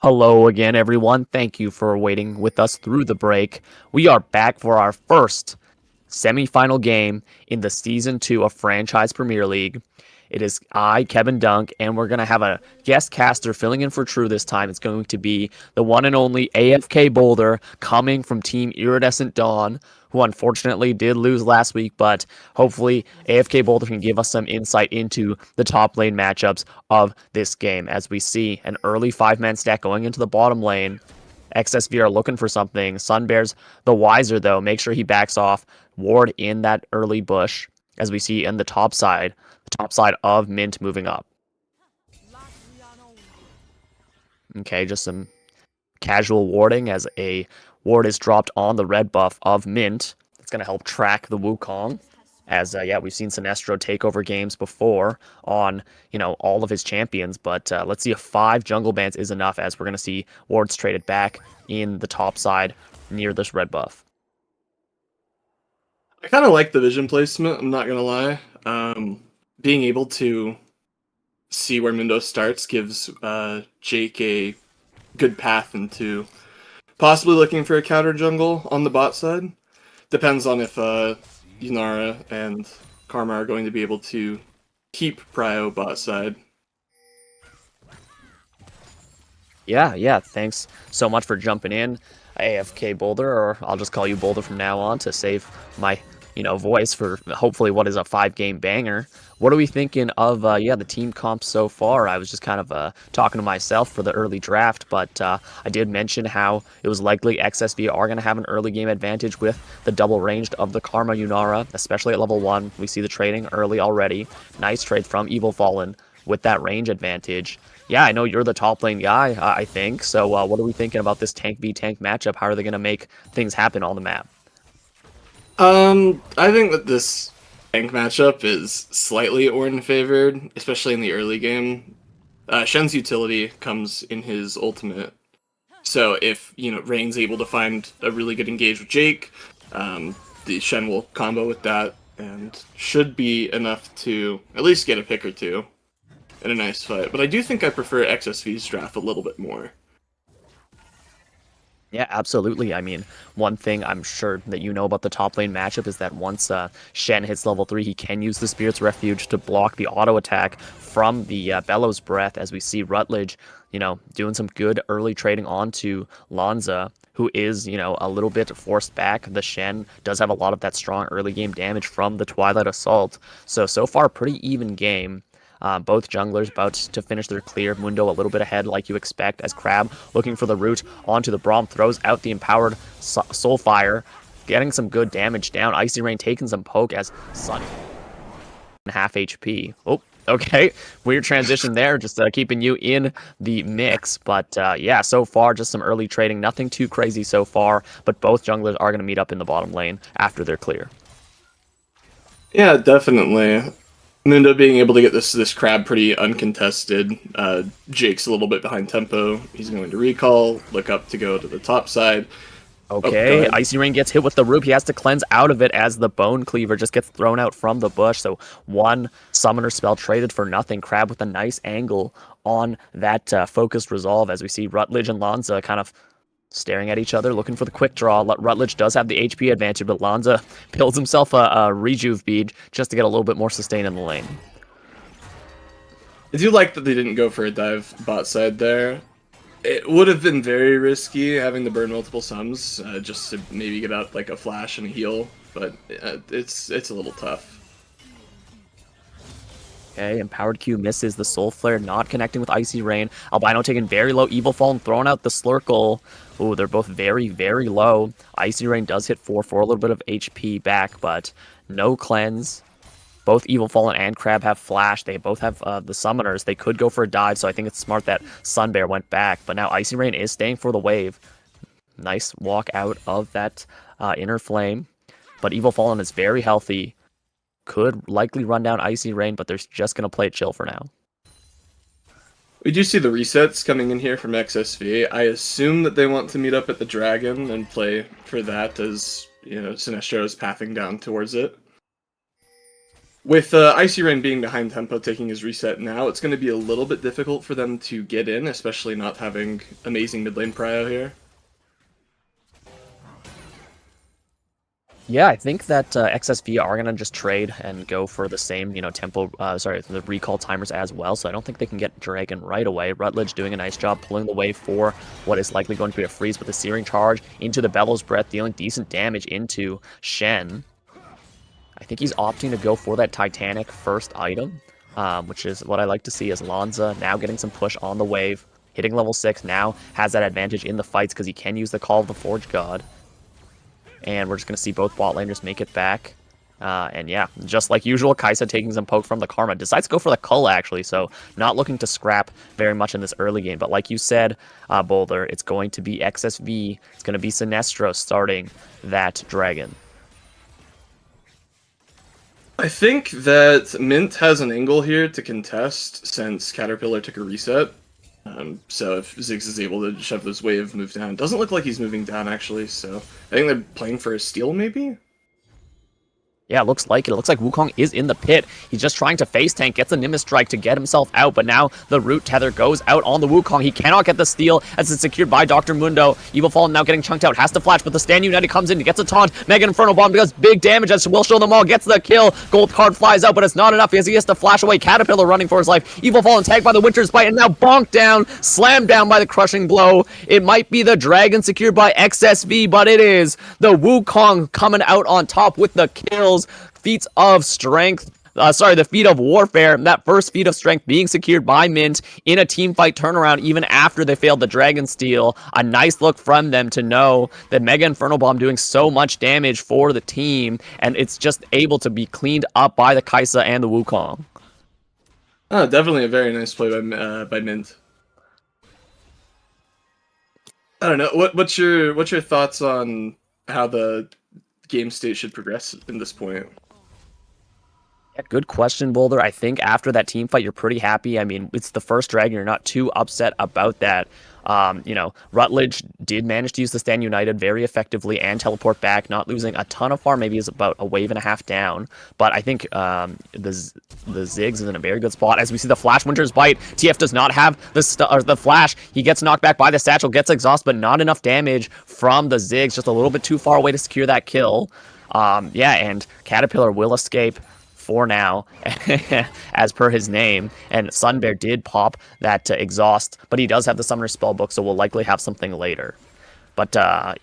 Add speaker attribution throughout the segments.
Speaker 1: Hello again, everyone. Thank you for waiting with us through the break. We are back for our first semifinal game in the Season 2 of Franchise Premier League. It is I, Kevin Dunk, and we're going to have a guest caster filling in for True this time. It's going to be the one and only AFKBoulder coming from Team Iridescent Dawn, who unfortunately did lose last week, but hopefully AFKBoulder can give us some insight into the top lane matchups of this game. As we see an early 5-man stack going into the bottom lane, XSV are looking for something. Sunbear's the wiser, though. Make sure he backs off. Ward in that early bush, as we see in the top side of Mint moving up. Okay, just some casual warding as a ward is dropped on the red buff of Mint. It's going to help track the Wukong. As, we've seen Sinestro take over games before on, all of his champions. But let's see if 5 jungle bans is enough, as we're going to see wards traded back in the top side near this red buff.
Speaker 2: I kind of like the vision placement, I'm not going to lie. Being able to see where Mundo starts gives Jake a good path into possibly looking for a counter jungle on the bot side. Depends on if Yunara and Karma are going to be able to keep Prio bot side.
Speaker 1: Yeah, thanks so much for jumping in, AFKBoulder, or I'll just call you Boulder from now on to save my, voice for hopefully what is a 5-game banger. What are we thinking of, the team comp so far? I was just kind of talking to myself for the early draft, but I did mention how it was likely XSV are going to have an early game advantage with the double ranged of the Karma Yunara, especially at level 1. We see the trading early already. Nice trade from Evil Fallen with that range advantage. Yeah, I know you're the top lane guy, I think. So what are we thinking about this tank v tank matchup? How are they going to make things happen on the map?
Speaker 2: I think that this tank matchup is slightly Ornn favored, especially in the early game. Shen's utility comes in his ultimate. So if, Rain's able to find a really good engage with Jake, the Shen will combo with that and should be enough to at least get a pick or two in a nice fight. But I do think I prefer XSV's draft a little bit more.
Speaker 1: Yeah, absolutely. I mean, one thing I'm sure that you know about the top lane matchup is that once Shen hits level 3, he can use the Spirit's Refuge to block the auto attack from the Bellows Breath, as we see Rutledge, doing some good early trading onto Lanza, who is, a little bit forced back. The Shen does have a lot of that strong early game damage from the Twilight Assault. So far, pretty even game. Both junglers about to finish their clear. Mundo a little bit ahead, like you expect, as Crab looking for the root onto the Braum, throws out the empowered Soulfire, getting some good damage down. Icy Rain taking some poke as Sunny half HP. Oh, okay. Weird transition there, just keeping you in the mix. But yeah, so far, just some early trading. Nothing too crazy so far, but both junglers are going to meet up in the bottom lane after they're clear.
Speaker 2: Yeah, definitely. Mundo being able to get this crab pretty uncontested. Jake's a little bit behind tempo. He's going to recall, look up to go to the top side.
Speaker 1: Okay, Icy Rain gets hit with the root. He has to cleanse out of it as the Bone Cleaver just gets thrown out from the bush. So one summoner spell traded for nothing. Crab with a nice angle on that focused resolve, as we see Rutledge and Lanza kind of staring at each other, looking for the quick draw. Rutledge does have the HP advantage, but Lanza builds himself a Rejuve bead just to get a little bit more sustain in the lane.
Speaker 2: I do like that they didn't go for a dive bot side there. It would have been very risky having to burn multiple sums just to maybe get out like a flash and a heal, but it's a little tough.
Speaker 1: Okay, Empowered Q misses the Soul Flare, not connecting with Icy Rain. Albino taking very low. Evil Fallen throwing out the Slurkle. Ooh, they're both very, very low. Icy Rain does hit 4 for a little bit of HP back, but no cleanse. Both Evil Fallen and Crab have Flash. They both have the Summoners. They could go for a dive, so I think it's smart that Sunbear went back. But now Icy Rain is staying for the wave. Nice walk out of that Inner Flame. But Evil Fallen is very healthy. Could likely run down Icy Rain, but they're just going to play it chill for now.
Speaker 2: We do see the resets coming in here from XSV. I assume that they want to meet up at the Dragon and play for that as, Sinestro is pathing down towards it. With Icy Rain being behind tempo, taking his reset now, it's going to be a little bit difficult for them to get in, especially not having amazing mid lane prio here.
Speaker 1: Yeah, I think that XSV are going to just trade and go for the same, tempo, the recall timers as well. So I don't think they can get Dragon right away. Rutledge doing a nice job pulling the way for what is likely going to be a freeze with a Searing Charge into the Bellows Breath, dealing decent damage into Shen. I think he's opting to go for that Titanic first item, which is what I like to see as Lanza now getting some push on the wave. Hitting level 6 now has that advantage in the fights because he can use the Call of the Forge God. And we're just going to see both bot laners make it back. And yeah, just like usual, Kai'Sa taking some poke from the Karma. Decides to go for the Cull, actually, so not looking to scrap very much in this early game. But like you said, Boulder, it's going to be XSV. It's going to be Sinestro starting that Dragon.
Speaker 2: I think that Mint has an angle here to contest since Caterpillar took a reset. So if Ziggs is able to shove this wave move down, doesn't look like he's moving down actually, so I think they're playing for a steal maybe?
Speaker 1: Yeah, it looks like it. It looks like Wukong is in the pit. He's just trying to face tank, gets a Nimbus Strike to get himself out, but now the root tether goes out on the Wukong. He cannot get the steal as it's secured by Dr. Mundo. Evil Fallen now getting chunked out, has to flash, but the Stand United comes in, he gets a taunt. Mega Inferno Bomb does big damage as Will Show Them All gets the kill. Gold card flies out, but it's not enough as he has to flash away. Caterpillar running for his life. Evil Fallen tagged by the Winter's Bite and now bonked down, slammed down by the Crushing Blow. It might be the Dragon secured by XSV, but it is the Wukong coming out on top with the kills. Feats of strength, the feat of warfare, that first feat of strength being secured by Mint in a team fight turnaround even after they failed the Dragon Steal. A nice look from them to know that Mega Inferno Bomb doing so much damage for the team, and it's just able to be cleaned up by the Kai'Sa and the Wukong.
Speaker 2: Oh, definitely a very nice play by Mint. I don't know, what's your thoughts on how the game state should progress in this point?
Speaker 1: Yeah, good question, Boulder. I think after that team fight, you're pretty happy. I mean, it's the first Dragon. You're not too upset about that. Rutledge did manage to use the Stand United very effectively and teleport back, not losing a ton of farm. Maybe is about a wave and a half down. But I think the Ziggs is in a very good spot. As we see the Flash Winter's Bite, TF does not have the Flash. He gets knocked back by the Satchel, gets exhaust, but not enough damage from the Ziggs. Just a little bit too far away to secure that kill. And Caterpillar will escape for now, as per his name, and Sunbear did pop that exhaust, but he does have the Summoner Spellbook, so we'll likely have something later. But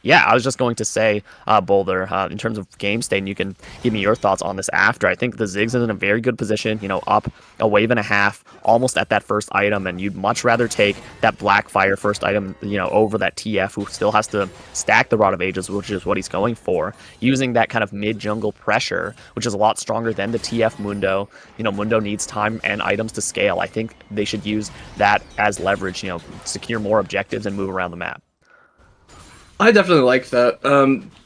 Speaker 1: yeah, I was just going to say, Boulder, in terms of game state, and you can give me your thoughts on this after. I think the Ziggs is in a very good position, up a wave and a half, almost at that first item, and you'd much rather take that Blackfire first item, over that TF, who still has to stack the Rod of Ages, which is what he's going for, using that kind of mid-jungle pressure, which is a lot stronger than the TF Mundo. Mundo needs time and items to scale. I think they should use that as leverage, secure more objectives and move around the map.
Speaker 2: I definitely like that.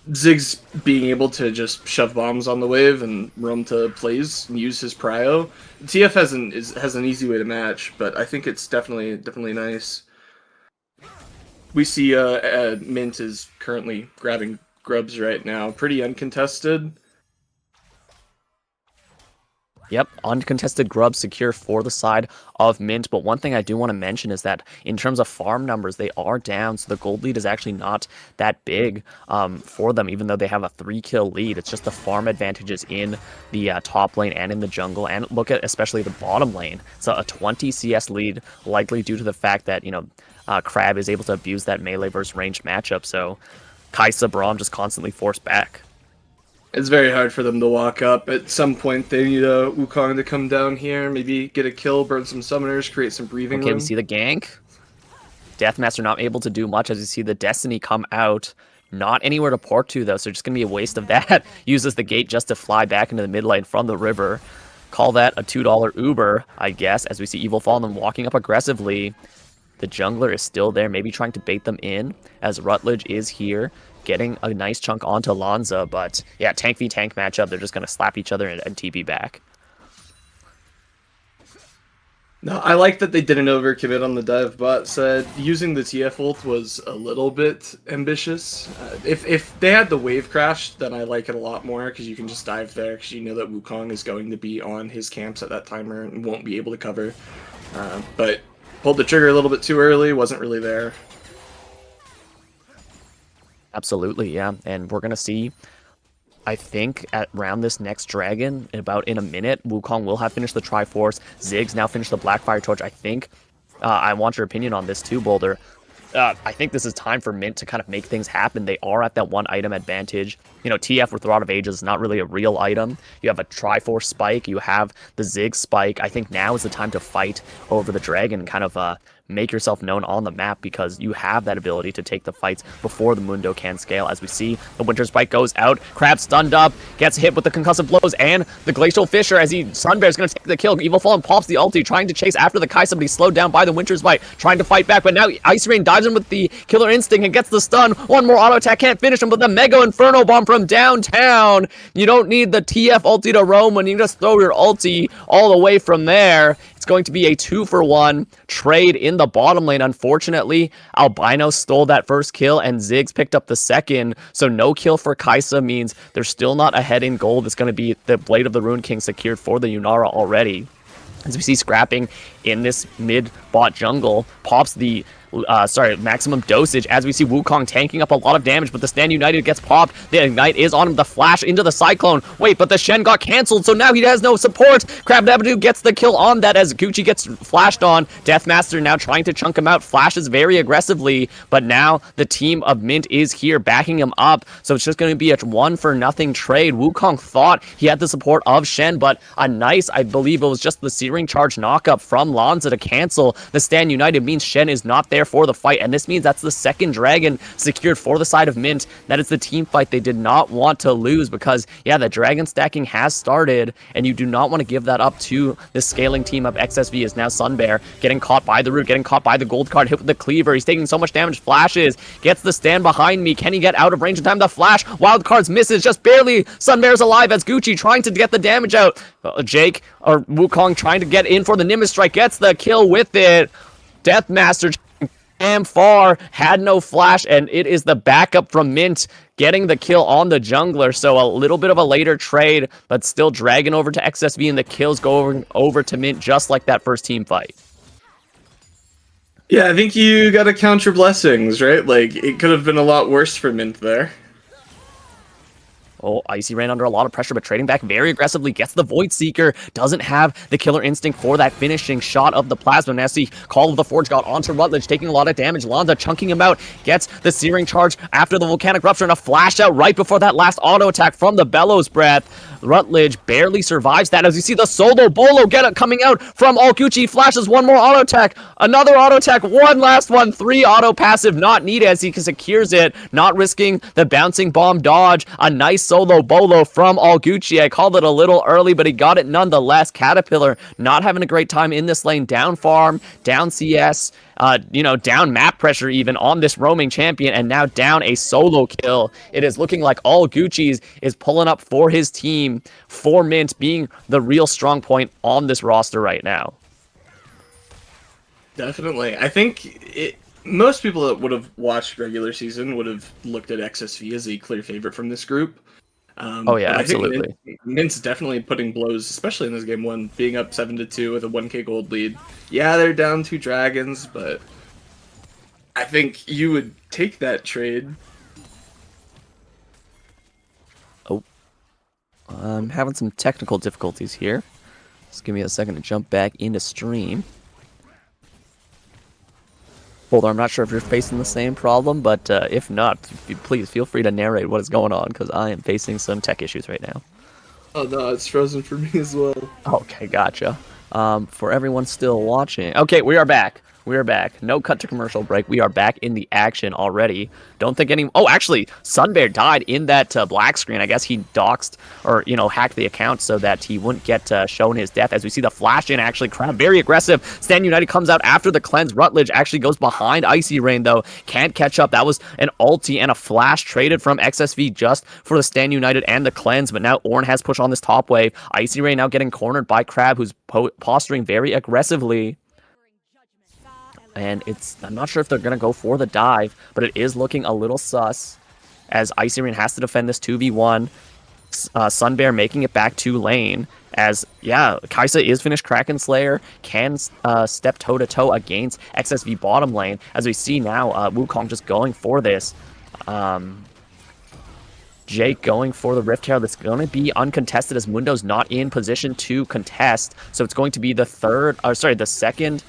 Speaker 2: Ziggs being able to just shove bombs on the wave and roam to plays and use his prio. TF has an easy way to match, but I think it's definitely nice. We see Mint is currently grabbing grubs right now, pretty uncontested.
Speaker 1: Yep, uncontested grub secure for the side of Mint, but one thing I do want to mention is that in terms of farm numbers, they are down, so the gold lead is actually not that big for them, even though they have a 3-kill lead. It's just the farm advantages in the top lane and in the jungle, and look at especially the bottom lane. So a 20 CS lead, likely due to the fact that, Crab is able to abuse that melee versus ranged matchup, so Kai'Sa, Braum just constantly forced back.
Speaker 2: It's very hard for them to walk up. At some point, they need a Wukong to come down here, maybe get a kill, burn some summoners, create some breathing room.
Speaker 1: We see the gank. Deathmaster not able to do much as you see the Destiny come out. Not anywhere to port to, though, so just going to be a waste of that. Uses the gate just to fly back into the mid lane from the river. Call that a $2 Uber, I guess, as we see Evil Fallen walking up aggressively. The jungler is still there, maybe trying to bait them in, as Rutledge is here, getting a nice chunk onto Lanza, but yeah, tank v tank matchup, they're just going to slap each other and TP back.
Speaker 2: No, I like that they didn't overcommit on the dive bot side. Using the TF ult was a little bit ambitious. If they had the wave crash, then I like it a lot more because you can just dive there because you know that Wukong is going to be on his camps at that timer and won't be able to cover. But pulled the trigger a little bit too early, wasn't really there.
Speaker 1: Absolutely, yeah. And we're going to see, I think, at around this next dragon, in a minute, Wukong will have finished the Triforce. Ziggs now finished the Blackfire Torch. I think, I want your opinion on this too, Boulder. I think this is time for Mint to kind of make things happen. They are at that one item advantage. You know, TF with Rod of Ages is not really a real item. You have a Triforce Spike. You have the Ziggs Spike. I think now is the time to fight over the dragon and kind of make yourself known on the map because you have that ability to take the fights before the Mundo can scale. As we see, the Winter Spike goes out. Crab stunned up, gets hit with the concussive blows, and the Glacial Fissure as Sunbear's going to take the kill. Evil Fallen pops the ulti, trying to chase after the Kaisa, but he's slowed down by the Winter Spike, trying to fight back, but now Ice Rain dives in with the Killer Instinct and gets the stun. One more auto attack, can't finish him, but the Mega Inferno Bomb from downtown. You don't need the TF ulti to roam when you just throw your ulti all the way from there. It's going to be a 2-for-1 trade in the bottom lane. Unfortunately, Albino stole that first kill and Ziggs picked up the second. So no kill for Kaisa means they're still not ahead in gold. It's going to be the Blade of the Rune King secured for the Yunara already. As we see Scrapping in this mid-bot jungle, pops the maximum dosage as we see Wukong tanking up a lot of damage, but the Stand United gets popped. The Ignite is on him, the flash into the Cyclone. Wait, but the Shen got cancelled, so now he has no support. Crab Dabadoo gets the kill on that as Gucci gets flashed on. Deathmaster now trying to chunk him out, flashes very aggressively, but now the team of Mint is here backing him up, so it's just going to be a 1-for-0 trade. Wukong thought he had the support of Shen, but a nice, I believe it was just the Searing Charge knockup from Lanza to cancel the Stand United means Shen is not there for the fight, and this means that's the second dragon secured for the side of Mint. That is the team fight they did not want to lose because, yeah, the dragon stacking has started, and you do not want to give that up to the scaling team of XSV. Is now Sunbear getting caught by the root, getting caught by the gold card, hit with the cleaver. He's taking so much damage, flashes, gets the stand behind me. Can he get out of range in time? The flash, wild cards misses, just barely. Sunbear's alive as Gucci trying to get the damage out. Jake or Wukong trying to get in for the Nimbus Strike, gets the kill with it. Deathmaster damn far, had no flash, and it is the backup from Mint getting the kill on the jungler. So a little bit of a later trade, but still dragging over to XSV, and the kills go over to Mint just like that first team fight.
Speaker 2: Yeah, I think you gotta count your blessings, right? Like, it could have been a lot worse for Mint there.
Speaker 1: Oh, Icy ran under a lot of pressure, but trading back very aggressively, gets the Void Seeker, doesn't have the Killer Instinct for that finishing shot of the Plasma. Now see, Call of the Forge got onto Rutledge, taking a lot of damage. Lanza chunking him out, gets the Searing Charge after the Volcanic Rupture, and a flash out right before that last auto attack from the Bellows Breath. Rutledge barely survives that as you see the solo Bolo get it coming out from Gucci. Flashes one more auto attack, another auto attack, one last one, 3 auto passive not needed as he secures it, not risking the bouncing bomb dodge. A nice solo Bolo from Gucci. I called it a little early, but he got it nonetheless. Caterpillar not having a great time in this lane, down farm, down CS, down map pressure even on this roaming champion, and now down a solo kill. It is looking like Gucci's is pulling up for his team, for Mint being the real strong point on this roster right now.
Speaker 2: Definitely. I think most people that would have watched regular season would have looked at XSV as a clear favorite from this group.
Speaker 1: Oh yeah, absolutely.
Speaker 2: Mint's definitely putting blows, especially in this game one, being up 7-2 with a 1k gold lead. Yeah, they're down 2 dragons, but I think you would take that trade.
Speaker 1: Oh, I'm having some technical difficulties here. Just give me a second to jump back into stream. Boulder, I'm not sure if you're facing the same problem, but if not, please feel free to narrate what is going on, because I am facing some tech issues right now.
Speaker 2: Oh no, it's frozen for me as well.
Speaker 1: Okay, gotcha. For everyone still watching... Okay, we are back. We're back. No cut to commercial break. We are back in the action already. Don't think any... Oh, actually, Sunbear died in that black screen. I guess he doxed or, hacked the account so that he wouldn't get shown his death. As we see the flash in, actually, Crab very aggressive. Stan United comes out after the cleanse. Rutledge actually goes behind Icy Rain, though. Can't catch up. That was an ulti and a flash traded from XSV just for the Stan United and the cleanse. But now Ornn has push on this top wave. Icy Rain now getting cornered by Crab, who's posturing very aggressively. And I'm not sure if they're going to go for the dive, but it is looking a little sus as Icy Rain has to defend this 2v1. Sunbear making it back to lane as, yeah, Kaisa is finished Kraken Slayer, can step toe-to-toe against XSV bottom lane. As we see now, Wukong just going for this. Jake going for the Rift Herald. That's going to be uncontested as Mundo's not in position to contest. So it's going to be the second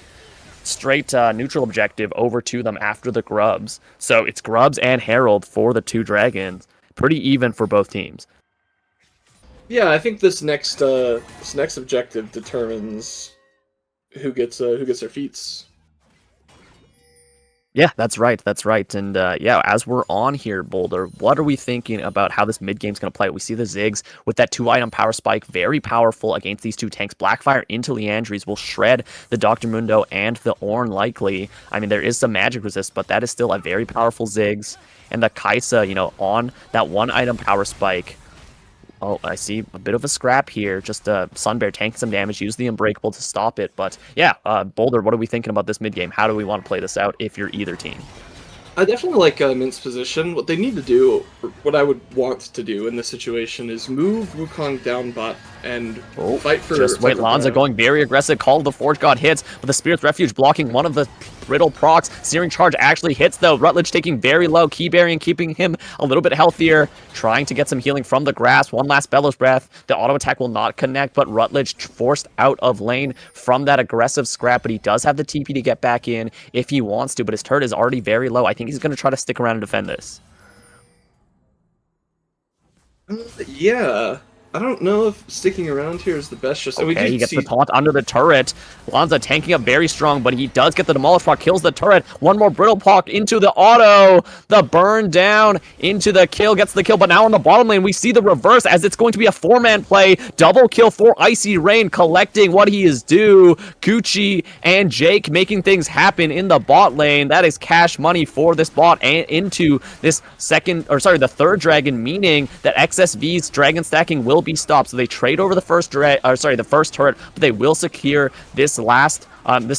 Speaker 1: straight neutral objective over to them after the Grubs. So it's Grubs and Herald for the two Dragons. Pretty even for both teams.
Speaker 2: Yeah, I think this next objective determines who gets their feats.
Speaker 1: Yeah, that's right. That's right. And yeah, as we're on here, Boulder, what are we thinking about how this mid game's going to play? We see the Ziggs with that 2-item power spike, very powerful against these two tanks. Blackfire into Leandries will shred the Dr. Mundo and the Ornn likely. I mean, there is some magic resist, but that is still a very powerful Ziggs. And the Kaisa, on that 1-item power spike. Oh, I see a bit of a scrap here. Just Sunbear tanking some damage, use the Unbreakable to stop it. But yeah, Boulder, what are we thinking about this mid game? How do we want to play this out if you're either team?
Speaker 2: I definitely like Mint's position. What they need to do, or what I would want to do in this situation, is move Wukong down bot and fight for...
Speaker 1: Just wait, Lanza going very aggressive. Call of the Forge God hits, but the Spirit's Refuge blocking one of the brittle procs. Searing Charge actually hits, though. Rutledge taking very low. Keyberry keeping him a little bit healthier. Trying to get some healing from the grass. One last Bellows Breath. The auto attack will not connect, but Rutledge forced out of lane from that aggressive scrap, but he does have the TP to get back in if he wants to, but his turret is already very low. I think he's going to try to stick around and defend this.
Speaker 2: Yeah. I don't know if sticking around here is the best. Just
Speaker 1: okay, he gets the taunt under the turret. Lanza tanking up very strong, but he does get the Demolish Proc, kills the turret. One more Brittle Proc into the auto. The burn down into the kill, gets the kill, but now on the bottom lane, we see the reverse as it's going to be a 4-man play. Double kill for Icy Rain, collecting what he is due. Gucci and Jake making things happen in the bot lane. That is cash money for this bot and into this the third dragon, meaning that XSV's dragon stacking will be stopped. So they trade over the first turret, but they will secure this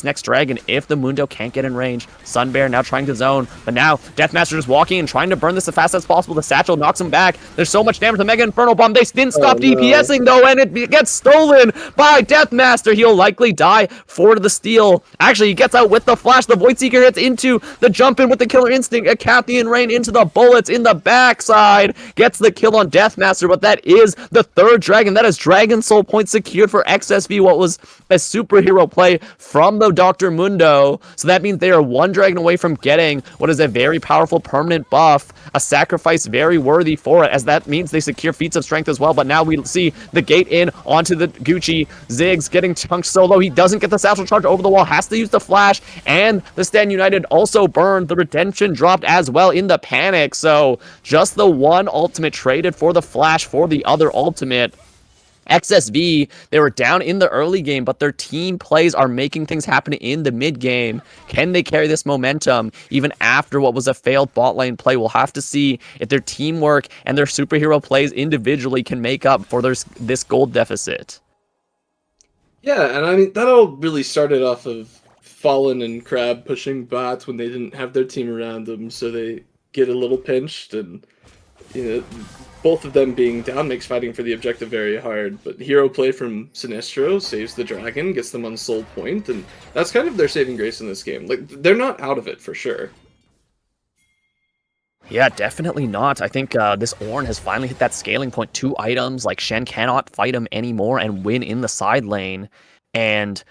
Speaker 1: next dragon if the Mundo can't get in range. Sunbear now trying to zone, but now Deathmaster just walking and trying to burn this as fast as possible. The Satchel knocks him back. There's so much damage. The Mega Inferno Bomb, they didn't stop DPSing though, and it gets stolen by Deathmaster. He'll likely die for the steal. Actually, he gets out with the flash. The Void Seeker hits into the jump in with the Killer Instinct. A Cathian Rain into the bullets in the backside. Gets the kill on Deathmaster, but that is the third dragon. That is Dragon Soul points secured for XSV, what was a superhero play from the Dr. Mundo. So that means they are one dragon away from getting what is a very powerful permanent buff, a sacrifice very worthy for it, as that means they secure feats of strength as well. But now we see the gate in onto the Gucci. Ziggs getting chunked solo. He doesn't get the Satchel Charge over the wall, has to use the flash, and the Stan United also burned. The Redemption dropped as well in the panic. So just the one ultimate traded for the flash for the other ultimate. XSV, they were down in the early game, but their team plays are making things happen in the mid game. Can they carry this momentum even after what was a failed bot lane play? We'll have to see if their teamwork and their superhero plays individually can make up for this gold deficit.
Speaker 2: Yeah, and I mean, that all really started off of Fallen and Crab pushing bots when they didn't have their team around them, so they get a little pinched, and both of them being down makes fighting for the objective very hard, but hero play from Sinestro saves the dragon, gets them on soul point, and that's kind of their saving grace in this game. Like, they're not out of it for sure.
Speaker 1: Yeah, definitely not. I think this Ornn has finally hit that scaling point. 2 items, like Shen cannot fight him anymore and win in the side lane. And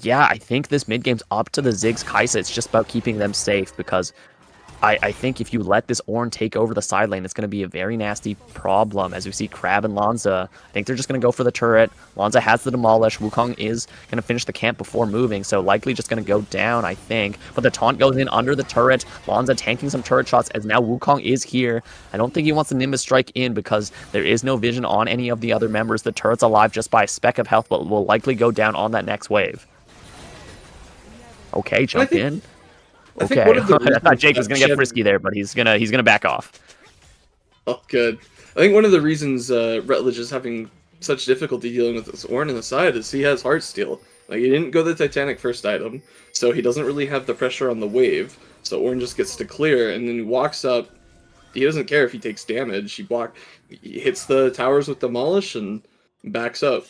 Speaker 1: yeah, I think this mid game's up to the Ziggs Kaisa. It's just about keeping them safe because I think if you let this Ornn take over the side lane, it's going to be a very nasty problem. As we see Crab and Lanza, I think they're just going to go for the turret. Lanza has the demolish. Wukong is going to finish the camp before moving, so likely just going to go down, I think. But the taunt goes in under the turret. Lanza tanking some turret shots as now Wukong is here. I don't think he wants the Nimbus strike in because there is no vision on any of the other members. The turret's alive just by a speck of health, but will likely go down on that next wave. Okay, jump in. Okay, I thought Jake was gonna get frisky there, but he's gonna back off.
Speaker 2: Oh, good. I think one of the reasons Rutledge is having such difficulty dealing with this Ornn in the side is he has Heartsteel. Like, he didn't go the Titanic first item, so he doesn't really have the pressure on the wave. So Ornn just gets to clear, and then he walks up. He doesn't care if he takes damage. He hits the towers with Demolish and backs up.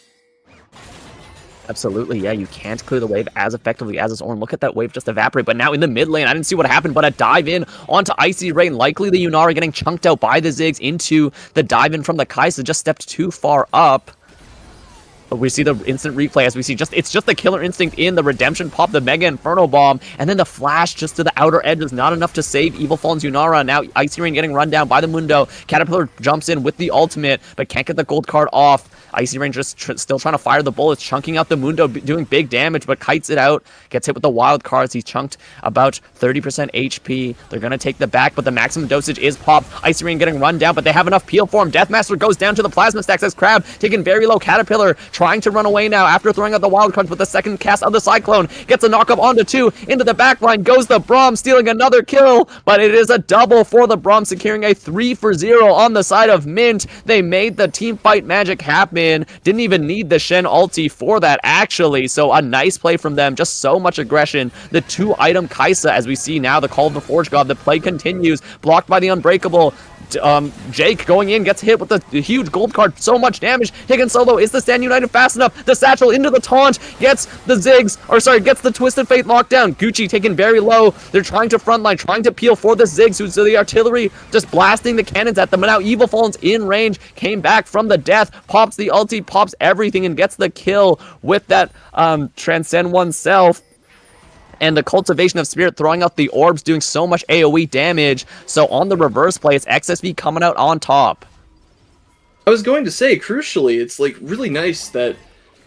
Speaker 1: Absolutely, yeah, you can't clear the wave as effectively as this Ornn. Look at that wave just evaporate, but now in the mid lane, I didn't see what happened, but a dive in onto Icy Rain. Likely the Yunara getting chunked out by the Ziggs into the dive in from the Kai'Sa, just stepped too far up. But we see the instant replay as we see it's just the killer instinct in the redemption pop, the Mega Inferno Bomb, and then the flash just to the outer edge is not enough to save Evil Fallen's Yunara. Now Icy Rain getting run down by the Mundo. Caterpillar jumps in with the ultimate, but can't get the gold card off. Icy Rain just still trying to fire the bullets, chunking out the Mundo, doing big damage, but kites it out, gets hit with the wild cards. He's chunked about 30% HP. They're going to take the back, but the maximum dosage is popped. Icy Rain getting run down, but they have enough peel for him. Deathmaster goes down to the plasma stacks as Crab taking very low. Caterpillar trying to run away now after throwing out the wild cards with the second cast of the Cyclone. Gets a knock up onto 2. Into the back line goes the Braum, stealing another kill, but it is a double for the Braum, securing a 3-for-0 on the side of Mint. They made the team fight magic happen. Didn't even need the Shen ulti for that, actually. So a nice play from them. Just so much aggression. The 2-item Kai'Sa, as we see now, the Call of the Forge God. The play continues. Blocked by the Unbreakable. Jake going in, gets hit with the huge gold card, so much damage. Higgins solo, is the stand united fast enough? The satchel into the taunt, gets the Ziggs, gets the Twisted Fate locked down. Gucci taken very low. They're trying to frontline, trying to peel for the Ziggs, who's the artillery, just blasting the cannons at them. And now Evil Fallen's in range, came back from the death, pops the ulti, pops everything, and gets the kill with that Transcend Oneself. And the Cultivation of Spirit throwing out the orbs, doing so much AoE damage. So on the reverse play, it's XSV coming out on top.
Speaker 2: I was going to say, crucially, it's like really nice that,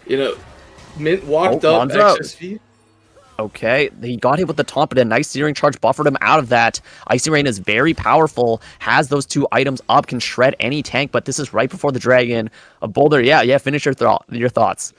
Speaker 2: Mint walked up XSV.
Speaker 1: Okay, he got hit with the taunt, but a nice Searing Charge buffered him out of that. Icy Rain is very powerful, has those 2 items up, can shred any tank, but this is right before the dragon. Boulder, yeah, finish your thoughts.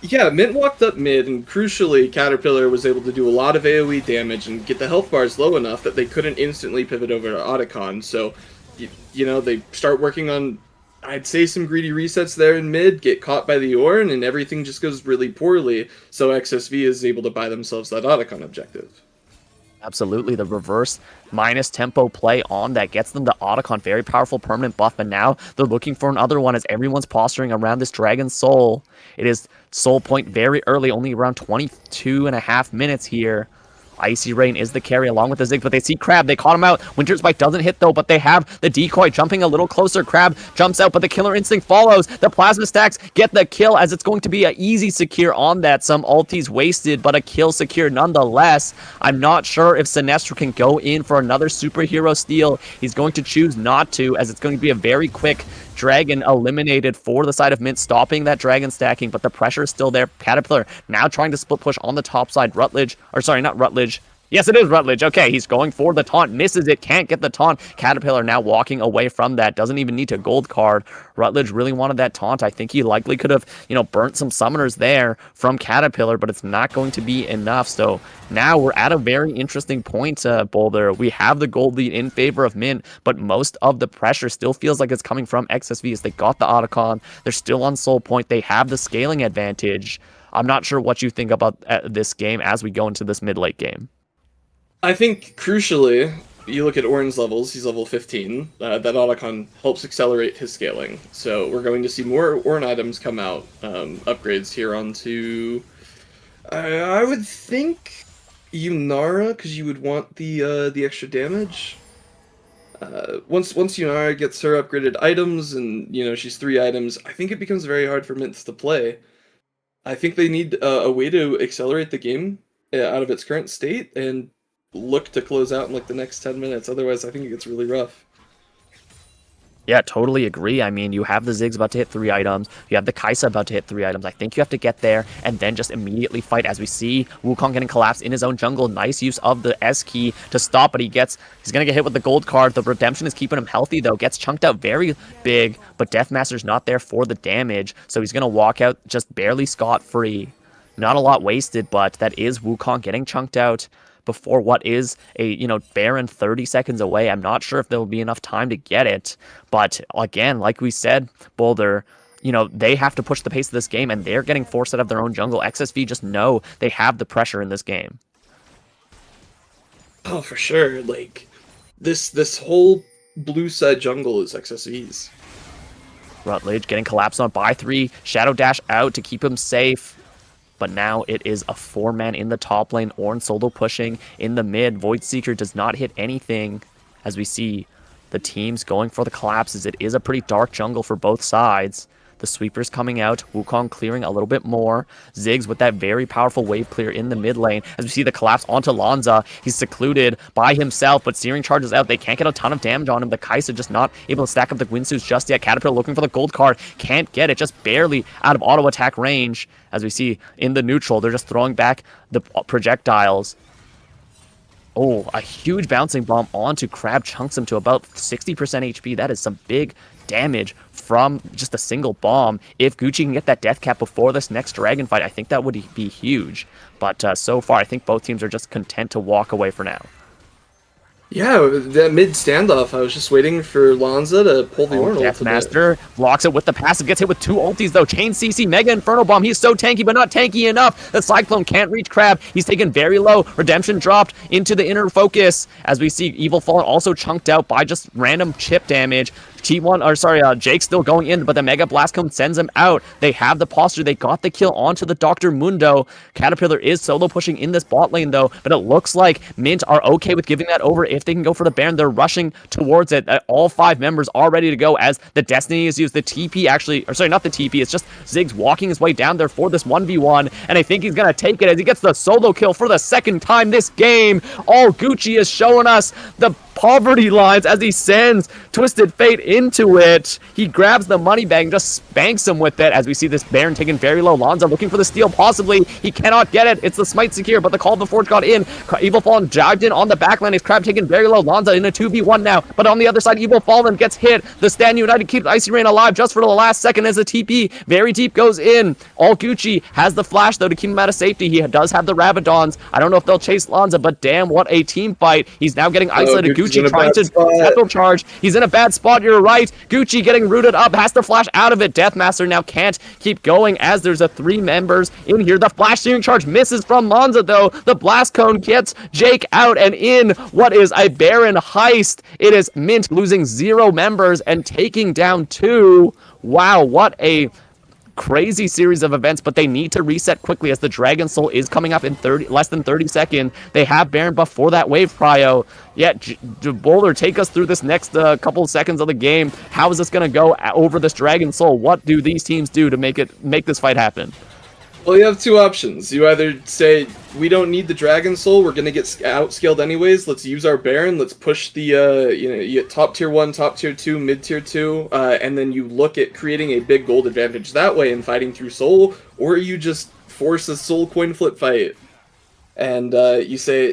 Speaker 2: Yeah, Mint walked up mid, and crucially, Caterpillar was able to do a lot of AoE damage and get the health bars low enough that they couldn't instantly pivot over to Otacon. So, they start working on, I'd say, some greedy resets there in mid, get caught by the Ornn, and everything just goes really poorly. So XSV is able to buy themselves that Otacon objective.
Speaker 1: Absolutely, the reverse minus tempo play on that gets them the Otacon, very powerful permanent buff, and now they're looking for another one as everyone's posturing around this Dragon Soul. It is Soul Point very early, only around 22.5 minutes here. Icy Rain is the carry along with the Ziggs, but they see Crab. They caught him out. Winter's Bite doesn't hit, though, but they have the decoy jumping a little closer. Crab jumps out, but the Killer Instinct follows. The Plasma Stacks get the kill, as it's going to be an easy secure on that. Some ultis wasted, but a kill secure nonetheless. I'm not sure if Sinestro can go in for another superhero steal. He's going to choose not to, as it's going to be a very quick Dragon eliminated for the side of Mint, stopping that Dragon stacking, but the pressure is still there. Caterpillar now trying to split push on the top side. Not Rutledge. Yes, it is Rutledge. Okay, he's going for the taunt, misses it, can't get the taunt. Caterpillar now walking away from that, doesn't even need to gold card. Rutledge really wanted that taunt. I think he likely could have, burnt some summoners there from Caterpillar, but it's not going to be enough. So now we're at a very interesting point, Boulder. We have the gold lead in favor of Mint, but most of the pressure still feels like it's coming from XSV as they got the Otacon. They're still on Soul Point. They have the scaling advantage. I'm not sure what you think about this game as we go into this mid-late game.
Speaker 2: I think, crucially, you look at Ornn's levels, he's level 15, that Otacon helps accelerate his scaling. So we're going to see more Ornn items come out, upgrades here onto, I would think, Yunara, because you would want the extra damage. Once Yunara gets her upgraded items, and, she's 3 items, I think it becomes very hard for Mints to play. I think they need a way to accelerate the game out of its current state, and look to close out in like the next 10 minutes. Otherwise, I think it gets really rough.
Speaker 1: Yeah, totally agree. I mean, you have the Ziggs about to hit 3 items. You have the Kaisa about to hit 3 items. I think you have to get there and then just immediately fight. As we see Wukong getting collapsed in his own jungle. Nice use of the S key to stop, but he's going to get hit with the gold card. The redemption is keeping him healthy, though. Gets chunked out very big, but Deathmaster's not there for the damage, so he's going to walk out just barely scot-free. Not a lot wasted, but that is Wukong getting chunked out before what is a, Baron 30 seconds away. I'm not sure if there will be enough time to get it. But again, like we said, Boulder, they have to push the pace of this game, and they're getting forced out of their own jungle. XSV just know they have the pressure in this game.
Speaker 2: Oh, for sure. Like, this whole blue side jungle is XSV's.
Speaker 1: Rutledge getting collapsed on by 3. Shadow Dash out to keep him safe. But now it is a 4-man in the top lane. Ornn solo pushing in the mid. Voidseeker does not hit anything as we see the teams going for the collapses. It is a pretty dark jungle for both sides. The sweepers coming out. Wukong clearing a little bit more. Ziggs with that very powerful wave clear in the mid lane. As we see the collapse onto Lanza. He's secluded by himself, but Searing charges out. They can't get a ton of damage on him. The Kaisa just not able to stack up the Gwinsu's just yet. Caterpillar looking for the gold card. Can't get it. Just barely out of auto attack range. As we see in the neutral, they're just throwing back the projectiles. Oh, a huge bouncing bomb onto Crab, chunks him to about 60% HP. That is some big damage from just a single bomb. If Gucci can get that death cap before this next dragon fight, I think that would be huge. But so far, I think both teams are just content to walk away for now.
Speaker 2: Yeah, that mid standoff, I was just waiting for Lanza to pull the Ornn ultimate.
Speaker 1: Deathmaster blocks it with the passive, gets hit with 2 ultis though. Chain CC, Mega Inferno Bomb. He's so tanky, but not tanky enough. The Cyclone can't reach Crab. He's taken very low. Redemption dropped into the inner focus. As we see Evil Fallen also chunked out by just random chip damage. Jake's still going in, but the Mega Blast Cone sends him out. They have the posture. They got the kill onto the Dr. Mundo. Caterpillar is solo pushing in this bot lane, though, but it looks like Mint are okay with giving that over. If they can go for the Baron, they're rushing towards it. All 5 members are ready to go as the Destiny is used. The TP not the TP, it's just Ziggs walking his way down there for this 1v1, and I think he's going to take it as he gets the solo kill for the second time this game. All Gucci is showing us the poverty lines as he sends Twisted Fate into it. He grabs the money bag and just spanks him with it as we see this Baron taken very low. Lanza looking for the steal, possibly. He cannot get it. It's the smite secure, but the Call of the Forge got in. Evil Fallen dived in on the backline. His Crab taken very low. Lanza in a 2v1 now, but on the other side, Evil Fallen gets hit. The Stand United keeps Icy Rain alive just for the last second as the TP very deep goes in. All Gucci has the flash, though, to keep him out of safety. He does have the Rabadons. I don't know if they'll chase Lanza, but damn, what a team fight. He's now getting isolated. Gucci trying to special charge. He's in a bad spot, you're right. Gucci getting rooted up, has to flash out of it. Deathmaster now can't keep going as there's a 3 members in here. The flash searing charge misses from Lanza, though. The blast cone gets Jake out and in what is a Baron heist. It is Mint losing 0 members and taking down 2. Wow, what a crazy series of events, but they need to reset quickly as the Dragon Soul is coming up in less than 30 seconds. They have Baron buff for that wave prio. Yeah, Boulder, take us through this next couple of seconds of the game. How is this going to go over this Dragon Soul? What do these teams do to make this fight happen?
Speaker 2: Well, you have 2 options. You either say, we don't need the Dragon Soul, we're going to get outscaled anyways, let's use our Baron, let's push the, you get top tier 1, top tier 2, mid tier 2, and then you look at creating a big gold advantage that way and fighting through Soul, or you just force a Soul coin flip fight. And you say,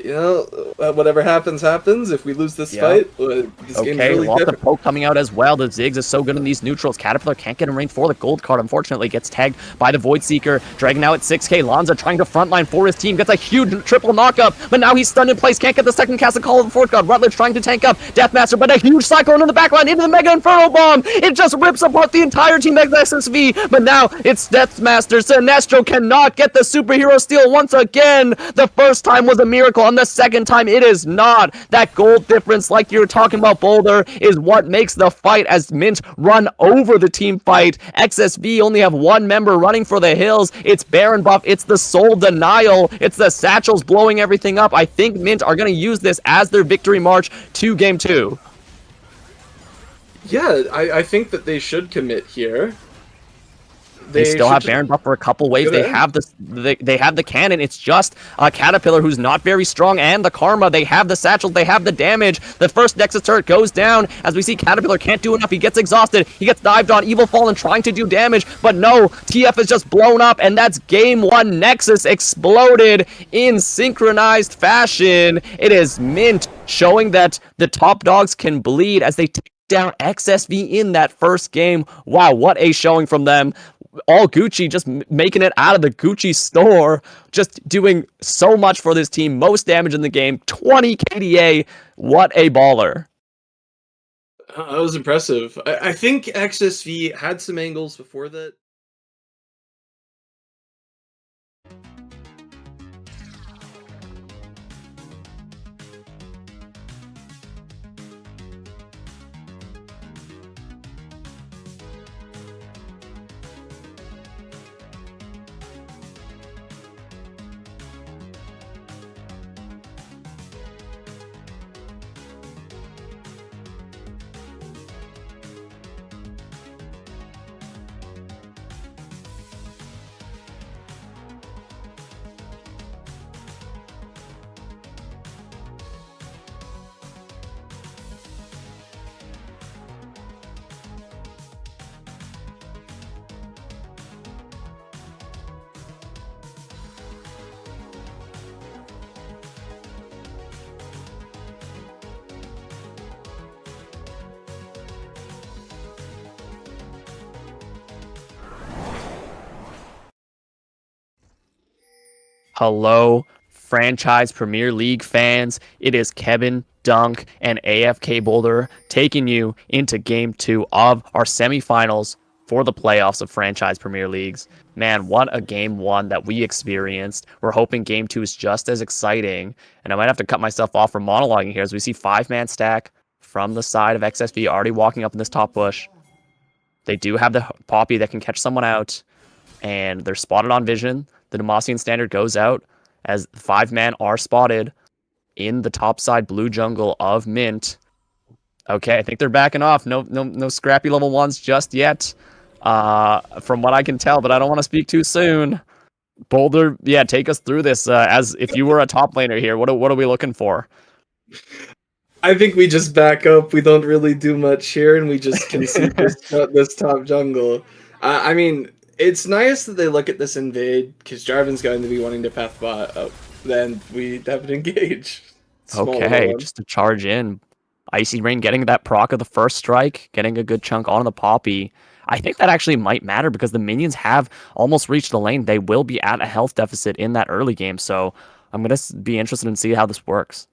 Speaker 2: whatever happens, happens. If we lose this fight, this game's really
Speaker 1: lots
Speaker 2: different.
Speaker 1: of poke coming out as well. The Ziggs is so good in these neutrals. Caterpillar can't get in range for the gold card. Unfortunately, gets tagged by the Voidseeker. Dragon now at 6k. Lanza trying to frontline for his team. Gets a huge triple knockup, but now he's stunned in place. Can't get the second cast of Call of the Fourth God. Rutledge trying to tank up Deathmaster, but a huge Cyclone in the backline into the Mega Inferno Bomb. It just rips apart the entire team of XSV, but now it's Deathmaster. Sinestro cannot get the superhero steal once again. The first time was a miracle, and the second time it is not. That gold difference, like you were talking about, Boulder, is what makes the fight as Mint run over the team fight. XSV only have 1 member running for the hills. It's Baron buff, it's the Soul Denial, it's the Satchels blowing everything up. I think Mint are going to use this as their victory march to game 2.
Speaker 2: Yeah, I think that they should commit here.
Speaker 1: They still
Speaker 2: should
Speaker 1: have
Speaker 2: just
Speaker 1: Baron buff for a couple waves.
Speaker 2: get
Speaker 1: They
Speaker 2: it.
Speaker 1: have they have the cannon. It's just Caterpillar who's not very strong, and the Karma. They have the satchels. They have the damage. The first Nexus turret goes down as we see Caterpillar can't do enough. He gets exhausted. He gets dived on. Evil Fallen trying to do damage, but no. TF is just blown up, and that's game one. Nexus exploded in synchronized fashion. It is Mint showing that the top dogs can bleed as they take down XSV in that first game. Wow, what a showing from them. All Gucci, just making it out of the Gucci store, just doing so much for this team. Most damage in the game, 20 KDA. What a baller.
Speaker 2: That was impressive. I think XSV had some angles before that.
Speaker 1: Hello, franchise Premier League fans. It is Kebin, Dunk, and AFKBoulder taking you into game 2 of our semifinals for the playoffs of franchise Premier Leagues. Man, what a game 1 that we experienced. We're hoping game 2 is just as exciting. And I might have to cut myself off from monologuing here as we see 5-man stack from the side of XSV already walking up in this top bush. They do have the Poppy that can catch someone out, and they're spotted on vision. The Demacian standard goes out as 5-man are spotted in the top side blue jungle of Mint. Okay, I think they're backing off. No scrappy level 1s just yet, from what I can tell, but I don't want to speak too soon. Boulder, yeah, take us through this. As if you were a top laner here, what are we looking for?
Speaker 2: I think we just back up. We don't really do much here, and we just concede this top jungle. I mean, it's nice that they look at this invade, because Jarvan's going to be wanting to path bot up. Then we have an engage.
Speaker 1: Okay, just to charge in. Icy Rain getting that proc of the first strike, getting a good chunk on the Poppy. I think that actually might matter because the minions have almost reached the lane. They will be at a health deficit in that early game, so I'm going to be interested in see how this works.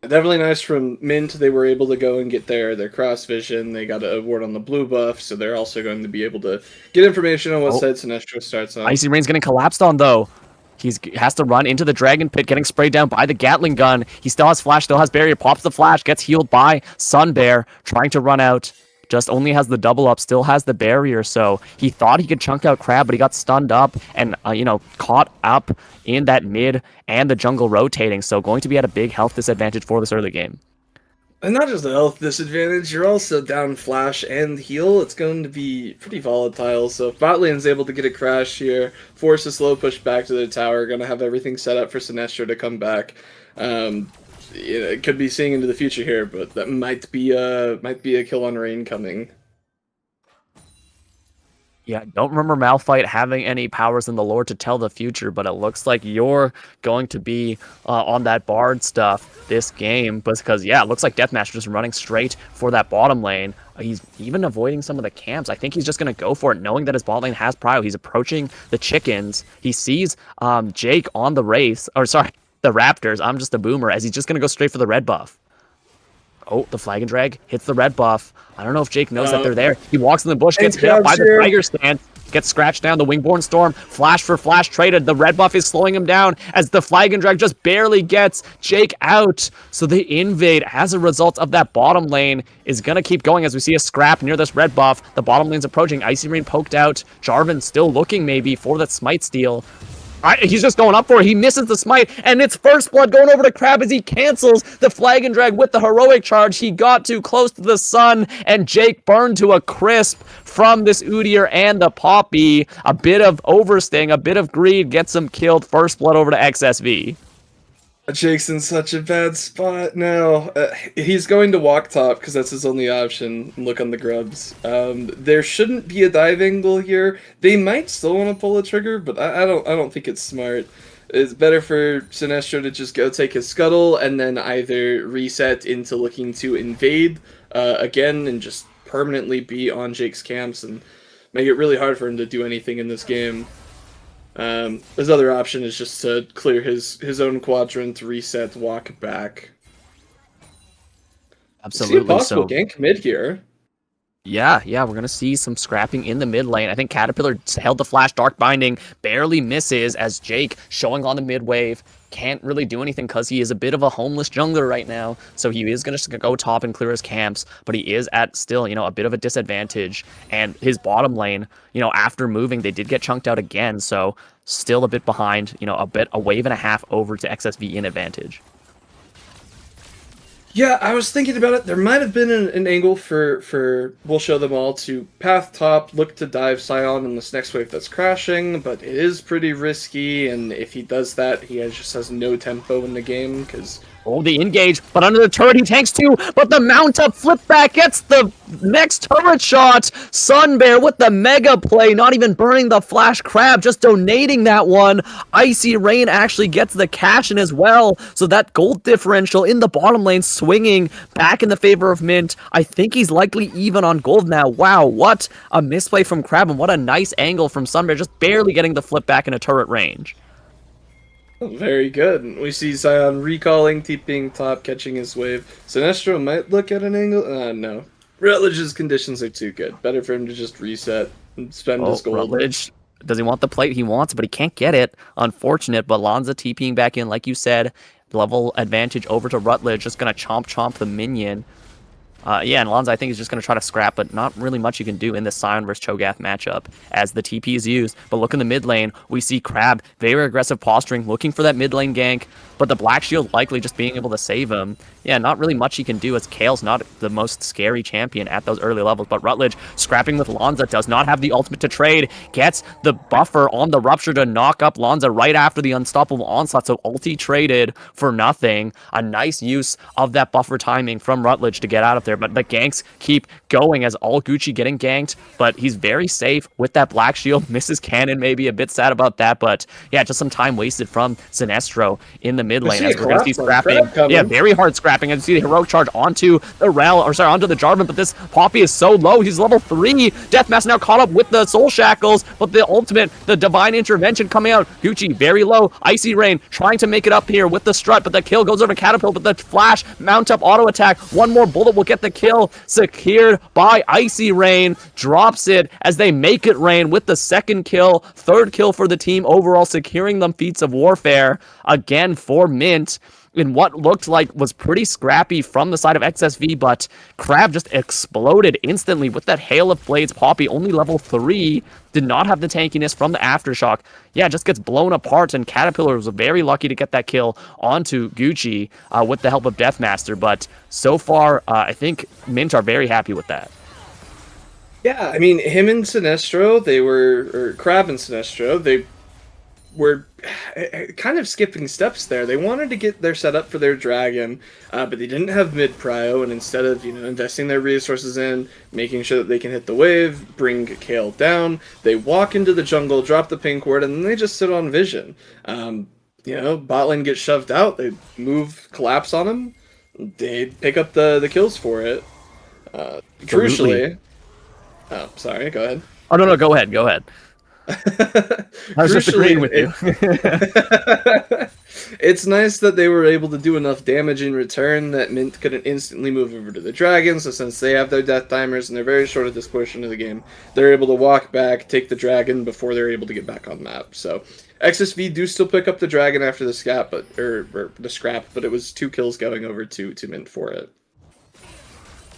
Speaker 2: Definitely nice from Mint. They were able to go and get their cross vision. They got a ward on the blue buff, so they're also going to be able to get information on what side Sinestro starts on.
Speaker 1: Icy Rain's getting collapsed on, though. He has to run into the Dragon Pit, getting sprayed down by the Gatling gun. He still has flash, still has barrier, pops the flash, gets healed by Sunbear, trying to run out. Just only has the double up, still has the barrier, so he thought he could chunk out Crab, but he got stunned up and, caught up in that mid and the jungle rotating, so going to be at a big health disadvantage for this early game.
Speaker 2: And not just a health disadvantage, you're also down flash and heal. It's going to be pretty volatile, so if bot lane's able to get a crash here, force a slow push back to the tower, gonna have everything set up for Sinestro to come back. It could be seeing into the future here, but that might be a kill on Rain coming.
Speaker 1: Yeah, don't remember Malphite having any powers in the lore to tell the future, but it looks like you're going to be on that Bard stuff this game, because, yeah, it looks like Deathmatch just running straight for that bottom lane. He's even avoiding some of the camps. I think he's just going to go for it, knowing that his bot lane has prio. He's approaching the chickens. He sees Jake on the Wraiths, the Raptors. I'm just a boomer, as he's just going to go straight for the red buff. Oh, the flag and drag hits the red buff. I don't know if Jake knows that they're there. He walks in the bush, gets hit up by the Tiger Stand, gets scratched down. The Wingborn Storm, flash for flash traded. The red buff is slowing him down as the flag and drag just barely gets Jake out. So the invade, as a result of that bottom lane, is going to keep going as we see a scrap near this red buff. The bottom lane's approaching. Icy Rain poked out. Jarvan still looking maybe for that smite steal. He's just going up for it. He misses the smite, and it's first blood going over to Crab as he cancels the flag and drag with the heroic charge. He got too close to the sun, and Jake burned to a crisp from this Udyr and the Poppy. A bit of oversting, a bit of greed gets him killed. First blood over to XSV.
Speaker 3: Jake's in such a bad spot now. He's going to walk top because that's his only option. Look on the grubs. There shouldn't be a dive angle here. They might still want to pull a trigger, but I don't think it's smart. It's better for Sinestro to just go take his scuttle and then either reset into looking to invade again and just permanently be on Jake's camps and make it really hard for him to do anything in this game. His other option is just to clear his own quadrant, reset, walk back.
Speaker 1: Absolutely.
Speaker 3: See a possible gank mid here.
Speaker 1: Yeah, we're going to see some scrapping in the mid lane. I think Caterpillar held the flash dark binding, barely misses as Jake showing on the mid wave. Can't really do anything because he is a bit of a homeless jungler right now. So he is going to go top and clear his camps, but he is at still, a bit of a disadvantage. And his bottom lane, after moving, they did get chunked out again. So still a bit behind, a wave and a half over to XSV in advantage.
Speaker 3: Yeah, I was thinking about it. There might have been an angle for We'll Show Them All to path top, look to dive Scion in this next wave that's crashing, but it is pretty risky, and if he does that, he just has no tempo in the game, because...
Speaker 1: Oh, the engage, but under the turret he tanks too, but the mount up flip back gets the next turret shot. Sunbear with the mega play, not even burning the flash crab, just donating that one. Icy Rain actually gets the cash in as well, so that gold differential in the bottom lane swinging back in the favor of Mint. I think he's likely even on gold now. Wow, what a misplay from Crab, and what a nice angle from Sunbear, just barely getting the flip back in a turret range.
Speaker 3: Very good. We see Scion recalling, TPing top, catching his wave. Sinestro might look at an angle. No. Rutledge's conditions are too good. Better for him to just reset and spend his gold.
Speaker 1: Rutledge, does he want the plate? He wants, but he can't get it. Unfortunate, but Lanza TPing back in, like you said. Level advantage over to Rutledge. Just going to chomp the minion. Yeah, and Lanza, I think, is just going to try to scrap, but not really much you can do in this Scion versus Cho'Gath matchup as the TP is used. But look in the mid lane, we see Crab, very aggressive posturing, looking for that mid lane gank, but the Black Shield likely just being able to save him. Yeah, not really much he can do as Kale's not the most scary champion at those early levels, but Rutledge scrapping with Lanza, does not have the ultimate to trade, gets the buffer on the Rupture to knock up Lanza right after the Unstoppable Onslaught, so ulti traded for nothing. A nice use of that buffer timing from Rutledge to get out of there, but the ganks keep going as all Gucci getting ganked, but he's very safe with that Black Shield. Misses Cannon, maybe a bit sad about that, but yeah, just some time wasted from Sinestro in the mid lane as we're going to see scrapping. Yeah, very hard scrapping. And see the heroic charge onto the onto the Jarvan, but this Poppy is so low. He's level 3. Deathmask now caught up with the Soul Shackles, but the ultimate, the Divine Intervention coming out. Gucci very low. Icy Rain trying to make it up here with the strut, but the kill goes over to Caterpillar, but the flash, mount up auto attack. One more bullet will get the kill. Secured by Icy Rain. Drops it as they make it rain with the second kill. Third kill for the team overall, securing them feats of warfare. Again for Mint in what looked like was pretty scrappy from the side of XSV, but Crab just exploded instantly with that Hail of Blades. Poppy, only level 3, did not have the tankiness from the Aftershock. Yeah, just gets blown apart, and Caterpillar was very lucky to get that kill onto Gucci with the help of Deathmaster, but so far, I think Mint are very happy with that.
Speaker 3: Yeah, I mean, him and Sinestro, or Crab and Sinestro, they were kind of skipping steps there. They wanted to get their setup for their dragon, but they didn't have mid prio, and instead of investing their resources in making sure that they can hit the wave, bring Kale down, they walk into the jungle, drop the pink ward, and then they just sit on vision. Bot lane gets shoved out, they move collapse on him, they pick up the kills for it. Crucially, oh sorry, go ahead.
Speaker 1: Oh no, go ahead. I was just agreeing with you.
Speaker 3: It's nice that they were able to do enough damage in return that Mint couldn't instantly move over to the dragon, so since they have their death timers and they're very short at this portion of the game, they're able to walk back, take the dragon before they're able to get back on map. So XSV do still pick up the dragon after the scrap, but it was 2 kills going over to Mint for it.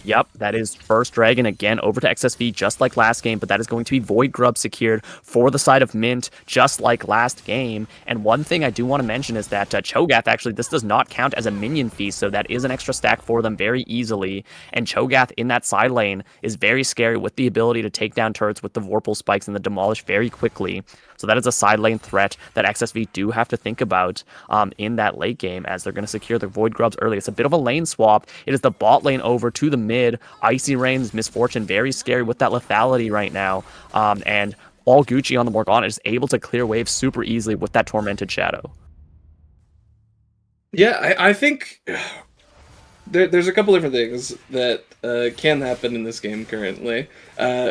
Speaker 1: Yep, that is first dragon again over to XSV just like last game, but that is going to be Void Grub secured for the side of Mint just like last game. And one thing I do want to mention is that Cho'Gath, actually, this does not count as a minion feast, so that is an extra stack for them very easily. And Cho'Gath in that side lane is very scary with the ability to take down turrets with the Vorpal spikes and the demolish very quickly. So that is a side lane threat that XSV do have to think about in that late game, as they're going to secure the Void Grubs early. It's a bit of a lane swap. It is the bot lane over to the mid. Icy Rain's Misfortune, very scary with that lethality right now. And all Gucci on the Morgana is able to clear waves super easily with that Tormented Shadow.
Speaker 3: Yeah, I think there's a couple different things that can happen in this game currently.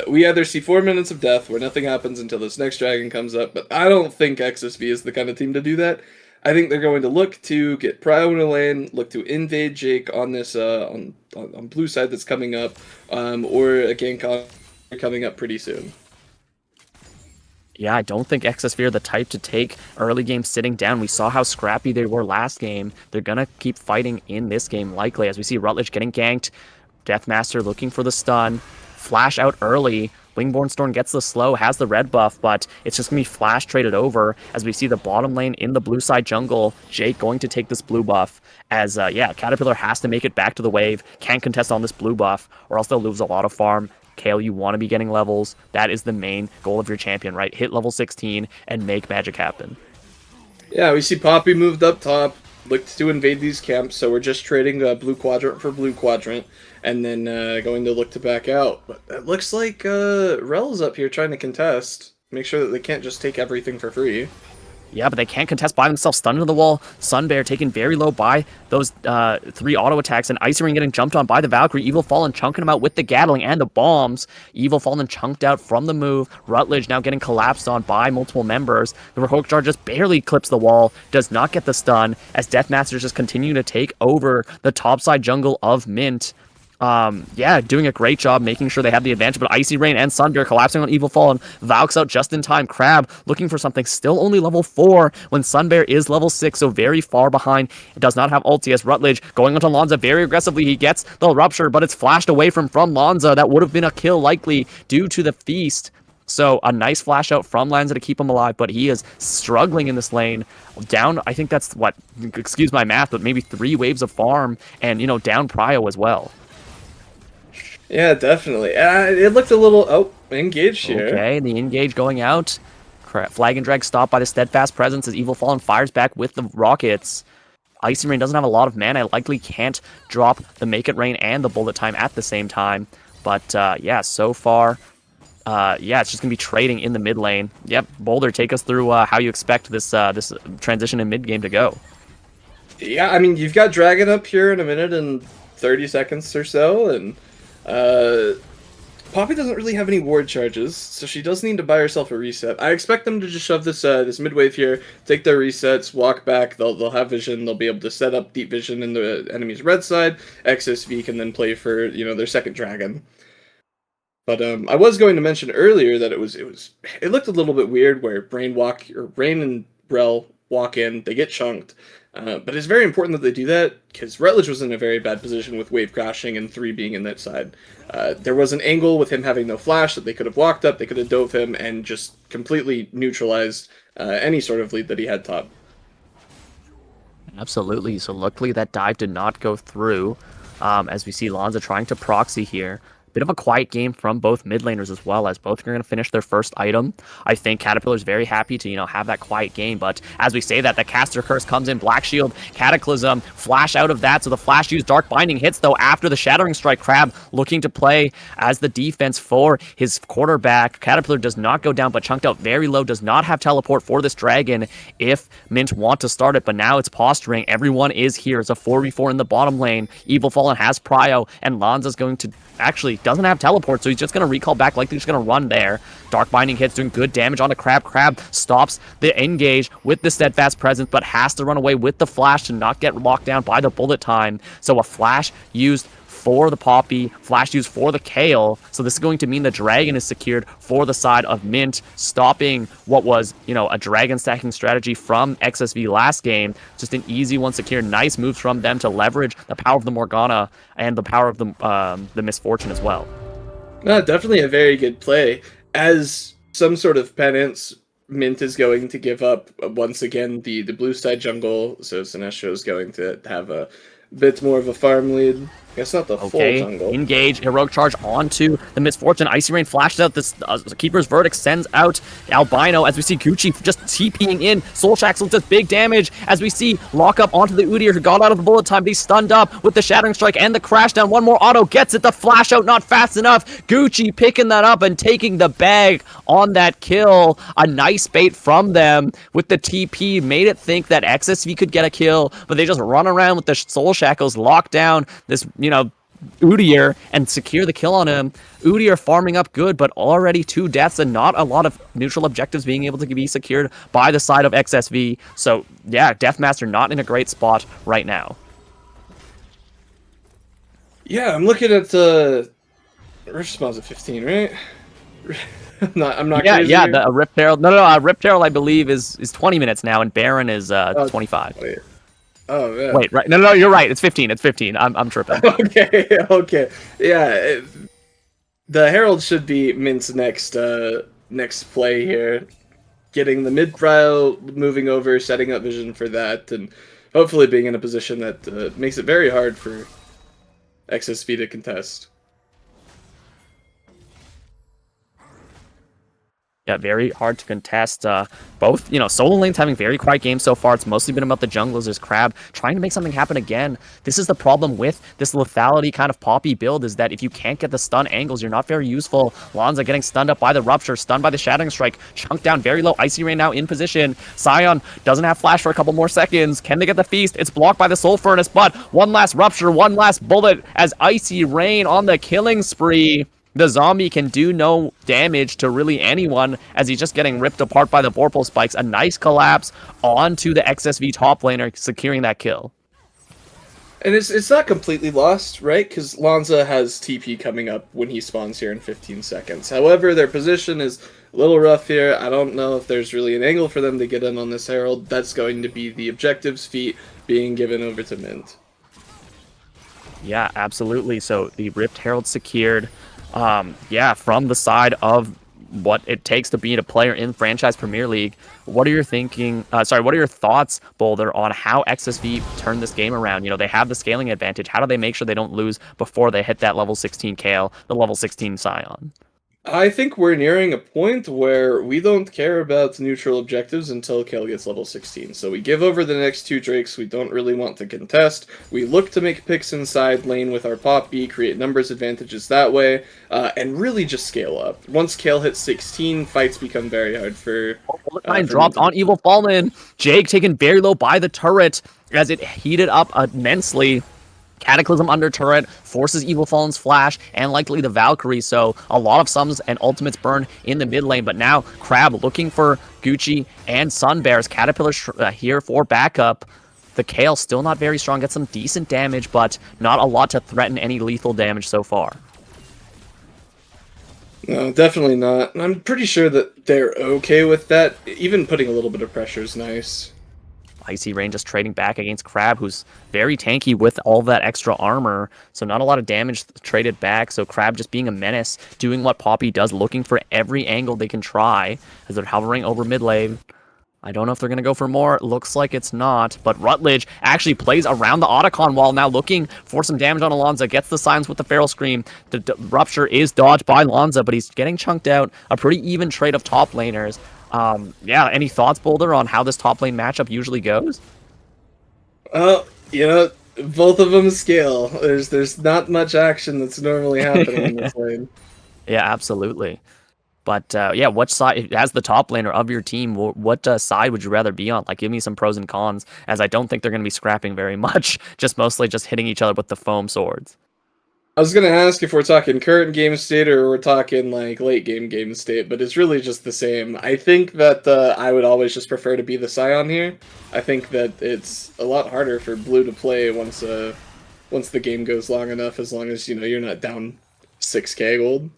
Speaker 3: We either see 4 minutes of death where nothing happens until this next dragon comes up, but I don't think XSV is the kind of team to do that. I think they're going to look to get Prio in a lane, look to invade Jake on this on blue side that's coming up, or a gank coming up pretty soon.
Speaker 1: Yeah, I don't think XSV are the type to take early game sitting down. We saw how scrappy they were last game. They're going to keep fighting in this game likely, as we see Rutledge getting ganked. Deathmaster looking for the stun. Flash out early. Wingborn Storm gets the slow, has the red buff, but it's just going to be flash traded over as we see the bottom lane in the blue side jungle. Jake going to take this blue buff as, yeah, Caterpillar has to make it back to the wave. Can't contest on this blue buff or else they'll lose a lot of farm. Kale, you want to be getting levels. That is the main goal of your champion, right? Hit level 16 and make magic happen.
Speaker 3: Yeah, we see Poppy moved up top, looked to invade these camps, so we're just trading blue quadrant for blue quadrant, and then going to look to back out. But it looks like Rel's up here trying to contest, make sure that they can't just take everything for free.
Speaker 1: Yeah, but they can't contest by themselves. Stunned into the wall. Sunbear taken very low by those 3 auto attacks. And Icy Ring getting jumped on by the Valkyrie. Evil Fallen chunking him out with the Gatling and the bombs. Evil Fallen chunked out from the move. Rutledge now getting collapsed on by multiple members. The Heroic Jar just barely clips the wall. Does not get the stun. As Deathmasters just continue to take over the topside jungle of Mint. Yeah, doing a great job making sure they have the advantage, but Icy Rain and Sunbear collapsing on Evil Fallen. Valks out just in time. Crab looking for something, still only level 4 when Sunbear is level 6, so very far behind. It does not have ulti as Rutledge going onto Lonza very aggressively. He gets the Rupture, but it's flashed away from Lonza. That would have been a kill likely due to the feast. So a nice flash out from Lanza to keep him alive, but he is struggling in this lane. Down, I think that's what, excuse my math, but maybe 3 waves of farm and, you know, down Prio as well.
Speaker 3: Yeah, definitely. It looked a little engaged here.
Speaker 1: Okay, the engage going out. Flag and drag stopped by the Steadfast Presence as Evil Fallen fires back with the rockets. Icy Rain doesn't have a lot of mana. Likely can't drop the Make It Rain and the Bullet Time at the same time. But yeah, so far, yeah, it's just going to be trading in the mid lane. Yep, Boulder, take us through how you expect this this transition in mid game to go.
Speaker 3: Yeah, I mean, you've got Dragon up here in a minute and 30 seconds or so, and Poppy doesn't really have any ward charges, so she does need to buy herself a reset. I expect them to just shove this this mid wave here, take their resets, walk back. They'll have vision. They'll be able to set up deep vision in the enemy's red side. XSV can then play for their second dragon. But I was going to mention earlier that it looked a little bit weird where Brain and Rel walk in, they get chunked. But it's very important that they do that, because Rutledge was in a very bad position with wave crashing and 3 being in that side. There was an angle with him having no flash that they could have walked up, they could have dove him, and just completely neutralized any sort of lead that he had top.
Speaker 1: Absolutely, so luckily that dive did not go through, as we see Lonza trying to proxy here. Bit of a quiet game from both mid laners as well, as both are going to finish their first item. I think Caterpillar's very happy to, have that quiet game, but as we say that, the Caster Curse comes in, Black Shield, Cataclysm, flash out of that, so the flash used Dark Binding hits, though, after the Shattering Strike. Crab looking to play as the defense for his quarterback. Caterpillar does not go down, but chunked out very low, does not have teleport for this dragon if Mint want to start it, but now it's posturing. Everyone is here. It's a 4v4 in the bottom lane. Evil Fallen has Prio, and Lanza's going to actually doesn't have teleport, so he's just going to recall back, likely just going to run there. Dark Binding hits, doing good damage onto Crab. Crab stops the engage with the Steadfast Presence, but has to run away with the flash to not get locked down by the Bullet Time. So a flash used for the Poppy, flash use for the Kale. So this is going to mean the Dragon is secured for the side of Mint, stopping what was, you know, a Dragon stacking strategy from XSV last game. Just an easy one secured. Nice moves from them to leverage the power of the Morgana and the power of the Misfortune as well.
Speaker 3: No, definitely a very good play. As some sort of penance, Mint is going to give up once again the blue side jungle, so Sinestro is going to have a bit more of a farm lead. I guess not the full jungle.
Speaker 1: Engage, heroic charge onto the Misfortune. Icy Rain flashed out. This Keeper's Verdict sends out Albino as we see Gucci just TPing in. Soul Shackle does big damage as we see lock up onto the Udyr who got out of the bullet time. But he's stunned up with the Shattering Strike and the Crash Down. One more auto gets it. The flash out not fast enough. Gucci picking that up and taking the bag on that kill. A nice bait from them with the TP. Made it think that XSV could get a kill, but they just run around with the Soul Shackles, lock down this, you know, Udyr and secure the kill on him. Udyr farming up good, but already 2 deaths and not a lot of neutral objectives being able to be secured by the side of XSV. So yeah, Deathmaster not in a great spot right now.
Speaker 3: Yeah, I'm looking at the response at 15, right? I'm not crazy
Speaker 1: Yeah,
Speaker 3: here?
Speaker 1: the Rift Herald. No, Rift Herald I believe is 20 minutes now, and Baron is 25.
Speaker 3: Wait. Oh, yeah.
Speaker 1: Wait, right? No, you're right. It's 15. It's 15. I'm tripping.
Speaker 3: Okay. Yeah, the Herald should be Mint's next play here. Getting the mid prio, moving over, setting up vision for that, and hopefully being in a position that makes it very hard for XSV to contest.
Speaker 1: Yeah, very hard to contest. Both, you know, solo lanes having very quiet games so far. It's mostly been about the junglers. There's Crab trying to make something happen again. This is the problem with this lethality kind of Poppy build, is that if you can't get the stun angles, you're not very useful. Lanza getting stunned up by the Rupture, stunned by the Shattering Strike, chunked down very low. Icy Rain now in position. Sion doesn't have flash for a couple more seconds. Can they get the feast? It's blocked by the Soul Furnace, but one last Rupture, one last bullet as Icy Rain on the killing spree. The zombie can do no damage to really anyone as he's just getting ripped apart by the Vorpal Spikes. A nice collapse onto the XSV top laner, securing that kill.
Speaker 3: And it's not completely lost, right? Because Lanza has TP coming up when he spawns here in 15 seconds. However, their position is a little rough here. I don't know if there's really an angle for them to get in on this Herald. That's going to be the objectives feat being given over to Mint.
Speaker 1: Yeah, absolutely. So the Rift Herald secured. Yeah, from the side of what it takes to beat a player in Franchise Premier League. What are your what are your thoughts, Boulder, on how XSV turned this game around? You know, they have the scaling advantage. How do they make sure they don't lose before they hit that level 16 Kale, the level 16 Sion?
Speaker 3: I think we're nearing a point where we don't care about neutral objectives until Kale gets level 16. So we give over the next 2 Drakes we don't really want to contest. We look to make picks inside lane with our Poppy, create numbers advantages that way, and really just scale up. Once Kale hits 16, fights become very hard for...
Speaker 1: dropped on Evil Fallen. Jake taken very low by the turret as it heated up immensely. Cataclysm under turret forces Evil Fallen's flash and likely the Valkyrie, so a lot of sums and ultimates burn in the mid lane. But now Crab looking for Gucci and Sunbear's Caterpillar here for backup. The Kale still not very strong, gets some decent damage, but not a lot to threaten any lethal damage so far.
Speaker 3: No, definitely not. I'm pretty sure that they're okay with that. Even putting a little bit of pressure is nice.
Speaker 1: Icy Rain just trading back against Crab, who's very tanky with all that extra armor, so not a lot of damage traded back. So Crab just being a menace, doing what Poppy does, looking for every angle they can try as they're hovering over mid lane. I don't know if they're going to go for more. Looks like it's not, but Rutledge actually plays around the Otacon wall now, looking for some damage on Alonza, gets the silence with the Feral Scream. The Rupture is dodged by Lanza, but he's getting chunked out. A pretty even trade of top laners. Yeah, any thoughts, Boulder, on how this top lane matchup usually goes?
Speaker 3: Well, you know, both of them scale. There's not much action that's normally happening in this lane.
Speaker 1: Yeah, absolutely. But yeah, what side, as the top laner of your team, what side would you rather be on? Like, give me some pros and cons, as I don't think they're going to be scrapping very much, just mostly just hitting each other with the foam swords.
Speaker 3: I was gonna ask if we're talking current game state or we're talking like late game state, but it's really just the same. I think that I would always just prefer to be the Scion here. I think that it's a lot harder for blue to play once once the game goes long enough, as long as, you know, you're not down 6k gold.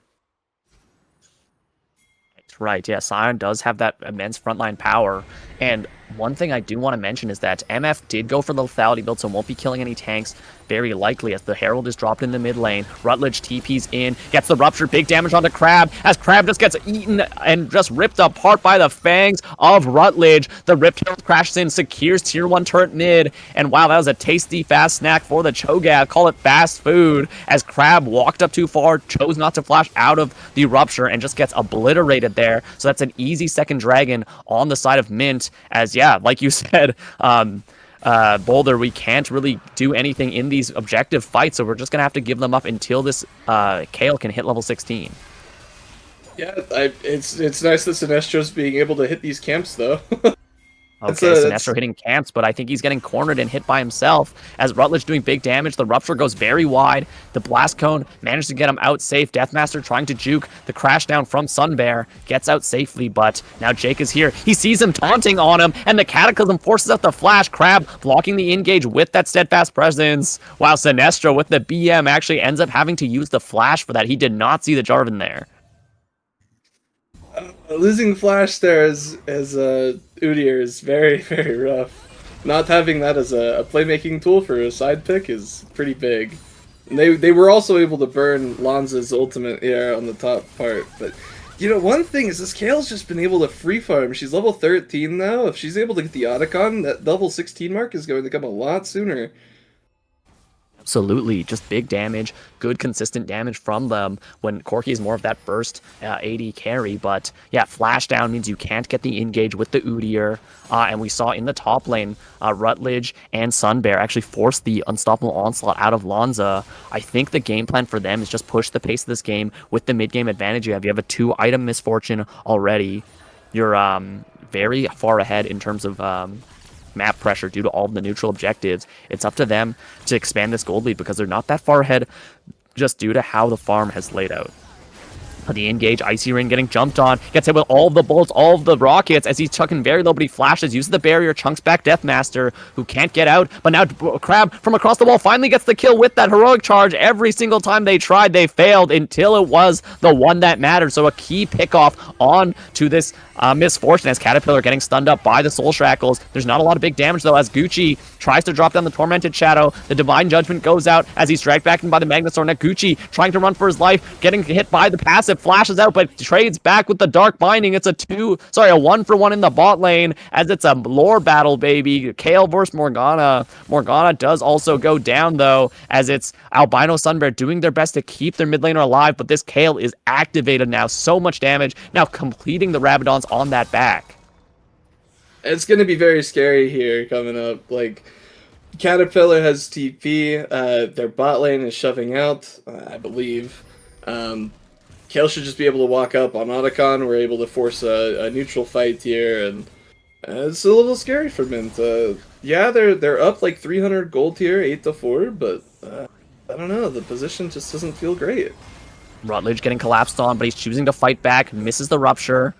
Speaker 1: Right, yeah, Sion does have that immense frontline power, and one thing I do want to mention is that MF did go for the lethality build, so won't be killing any tanks, very likely, as the Herald is dropped in the mid lane. Rutledge TP's in, gets the Rupture, big damage onto Crab, as Crab just gets eaten and just ripped apart by the fangs of Rutledge. The Rift Herald crashes in, secures tier 1 turret mid, and wow, that was a tasty fast snack for the Cho'Gath, call it fast food, as Crab walked up too far, chose not to flash out of the Rupture, and just gets obliterated there. So that's an easy second dragon on the side of Mint, as yeah, like you said, Boulder, we can't really do anything in these objective fights, so we're just gonna have to give them up until this Kayle can hit level 16.
Speaker 3: Yeah, it's nice that Sinestro's being able to hit these camps, though.
Speaker 1: Okay, Sinestro hitting camps, but I think he's getting cornered and hit by himself as Rutledge doing big damage. The Rupture goes very wide. The Blast Cone manages to get him out safe. Deathmaster trying to juke the crash down from Sunbear. Gets out safely, but now Jake is here. He sees him taunting on him, and the Cataclysm forces out the flash. Crab blocking the engage with that steadfast presence, while Sinestro with the BM actually ends up having to use the flash for that. He did not see the Jarvan there.
Speaker 3: Losing flash there as Udyr is very, very rough. Not having that as a playmaking tool for a side pick is pretty big. And they were also able to burn Lanza's ultimate on the top part. But, you know, one thing is this Kayle's just been able to free farm. She's level 13 now. If she's able to get the Otacon, that level 16 mark is going to come a lot sooner.
Speaker 1: Absolutely, just big damage, good consistent damage from them when Corki is more of that burst AD carry, but yeah, flash down means you can't get the engage with the Udyr, and we saw in the top lane, Rutledge and Sunbear actually forced the unstoppable onslaught out of Lanza. I think the game plan for them is just push the pace of this game with the mid-game advantage you have. You have a 2-item misfortune already. You're very far ahead in terms of map pressure due to all of the neutral objectives. It's up to them to expand this gold lead because they're not that far ahead just due to how the farm has laid out. The engage, Icy Rain getting jumped on, gets hit with all of the bullets, all of the rockets as he's chucking very low, but he flashes, uses the barrier, chunks back Deathmaster, who can't get out, but now Crab from across the wall finally gets the kill with that heroic charge. Every single time they tried, they failed until it was the one that mattered. So a key pickoff on to this misfortune as Caterpillar getting stunned up by the Soul Shackles. There's not a lot of big damage though as Gucci tries to drop down the Tormented Shadow. The Divine Judgment goes out as he's dragged back in by the Magnusor. Now Gucci trying to run for his life, getting hit by the passive, flashes out, but trades back with the Dark Binding. It's a 1-for-1 in the bot lane as it's a lore battle, baby. Kayle versus Morgana. Morgana does also go down though, as it's Albino Sunbear doing their best to keep their mid laner alive, but this Kayle is activated now. So much damage. Now completing the Rabadons on that back.
Speaker 3: It's going to be very scary here coming up. Like, Caterpillar has TP, their bot lane is shoving out, I believe. Kayle should just be able to walk up on Otacon. We're able to force a neutral fight here, and it's a little scary for Mint. Yeah, they're up like 300 gold here, 8-4, but I don't know, the position just doesn't feel great.
Speaker 1: Rutledge getting collapsed on, but he's choosing to fight back, misses the Rupture.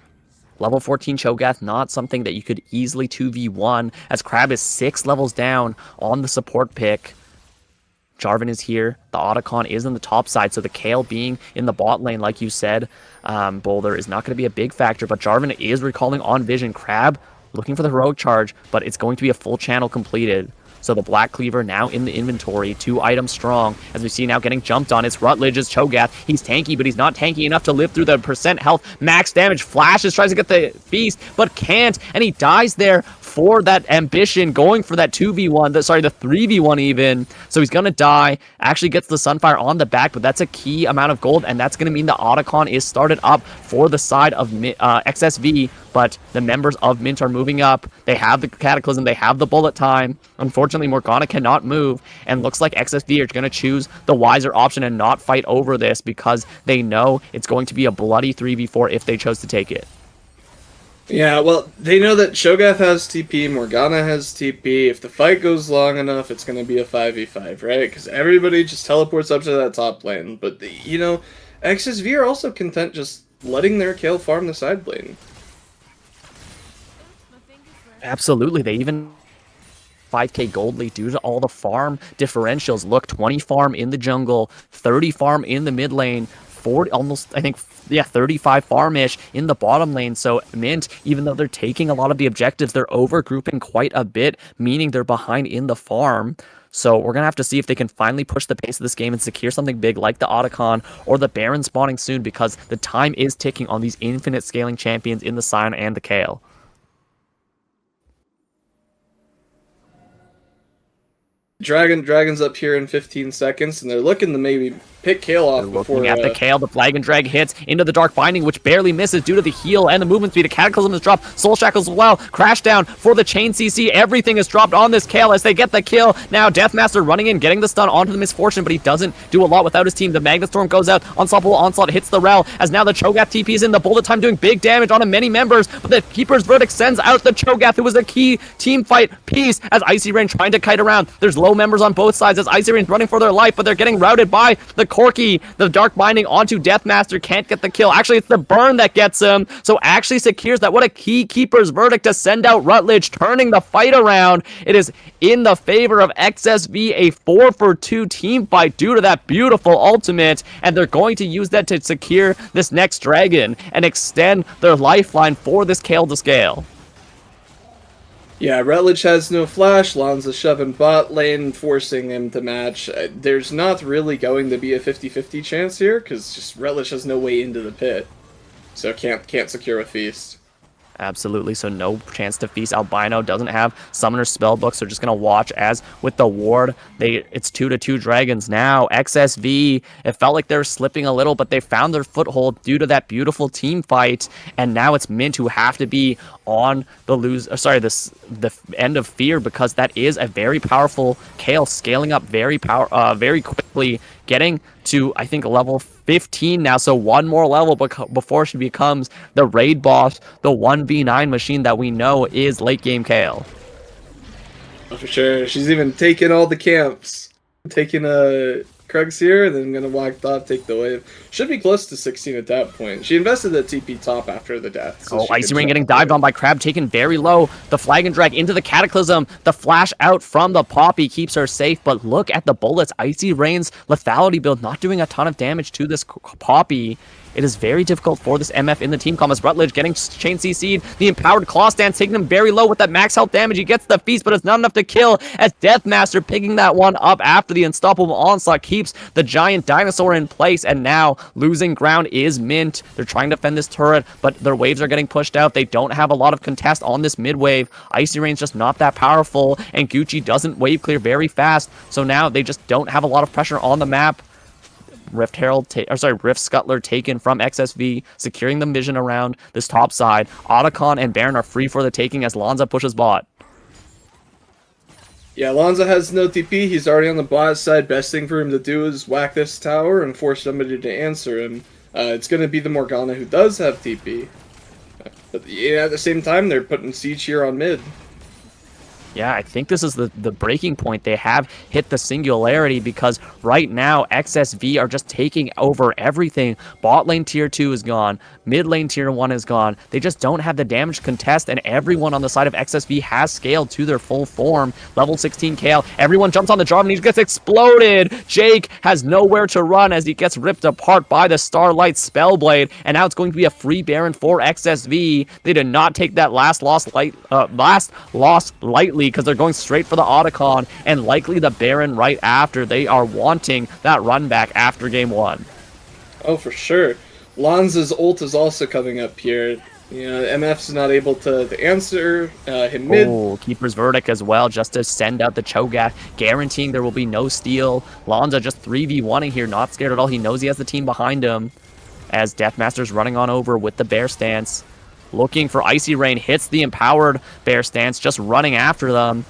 Speaker 1: Level 14 Cho'Gath, not something that you could easily 2v1, as Crab is 6 levels down on the support pick. Jarvan is here. The Otacon is on the top side, so the Kayle being in the bot lane, like you said, Boulder, is not going to be a big factor, but Jarvan is recalling on Vision. Crab looking for the heroic charge, but it's going to be a full channel completed. So the Black Cleaver now in the inventory, 2 items strong. As we see now getting jumped on, it's Rutledge's Cho'Gath. He's tanky, but he's not tanky enough to live through the percent health. Max damage, flashes, tries to get the beast, but can't, and he dies there for that ambition, going for that 2v1, the 3v1 even. So he's gonna die, actually gets the Sunfire on the back, but that's a key amount of gold, and that's gonna mean the Otacon is started up for the side of XSV, but the members of Mint are moving up. They have the Cataclysm, they have the bullet time. Unfortunately, Morgana cannot move, and looks like XSV are going to choose the wiser option and not fight over this because they know it's going to be a bloody 3v4 if they chose to take it.
Speaker 3: Yeah, well, they know that Cho'Gath has TP, Morgana has TP. If the fight goes long enough, it's going to be a 5v5, right? Because everybody just teleports up to that top lane. But, you know, XSV are also content just letting their Kayle farm the side lane.
Speaker 1: Absolutely, they even 5k gold lead due to all the farm differentials. Look, 20 farm in the jungle, 30 farm in the mid lane, 40 almost, I think, yeah, 35 farm-ish in the bottom lane. So Mint, even though they're taking a lot of the objectives, they're overgrouping quite a bit, meaning they're behind in the farm. So we're going to have to see if they can finally push the pace of this game and secure something big like the Otacon or the Baron spawning soon, because the time is ticking on these infinite scaling champions in the Sion and the Kayle.
Speaker 3: Dragon's up here in 15 seconds, and they're looking to maybe pick Kayle off before...
Speaker 1: Looking at the Kayle, the Flag and Drag hits into the Dark Binding, which barely misses due to the heal and the movement speed. A Cataclysm is dropped, Soul Shackles as well, Crash down for the Chain CC. Everything is dropped on this Kayle as they get the kill. Now Deathmaster running in, getting the stun onto the Misfortune, but he doesn't do a lot without his team. The Magnet Storm goes out, Unstoppable Onslaught hits the Rel, as now the Cho'Gath TPs in, the Bullet Time doing big damage on many members, but the Keeper's Verdict sends out the Cho'Gath, who was a key team fight piece, as Icy Rain trying to kite around. There's low members on both sides as Icy Rain's running for their life, but they're getting routed by the Corki. The Dark Binding onto Deathmaster, can't get the kill. Actually, it's the burn that gets him, so actually secures that. What a key Keeper's Verdict to send out Rutledge, turning the fight around. It is in the favor of XSV, a 4-for-2 team fight due to that beautiful ultimate, and they're going to use that to secure this next dragon and extend their lifeline for this Kayle to scale.
Speaker 3: Yeah, Rutledge has no flash, Lanza shoving bot lane, forcing him to match. There's not really going to be a 50-50 chance here, because just Rutledge has no way into the pit. So can't secure a feast.
Speaker 1: Absolutely, so no chance to feast. Albino doesn't have Summoner Spellbook, so just going to watch as with the ward, it's 2-2 dragons now. XSV, it felt like they were slipping a little, but they found their foothold due to that beautiful team fight, and now it's Mint who have to be on the the end of fear, because that is a very powerful Kayle scaling up very quickly, getting to, I think, level 15 now, so one more level before she becomes the raid boss, the 1v9 machine that we know is late game Kayle.
Speaker 3: Oh, for sure. She's even taking all the camps. Taking Krugs here, and then gonna walk top, take the wave. Should be close to 16 at that point. She invested the TP top after the death. So
Speaker 1: Icy Rain getting dived on by Crab, taken very low. The Flag and Drag into the Cataclysm. The flash out from the Poppy keeps her safe, but look at the bullets. Icy Rain's lethality build not doing a ton of damage to this Poppy. It is very difficult for this MF in the team comp as Rutledge getting chain CC'd. The Empowered Claw Stance taking him very low with that max health damage. He gets the feast, but it's not enough to kill as Deathmaster picking that one up after the Unstoppable Onslaught keeps the giant dinosaur in place, and now losing ground is Mint. They're trying to fend this turret, but their waves are getting pushed out. They don't have a lot of contest on this mid wave. Icy Rain's just not that powerful, and Gucci doesn't wave clear very fast, so now they just don't have a lot of pressure on the map. Rift Scuttler taken from XSV, securing the vision around this top side. Otacon and Baron are free for the taking as Lanza pushes bot.
Speaker 3: Yeah, Lanza has no TP. He's already on the bot side. Best thing for him to do is whack this tower and force somebody to answer him. It's going to be the Morgana who does have TP. But yeah, at the same time, they're putting siege here on mid.
Speaker 1: Yeah, I think this is the breaking point. They have hit the singularity, because right now XSV are just taking over everything. Bot lane tier 2 is gone. Mid lane tier 1 is gone. They just don't have the damage contest, and everyone on the side of XSV has scaled to their full form. Level 16 Kayle. Everyone jumps on the Jarvan and he gets exploded. Jake has nowhere to run as he gets ripped apart by the Starlight Spellblade, and now it's going to be a free Baron for XSV. They did not take that last loss lightly, because they're going straight for the Otacon and likely the Baron right after. They are wanting that run back after game 1.
Speaker 3: Oh, for sure. Lanza's ult is also coming up here. You know, MF's not able to answer him mid.
Speaker 1: Oh, Keeper's Verdict as well, just to send out the Cho'Gath, guaranteeing there will be no steal. Lanza just 3v1ing here, not scared at all. He knows he has the team behind him as Deathmaster's running on over with the Bear Stance. Looking for Icy Rain, hits the Empowered Bear Stance, just running after them.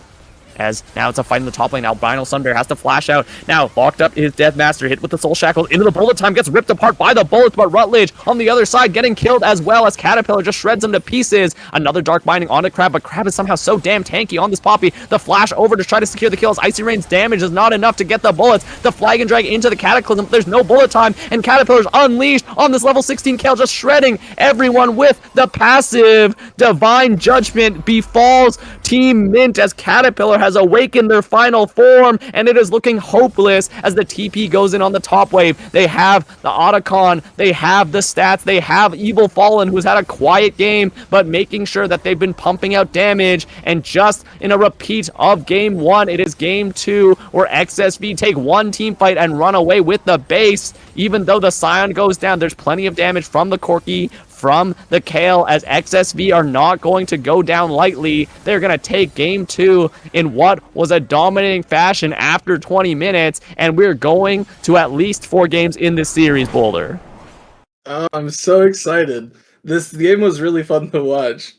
Speaker 1: As now it's a fight in the top lane. Albino Sunbear has to flash out. Now locked up is Deathmaster, hit with the Soul Shackles into the bullet time, gets ripped apart by the bullets, but Rutledge on the other side getting killed as well as Caterpillar just shreds him to pieces. Another Dark Binding onto Crab, but Crab is somehow so damn tanky on this Poppy. The flash over to try to secure the kills. Icy Rain's damage is not enough to get the bullets. The Flag and Drag into the Cataclysm. There's no bullet time, and Caterpillar's unleashed on this level 16 Kayle, just shredding everyone with the passive. Divine Judgment befalls Team Mint as Caterpillar has has awakened their final form, and it is looking hopeless as the TP goes in on the top wave. They have the Otacon, they have the stats, they have Evil Fallen, who's had a quiet game, but making sure that they've been pumping out damage. And just in a repeat of game 1, it is game 2 where XSV take one team fight and run away with the base. Even though the Scion goes down, there's plenty of damage from the Corki, from the Kale, as XSV are not going to go down lightly. They're going to take game 2 in what was a dominating fashion after 20 minutes, and we're going to at least 4 games in this series, Boulder.
Speaker 3: I'm so excited. This game was really fun to watch.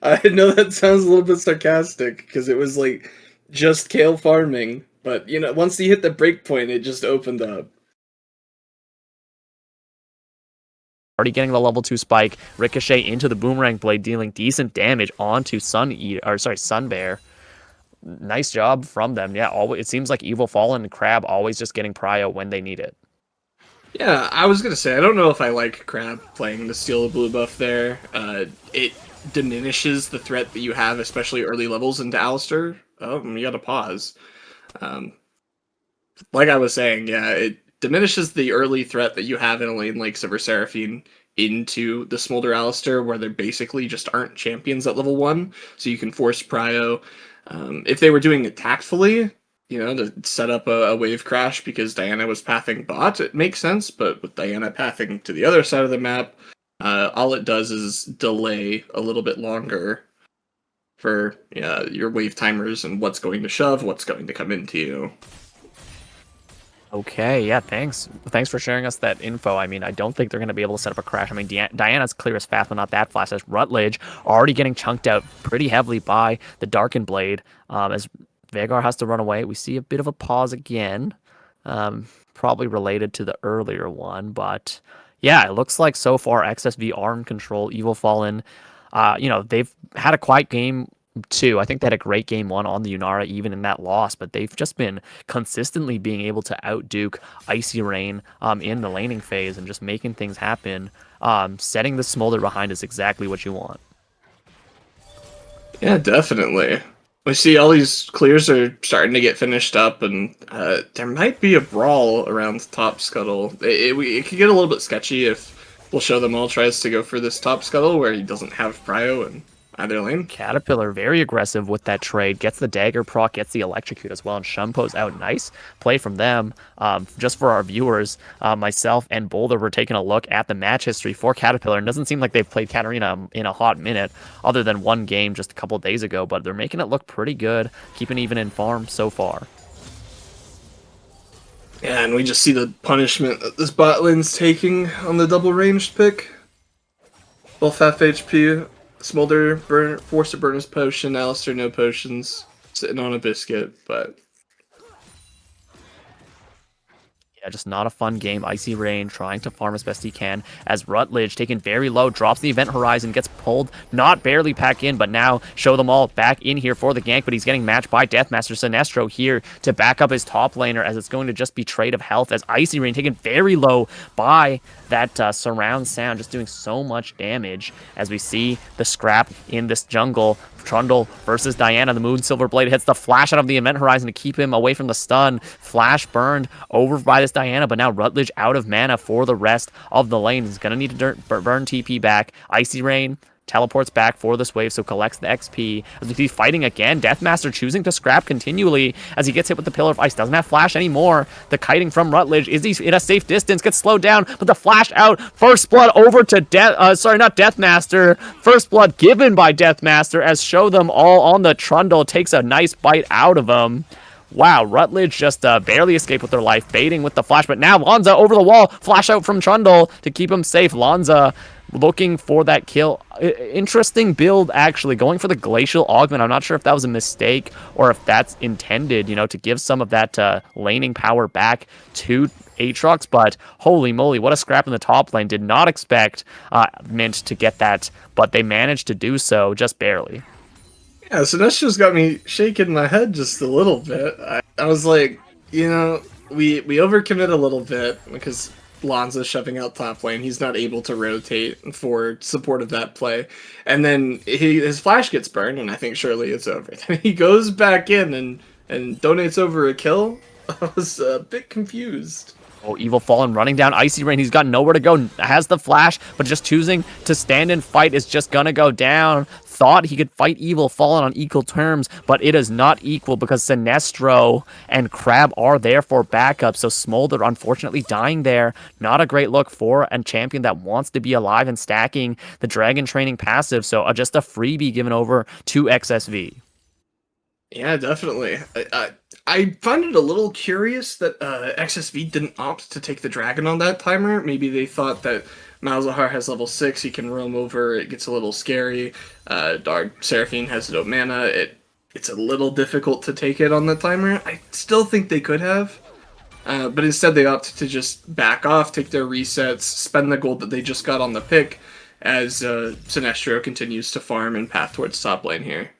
Speaker 3: I know that sounds a little bit sarcastic, because it was like just Kale farming, but you know, once you hit the break point, it just opened up.
Speaker 1: Already getting the level 2 spike, ricochet into the boomerang blade, dealing decent damage onto Sunbear. Nice job from them. Yeah, it seems like Evil Fallen and Crab always just getting prio when they need it.
Speaker 3: Yeah, I was gonna say, I don't know if I like Crab playing the Steal the Blue buff there. It diminishes the threat that you have, especially early levels into Alistar. Oh, you gotta pause. Like I was saying, yeah, it diminishes the early threat that you have in a lane like Silver Seraphine into the Smolder Alistar, where there basically just aren't champions at level 1, so you can force prio. If they were doing it tactfully, you know, to set up a wave crash because Diana was pathing bot, it makes sense, but with Diana pathing to the other side of the map, all it does is delay a little bit longer for your wave timers and what's going to shove, what's going to come into you.
Speaker 1: Okay, yeah, thanks. Thanks for sharing us that info. I mean, I don't think they're going to be able to set up a crash. I mean, Diana's clear as fast, but not that fast, as Rutledge already getting chunked out pretty heavily by the Darkened Blade. As Veigar has to run away, we see a bit of a pause again, probably related to the earlier one, but yeah, it looks like so far XSV are in control. Evil Fallen, they've had a quiet game 2. I think they had a great game 1 on the Yunara, even in that loss, but they've just been consistently being able to outduke Icy Rain in the laning phase and just making things happen. Setting the Smolder behind is exactly what you want.
Speaker 2: Yeah, definitely. We see all these clears are starting to get finished up, and there might be a brawl around top scuttle. It could get a little bit sketchy if We'll Show Them All tries to go for this top scuttle where he doesn't have prio and either lane.
Speaker 1: Caterpillar very aggressive with that trade, gets the dagger proc, gets the electrocute as well, and Shumpo's out. Nice play from them. Just for our viewers, myself and Boulder were taking a look at the match history for Caterpillar, and it doesn't seem like they've played Katarina in a hot minute, other than one game just a couple days ago, but they're making it look pretty good, keeping even in farm so far.
Speaker 3: Yeah, and we just see the punishment that this bot lane's taking on the double ranged pick. Both half HP. Smolder forced to burn his potion. Alistar no potions, sitting on a biscuit, but
Speaker 1: yeah, just not a fun game. Icy Rain trying to farm as best he can as Rutledge taken very low, drops the event horizon, gets pulled, not barely pack in, but now Show Them All back in here for the gank, but he's getting matched by Deathmaster Sinestro here to back up his top laner, as it's going to just be trade of health, as Icy Rain taken very low by that surround sound, just doing so much damage as we see the scrap in this jungle. Trundle versus Diana. The Moon Silver Blade hits the flash out of the event horizon to keep him away from the stun. Flash burned over by this Diana, but now Rutledge out of mana for the rest of the lane. He's going to need to burn TP back. Icy Rain teleports back for this wave, so collects the XP. As we see fighting again, Deathmaster choosing to scrap continually as he gets hit with the Pillar of Ice. Doesn't have flash anymore. The kiting from Rutledge. Is he in a safe distance? Gets slowed down, but the flash out. First blood over to Deathmaster. First blood given by Deathmaster as Show Them All on the Trundle takes a nice bite out of him. Wow, Rutledge just barely escaped with their life, baiting with the flash, but now Lanza over the wall. Flash out from Trundle to keep him safe. Lanza looking for that kill. Interesting build, actually, going for the Glacial Augment. I'm not sure if that was a mistake or if that's intended, to give some of that laning power back to Aatrox, but holy moly, what a scrap in the top lane. Did not expect Mint to get that, but they managed to do so, just barely.
Speaker 3: yeah, Sinestro's got me shaking my head just a little bit. I was like, we overcommit a little bit because
Speaker 2: Lanza shoving out top lane. He's not able to rotate for support of that play. And then his flash gets burned, and I think surely it's over. Then he goes back in and donates over a kill. I was a bit confused.
Speaker 1: Oh, Evil Fallen running down Icy Rain. He's got nowhere to go. Has the flash, but just choosing to stand and fight is just gonna go down. Thought he could fight Evil Fallen on equal terms, but it is not equal because Sinestro and Crab are there for backup. So Smolder unfortunately dying there. Not a great look for a champion that wants to be alive and stacking the Dragon Training passive. So just a freebie given over to XSV.
Speaker 2: Yeah, definitely. I find it a little curious that XSV didn't opt to take the dragon on that timer. Maybe they thought that Malzahar has level 6, he can roam over, it gets a little scary. Our Seraphine has no mana, it's a little difficult to take it on the timer. I still think they could have. But instead they opted to just back off, take their resets, spend the gold that they just got on the pick, as Sinestro continues to farm and path towards top lane here.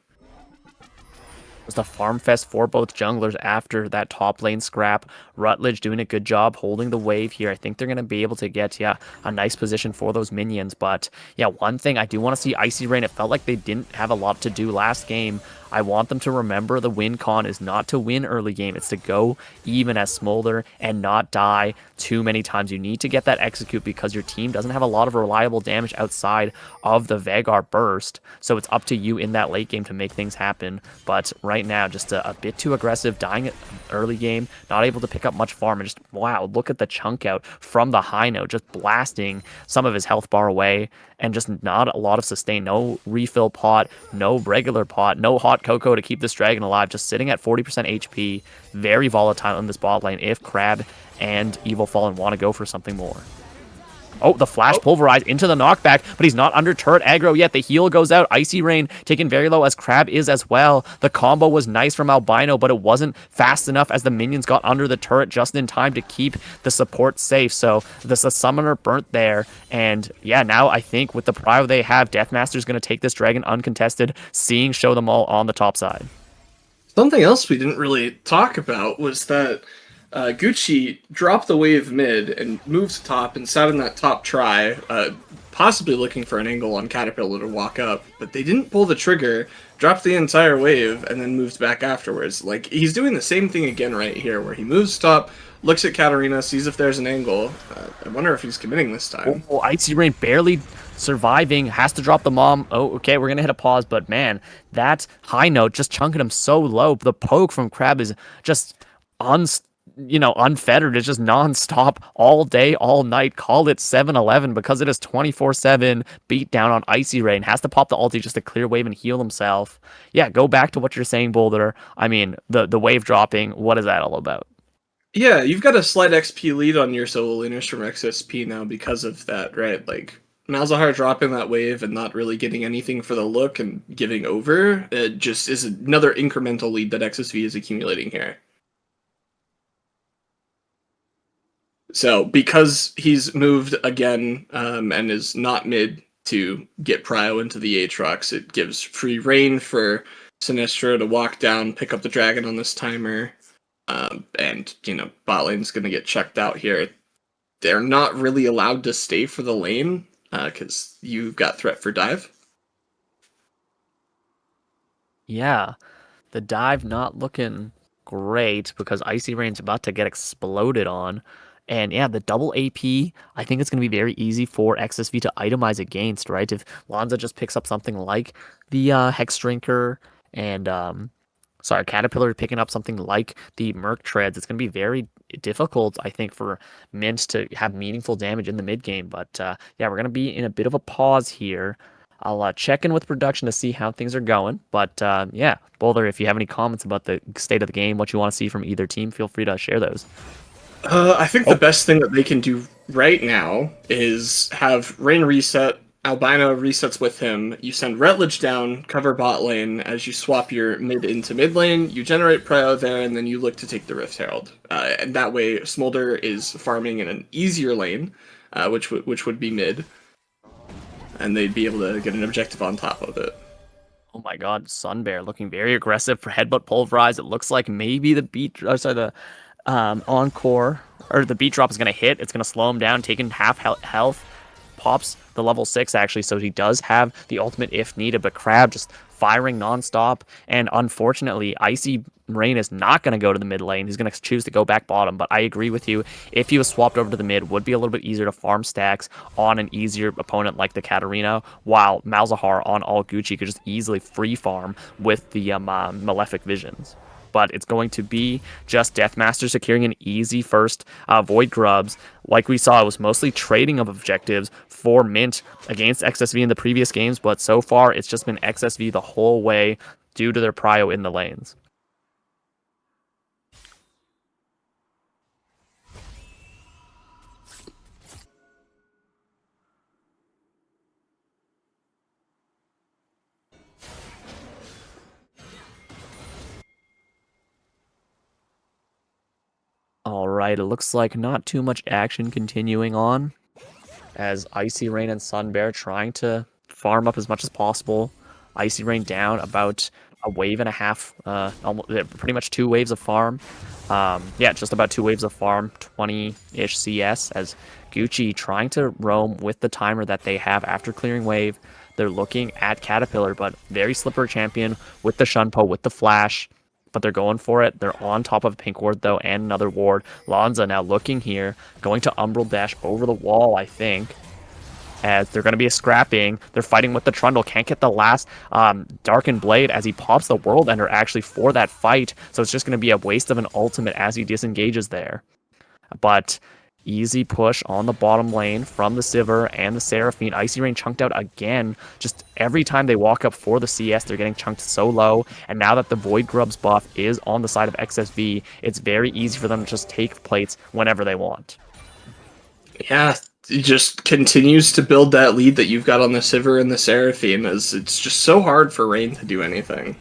Speaker 1: Was the farm fest for both junglers after that top lane scrap. Rutledge doing a good job holding the wave here. I think they're going to be able to get, a nice position for those minions. But, one thing I do want to see Icy Rain. It felt like they didn't have a lot to do last game. I want them to remember the win con is not to win early game. It's to go even as Smolder and not die too many times. You need to get that execute because your team doesn't have a lot of reliable damage outside of the Vagar burst. So it's up to you in that late game to make things happen. But right now, just a bit too aggressive, dying at early game, not able to pick up much farm. And just, wow, look at the chunk out from the high note, just blasting some of his health bar away. And just not a lot of sustain. No refill pot, no regular pot, no hot cocoa to keep this dragon alive. Just sitting at 40% HP. Very volatile in this bot lane if Crab and Evil Fallen want to go for something more. Oh, the flash pulverized into the knockback, but he's not under turret aggro yet. The heal goes out. Icy Rain taken very low as Crab is as well. The combo was nice from Albino, but it wasn't fast enough as the minions got under the turret just in time to keep the support safe. So the summoner burnt there. And now I think with the prio they have, Deathmaster's going to take this dragon uncontested, seeing show them all on the top side.
Speaker 2: Something else we didn't really talk about was that Gucci dropped the wave mid and moved top and sat in that top try, possibly looking for an angle on Caterpillar to walk up, but they didn't pull the trigger, dropped the entire wave, and then moved back afterwards. Like, he's doing the same thing again right here, where he moves top, looks at Katarina, sees if there's an angle. I wonder if he's committing this time.
Speaker 1: Oh, Icy Rain barely surviving, has to drop the mom. Oh, okay, we're gonna hit a pause, but man, that high note just chunking him so low. The poke from Crab is just unfettered. It's just non-stop all day, all night. Call it 7-11 because it is 24/7 beat down on Icy Rain. Has to pop the ulti just to clear wave and heal himself. Yeah, go back to what you're saying, Boulder. I mean, the wave dropping, what is that all about?
Speaker 2: Yeah, you've got a slight XP lead on your solo laners from XSP now because of that, right? Like, Malzahar dropping that wave and not really getting anything for the look and giving over, it just is another incremental lead that XSV is accumulating here. So, because he's moved again and is not mid to get prio into the Aatrox, it gives free reign for Sinestro to walk down, pick up the dragon on this timer, and, bot lane's going to get checked out here. They're not really allowed to stay for the lane because you've got threat for dive.
Speaker 1: Yeah, the dive not looking great because Icy Rain's about to get exploded on. And the double AP, I think it's going to be very easy for XSV to itemize against, right? If Lanza just picks up something like the Hex Drinker and, Caterpillar picking up something like the Merc Treads, it's going to be very difficult, I think, for Mint to have meaningful damage in the mid game. But, we're going to be in a bit of a pause here. I'll check in with production to see how things are going. But, Boulder, if you have any comments about the state of the game, what you want to see from either team, feel free to share those.
Speaker 2: I think the best thing that they can do right now is have Rain reset, Albino resets with him, you send Rutledge down, cover bot lane, as you swap your mid into mid lane, you generate prio there, and then you look to take the Rift Herald. And that way, Smolder is farming in an easier lane, which would be mid, and they'd be able to get an objective on top of it.
Speaker 1: Oh my god, Sunbear looking very aggressive for Headbutt Pulverize. It looks like maybe the Encore, or the beat drop is going to hit. It's going to slow him down, taking half health. Pops the level 6 actually, so he does have the ultimate if needed, but Crab just firing nonstop, and unfortunately Icy Rain is not going to go to the mid lane. He's going to choose to go back bottom, but I agree with you. If he was swapped over to the mid, would be a little bit easier to farm stacks on an easier opponent like the Katarina, while Malzahar on all Gucci could just easily free farm with the Malefic Visions. But it's going to be just Deathmaster securing an easy first. Void Grubs, like we saw, it was mostly trading of objectives for Mint against XSV in the previous games, but so far it's just been XSV the whole way due to their prio in the lanes. Alright, it looks like not too much action continuing on as Icy Rain and Sunbear trying to farm up as much as possible. Icy Rain down about a wave and a half, almost, pretty much 2 waves of farm. Yeah, just about 2 waves of farm, 20-ish CS, as Gucci trying to roam with the timer that they have after clearing wave. They're looking at Caterpillar, but very slippery champion with the Shunpo, with the flash. But they're going for it. They're on top of a pink ward, though, and another ward. Lanza now looking here, going to Umbral Dash over the wall, I think, as they're going to be a scrapping. They're fighting with the Trundle. Can't get the last Darkened Blade as he pops the World Ender actually for that fight. So it's just going to be a waste of an ultimate as he disengages there. But easy push on the bottom lane from the Sivir and the Seraphine. Icy Rain chunked out again. Just every time they walk up for the CS, they're getting chunked so low. And now that the Void Grubs buff is on the side of XSV, it's very easy for them to just take plates whenever they want.
Speaker 2: Yeah, it just continues to build that lead that you've got on the Sivir and the Seraphine, as it's just so hard for Rain to do anything.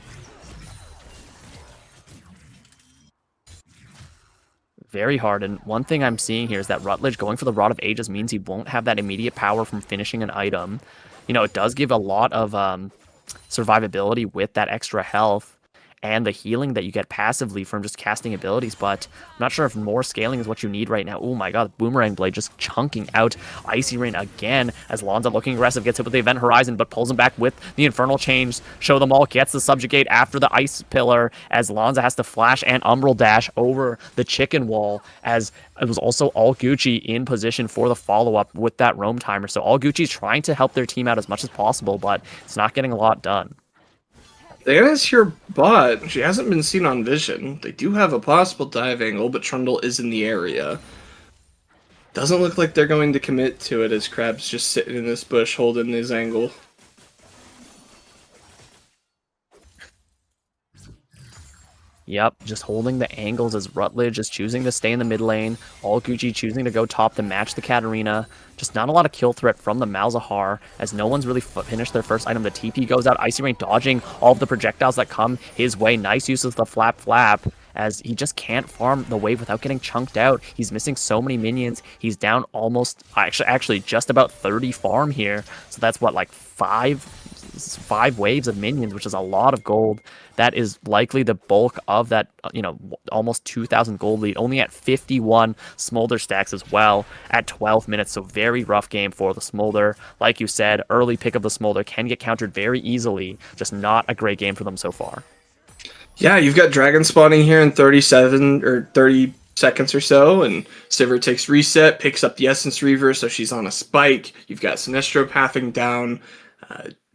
Speaker 1: Very hard, and one thing I'm seeing here is that Rutledge going for the Rod of Ages means he won't have that immediate power from finishing an item. You know, it does give a lot of survivability with that extra health and the healing that you get passively from just casting abilities, but I'm not sure if more scaling is what you need right now. Oh my god, Boomerang Blade just chunking out Icy Rain again as Lanza looking aggressive, gets hit with the Event Horizon, but pulls him back with the Infernal Change. Show Them All gets the Subjugate after the Ice Pillar as Lanza has to flash and Umbral Dash over the Chicken Wall, as it was also all Gucci in position for the follow-up with that roam timer. So all Gucci's trying to help their team out as much as possible, but it's not getting a lot done.
Speaker 2: They guys here bot. She hasn't been seen on vision. They do have a possible dive angle, but Trundle is in the area. Doesn't look like they're going to commit to it as Crab's just sitting in this bush holding his angle.
Speaker 1: Yep, just holding the angles as Rutledge is choosing to stay in the mid lane. All Gucci choosing to go top to match the Katarina. Just not a lot of kill threat from the Malzahar, as no one's really finished their first item. The TP goes out. Icy Rain dodging all of the projectiles that come his way. Nice use of the flap, as he just can't farm the wave without getting chunked out. He's missing so many minions. He's down almost, actually just about 30 farm here. So that's what, like five waves of minions, which is a lot of gold. That is likely the bulk of that, almost 2,000 gold lead, only at 51 Smolder stacks as well at 12 minutes. So very rough game for the Smolder. Like you said, early pick of the Smolder can get countered very easily. Just not a great game for them so far.
Speaker 2: Yeah, you've got Dragon spawning here in 37 or 30 seconds or so, and Sivir takes reset, picks up the Essence Reaver, so she's on a spike. You've got Sinestro pathing down.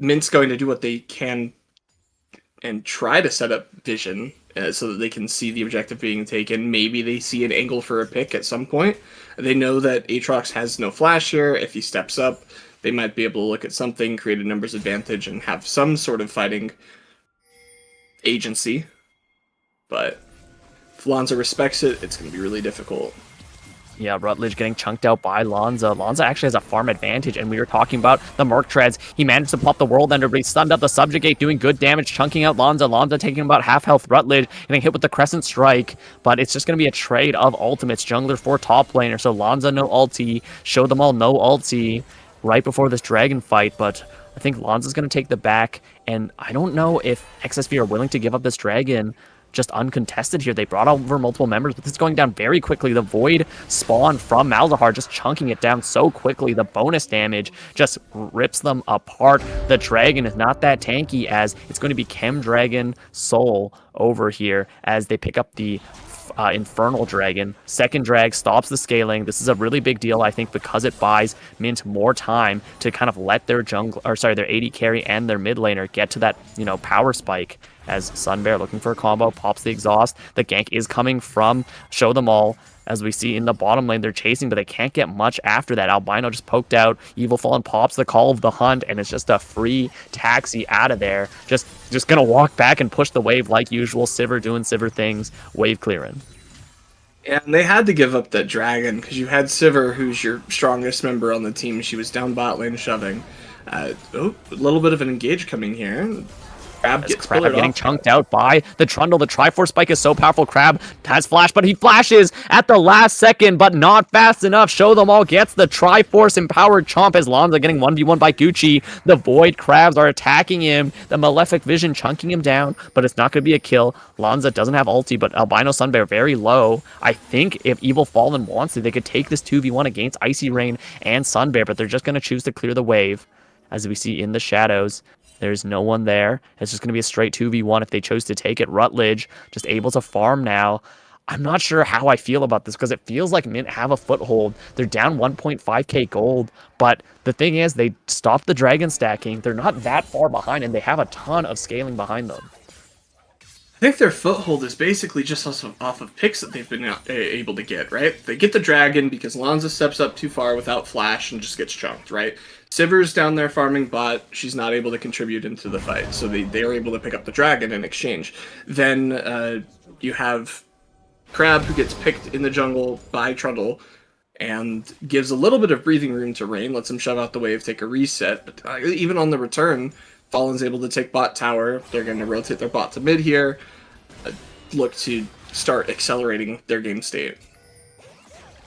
Speaker 2: Mint's going to do what they can and try to set up vision so that they can see the objective being taken. Maybe they see an angle for a pick at some point. They know that Aatrox has no flash here. If he steps up, they might be able to look at something, create a numbers advantage, and have some sort of fighting agency. But if Lanza respects it, it's going to be really difficult.
Speaker 1: Yeah, Rutledge getting chunked out by Lanza. Lanza actually has a farm advantage, and we were talking about the Merc Treads. He managed to pop the World Ender, but he stunned up the Subjugate, doing good damage, chunking out Lanza. Lanza taking about half health. Rutledge getting hit with the Crescent Strike, but it's just going to be a trade of ultimates. Jungler for top laner, so Lanza no ulti. Show Them All no ulti right before this dragon fight, but I think Lanza's going to take the back, and I don't know if XSV are willing to give up this dragon. just uncontested here. They brought over multiple members, but this is going down very quickly. The Void spawn from Malzahar just chunking it down so quickly. The bonus damage just rips them apart. The Dragon is not that tanky, as it's going to be Chem Dragon Soul over here as they pick up the Infernal Dragon. Second drag stops the scaling. This is a really big deal, I think, because it buys Mint more time to kind of let their their AD carry and their mid laner get to that, power spike. As Sunbear looking for a combo, pops the exhaust. The gank is coming from Show Them All. As we see in the bottom lane, they're chasing, but they can't get much after that. Albino just poked out. Evil Fallen pops the Call of the Hunt, and it's just a free taxi out of there. Just gonna walk back and push the wave like usual. Sivir doing Sivir things. Wave clearing.
Speaker 3: And they had to give up that dragon because you had Sivir, who's your strongest member on the team. She was down bot lane shoving. A little bit of an engage coming here. Crab gets
Speaker 1: getting chunked out by the Trundle. The Triforce Spike is so powerful. Crab has flash, but he flashes at the last second, but not fast enough. Show Them All gets the Triforce empowered chomp as Lonza getting 1v1 by Gucci. The Void Crabs are attacking him. The Malefic Vision chunking him down, but it's not going to be a kill. Lonza doesn't have ulti, but Albino Sunbear very low. I think if Evil Fallen wants to, they could take this 2v1 against Icy Rain and Sunbear, but they're just going to choose to clear the wave. As we see in the shadows, there's no one there. It's just going to be a straight 2v1 if they chose to take it. Rutledge just able to farm now. I'm not sure how I feel about this because it feels like Mint have a foothold. They're down 1.5k gold, but the thing is they stopped the dragon stacking. They're not that far behind, and they have a ton of scaling behind them.
Speaker 3: I think their foothold is basically just off of picks that they've been able to get, right? They get the dragon because Lonza steps up too far without flash and just gets chunked, right? Sivir's down there farming bot. She's not able to contribute into the fight, so they are able to pick up the dragon in exchange. Then you have Crab, who gets picked in the jungle by Trundle and gives a little bit of breathing room to Rain, lets him shove out the wave, take a reset. But even on the return, Fallen's able to take bot tower. They're going to rotate their bot to mid here, look to start accelerating their game state.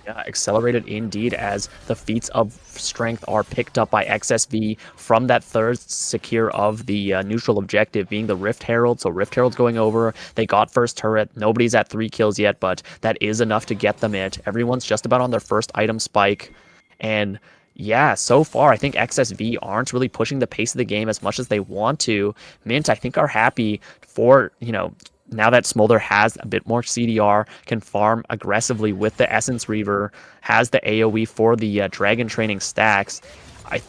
Speaker 1: Yeah, accelerated indeed, as the feats of strength are picked up by XSV from that third secure of the neutral objective, being the Rift Herald. So Rift Herald's going over. They got first turret. Nobody's at 3 kills yet, but that is enough to get them it. Everyone's just about on their first item spike. And yeah, so far, I think XSV aren't really pushing the pace of the game as much as they want to. Mint, I think, are happy for, now that Smolder has a bit more CDR, can farm aggressively with the Essence Reaver, has the AoE for the Dragon Training stacks.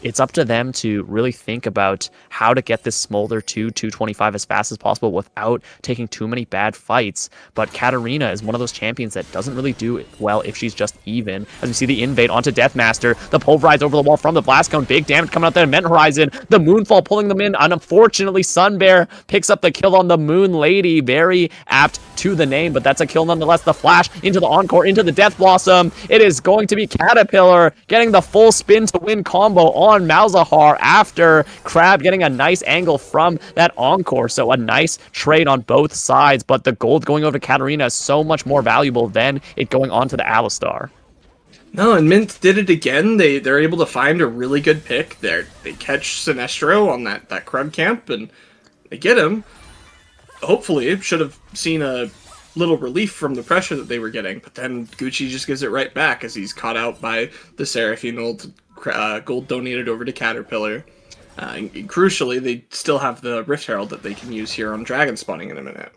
Speaker 1: It's up to them to really think about how to get this Smolder to 225 as fast as possible without taking too many bad fights. But Katarina is one of those champions that doesn't really do it well if she's just even. As we see the invade onto Deathmaster, the pulverize over the wall from the blast cone, big damage coming out there, Event Horizon, the Moonfall pulling them in, and unfortunately Sunbear picks up the kill on the Moon Lady, very apt to the name, but that's a kill nonetheless. The flash into the Encore, into the Death Blossom. It is going to be Caterpillar getting the full spin to win combo on Malzahar after Crab getting a nice angle from that Encore. So a nice trade on both sides, but the gold going over to Katarina is so much more valuable than it going on to the Alistar.
Speaker 3: No, and Mint did it again. They're able to find a really good pick there. They catch Sinestro on that Krug camp, and they get him. Hopefully, should have seen a little relief from the pressure that they were getting, but then Gucci just gives it right back as he's caught out by the Seraphine ult. Gold donated over to Caterpillar. And crucially, they still have the Rift Herald that they can use here on Dragon spawning in a minute.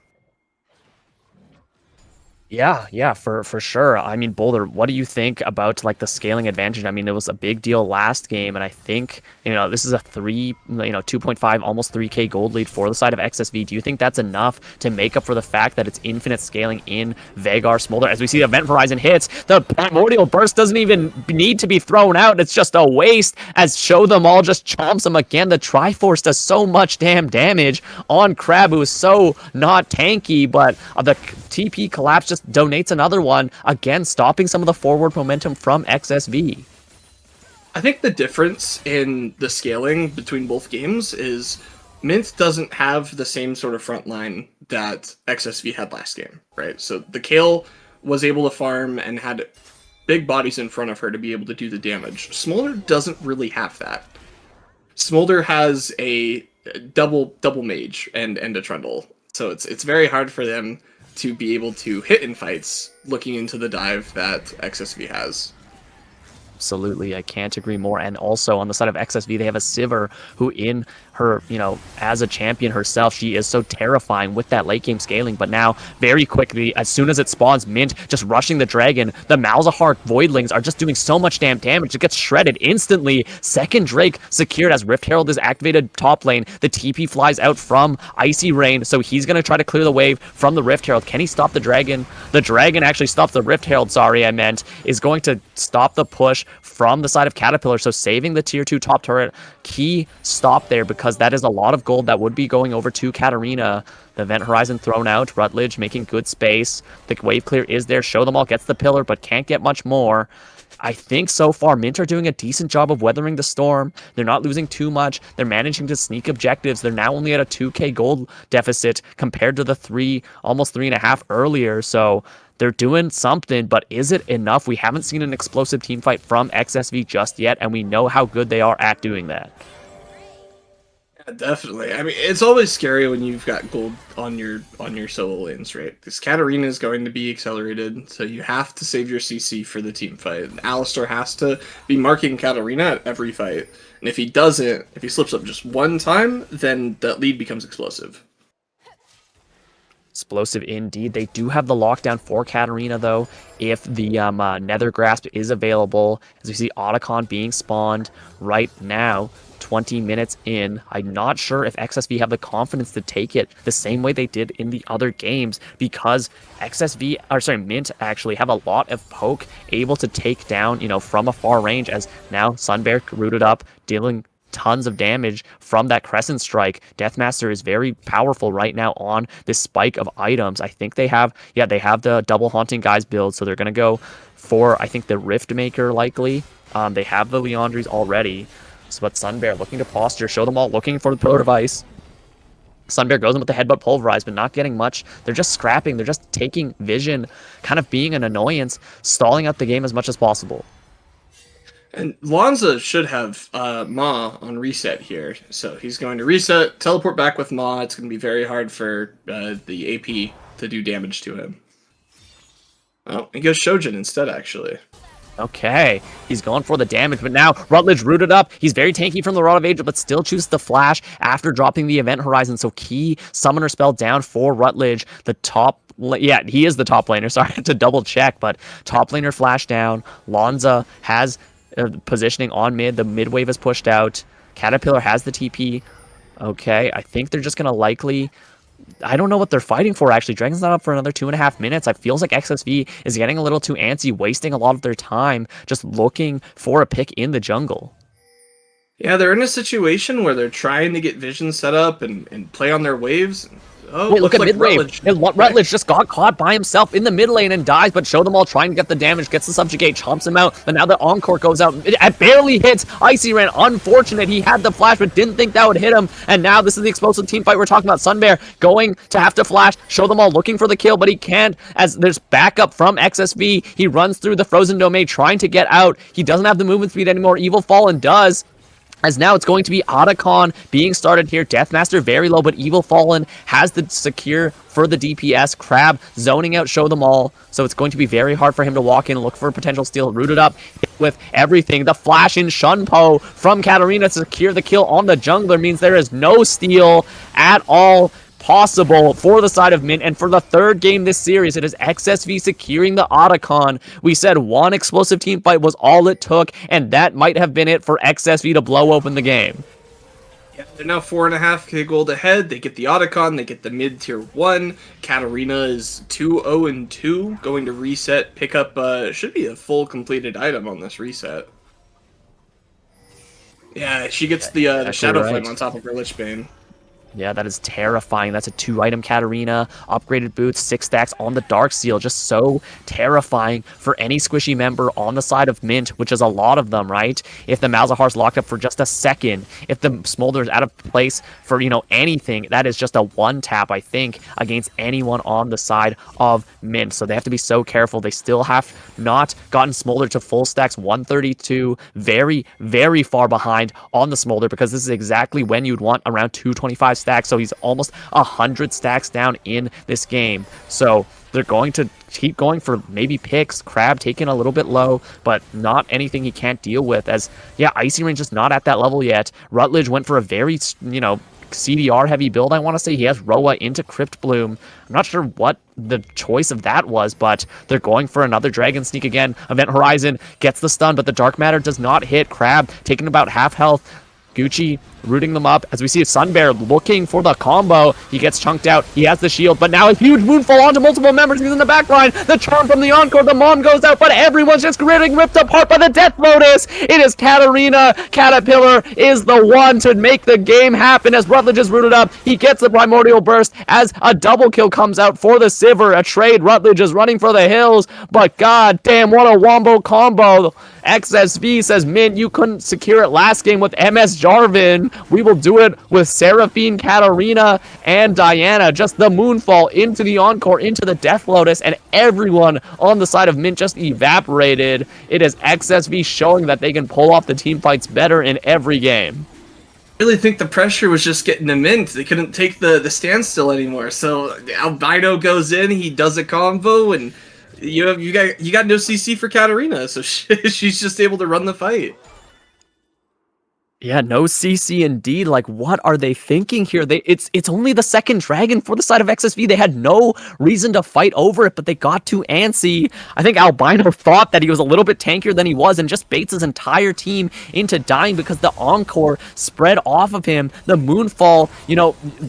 Speaker 1: Yeah, for sure. I mean, Boulder, what do you think about like the scaling advantage? I mean, it was a big deal last game, and I think, this is a 2.5, almost 3k gold lead for the side of XSV. Do you think that's enough to make up for the fact that it's infinite scaling in Veigar Smolder? As we see Event Horizon hits, the Primordial Burst doesn't even need to be thrown out. It's just a waste, as Show Them All just chomps him again. The Triforce does so much damn damage on Crab, who is so not tanky, but the TP collapse just donates another one, again stopping some of the forward momentum from XSV.
Speaker 3: I think the difference in the scaling between both games is Mint doesn't have the same sort of front line that XSV had last game, right? So the Kale was able to farm and had big bodies in front of her to be able to do the damage. Smolder doesn't really have that. Smolder has a double mage and a Trundle.
Speaker 2: So it's very hard for them to be able to hit in fights looking into the dive that XSV has.
Speaker 1: Absolutely, I can't agree more. And also on the side of XSV, they have a Sivir who in her, as a champion herself, she is so terrifying with that late game scaling. But now, very quickly, as soon as it spawns, Mint just rushing the dragon. The Malzahar Voidlings are just doing so much damn damage. It gets shredded instantly. Second Drake secured as Rift Herald is activated top lane. The TP flies out from Icy Rain, so he's going to try to clear the wave from the Rift Herald. Can he stop the dragon? The dragon actually stops the Rift Herald, is going to stop the push from the side of Caterpillar, so saving the tier 2 top turret. Key stop there, because that is a lot of gold that would be going over to Katarina. The Event Horizon thrown out, Rutledge making good space. The wave clear is there, Show Them All gets the pillar, but can't get much more. I think so far Mint are doing a decent job of weathering the storm. They're not losing too much. They're managing to sneak objectives. They're now only at a 2k gold deficit compared to the almost 3.5 earlier, so they're doing something, but is it enough? We haven't seen an explosive team fight from XSV just yet, and we know how good they are at doing that.
Speaker 2: Yeah, definitely. I mean, it's always scary when you've got gold on your solo lanes, right? Because Katarina is going to be accelerated, so you have to save your CC for the team fight. And Alistar has to be marking Katarina at every fight, and if he doesn't, if he slips up just one time, then that lead becomes explosive.
Speaker 1: Explosive indeed. They do have the lockdown for Katarina, though, if the Nether Grasp is available. As we see Otacon being spawned right now, 20 minutes in. I'm not sure if XSV have the confidence to take it the same way they did in the other games, because Mint actually have a lot of poke able to take down, from a far range, as now Sunbear rooted up, dealing tons of damage from that Crescent Strike. Deathmaster is very powerful right now on this spike of items. I think they have the double Haunting Guys build, so they're going to go for, I think, the Riftmaker likely. They have the Leandries already. So, but Sunbear looking to posture, Show Them All looking for the Pillar of Ice. Sunbear goes in with the Headbutt Pulverize, but not getting much. They're just scrapping. They're just taking vision, kind of being an annoyance, stalling out the game as much as possible.
Speaker 2: And Lonza should have Ma on reset here. So he's going to reset, teleport back with Ma. It's going to be very hard for the AP to do damage to him. Oh, he goes Shojin instead, actually.
Speaker 1: Okay, he's going for the damage, but now Rutledge rooted up. He's very tanky from the Rod of Ages, but still chooses the flash after dropping the Event Horizon. So key summoner spell down for Rutledge. He is the top laner. Sorry to double check, but top laner flash down. Lonza has positioning on mid. The mid wave is pushed out. Caterpillar has the TP. Okay, I think they're just going to likely... I don't know what they're fighting for, actually. Dragon's not up for another 2.5 minutes. It feels like XSV is getting a little too antsy, wasting a lot of their time just looking for a pick in the jungle.
Speaker 2: Yeah, they're in a situation where they're trying to get vision set up and play on their waves. Oh,
Speaker 1: wait, look at mid-wave. Rutledge just got caught by himself in the mid lane and dies, but Show Them All trying to get the damage, gets the subjugate, chomps him out, and now the Encore goes out. It barely hits Icy Rain. Unfortunate, he had the flash, but didn't think that would hit him, and now this is the explosive team fight we're talking about. Sunbear going to have to flash, Show Them All looking for the kill, but he can't, as there's backup from XSV. He runs through the Frozen Domain trying to get out. He doesn't have the movement speed anymore. Evil Fallen does. As now it's going to be Otacon being started here. Deathmaster very low, but Evil Fallen has the secure for the DPS. Crab zoning out Show Them All. So it's going to be very hard for him to walk in and look for a potential steal. Rooted up with everything. The flash in Shunpo from Katarina to secure the kill on the jungler means there is no steal at all possible for the side of Mint, and for the third game this series, it is XSV securing the Otacon. We said one explosive team fight was all it took, and that might have been it for XSV to blow open the game.
Speaker 2: Yeah, they're now 4.5k gold ahead. They get the Otacon, they get the mid tier 1. Katarina is 2-0-2, going to reset, pick up, should be a full completed item on this reset. Yeah, she gets the Shadow Flame on top of her Lich Bane.
Speaker 1: Yeah, that is terrifying. That's a 2-item Katarina, upgraded boots, 6 stacks on the Dark Seal. Just so terrifying for any squishy member on the side of Mint, which is a lot of them, right? If the Malzahar's locked up for just a second, if the Smolder's out of place for, anything, that is just a one-tap, I think, against anyone on the side of Mint. So they have to be so careful. They still have not gotten Smolder to full stacks, 132, very, very far behind on the Smolder, because this is exactly when you'd want around 225 stacks, so he's almost 100 stacks down in this game. So they're going to keep going for maybe picks. Crab taking a little bit low, but not anything he can't deal with, as, yeah, Icy Rain just not at that level yet. Rutledge went for a very, CDR heavy build, I want to say. He has Roa into Crypt Bloom. I'm not sure what the choice of that was, but they're going for another Dragon Sneak again. Event Horizon gets the stun, but the Dark Matter does not hit. Crab taking about half health. Gucci rooting them up as we see Sunbear looking for the combo. He gets chunked out. He has the shield, but now a huge moonfall onto multiple members. He's in the back line. The charm from the Encore. The Mom goes out, but everyone's just getting ripped apart by the Death Lotus. It is Katarina. Caterpillar is the one to make the game happen as Rutledge is rooted up. He gets the Primordial Burst as a double kill comes out for the Sivir. A trade. Rutledge is running for the hills, but god damn, what a wombo combo. XSV says, Mint, you couldn't secure it last game with MS Jarvan. We will do it with Seraphine, Katarina, and Diana. Just the Moonfall into the Encore, into the Death Lotus, and everyone on the side of Mint just evaporated. It is XSV showing that they can pull off the team fights better in every game.
Speaker 3: I really think the pressure was just getting to Mint. They couldn't take the standstill anymore. So Albino goes in, he does a combo, and you got no CC for Katarina, so she's just able to run the fight.
Speaker 1: Yeah, no CC indeed. Like, what are they thinking here? It's only the second dragon for the side of XSV. They had no reason to fight over it, but they got too antsy. I think Albino thought that he was a little bit tankier than he was and just baits his entire team into dying because the Encore spread off of him. The Moonfall,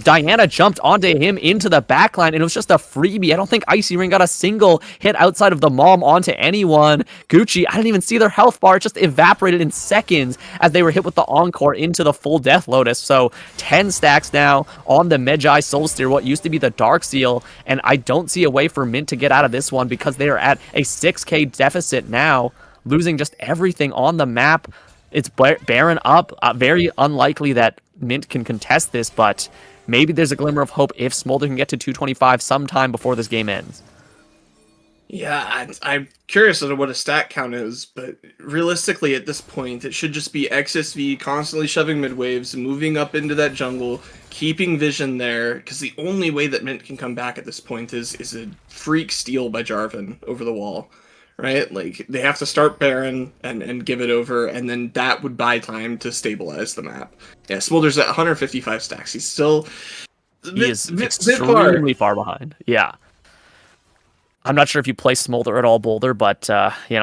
Speaker 1: Diana jumped onto him into the backline, and it was just a freebie. I don't think Icy Ring got a single hit outside of the Mom onto anyone. Gucci, I didn't even see their health bar. It just evaporated in seconds as they were hit with the Encore into the full Death Lotus. So 10 stacks now on the Medjai Soulsteer, what used to be the Dark Seal, and I don't see a way for Mint to get out of this one because they are at a 6k deficit now, losing just everything on the map. It's Baron up. Very unlikely that Mint can contest this, but maybe there's a glimmer of hope if Smolder can get to 225 sometime before this game ends.
Speaker 3: Yeah, I'm curious as to what a stat count is, but realistically at this point, it should just be XSV constantly shoving mid waves, moving up into that jungle, keeping vision there, because the only way that Mint can come back at this point is a freak steal by Jarvan over the wall, right? Like, they have to start Baron and give it over, and then that would buy time to stabilize the map. Yeah, Smolder's at 155 stacks. He's still...
Speaker 1: He is extremely far behind. Yeah. I'm not sure if you play Smolder at all, Boulder, but,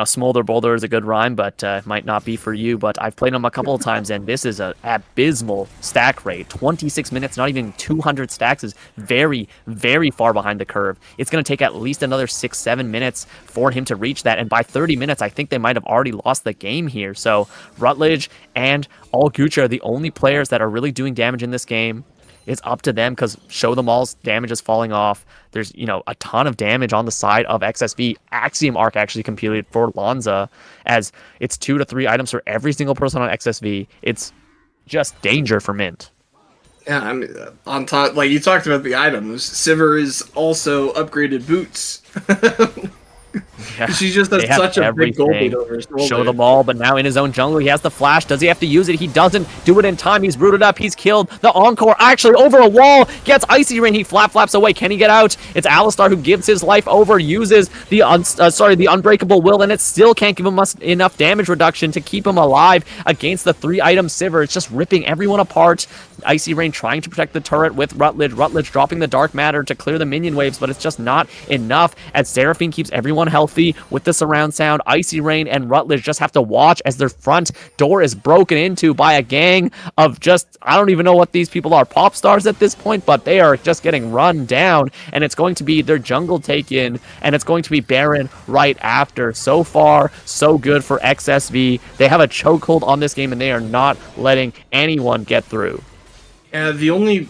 Speaker 1: Smolder Boulder is a good rhyme, but it might not be for you. But I've played him a couple of times, and this is an abysmal stack rate. 26 minutes, not even 200 stacks is very, very far behind the curve. It's going to take at least another 6-7 minutes for him to reach that, and by 30 minutes, I think they might have already lost the game here. So Rutledge and All Gucci are the only players that are really doing damage in this game. It's up to them because Show Them All's damage is falling off. There's, a ton of damage on the side of XSV. Axiom Arc actually competed for Lanza, as it's 2 to 3 items for every single person on XSV. It's just danger for Mint.
Speaker 3: Yeah, I mean, on top, like you talked about the items, Sivir is also upgraded boots.
Speaker 1: Yeah,
Speaker 3: she just has such a big gold beat over his shoulder.
Speaker 1: Show Them All, but now in his own jungle, he has the flash. Does he have to use it? He doesn't do it in time. He's rooted up. He's killed. The Encore actually over a wall gets Icy Rain. He flaps away. Can he get out? It's Alistar who gives his life over, uses the Unbreakable Will, and it still can't give him enough damage reduction to keep him alive against the 3-item Sivir. It's just ripping everyone apart. Icy Rain trying to protect the turret with Rutledge. Rutledge dropping the Dark Matter to clear the minion waves, but it's just not enough as Seraphine keeps everyone healthy with the surround sound. Icy Rain and Rutledge just have to watch as their front door is broken into by a gang of just, I don't even know what these people are, pop stars at this point, but they are just getting run down, and it's going to be their jungle taken, and it's going to be Baron right after. So far, so good for XSV. They have a chokehold on this game, and they are not letting anyone get through.
Speaker 3: Yeah, the only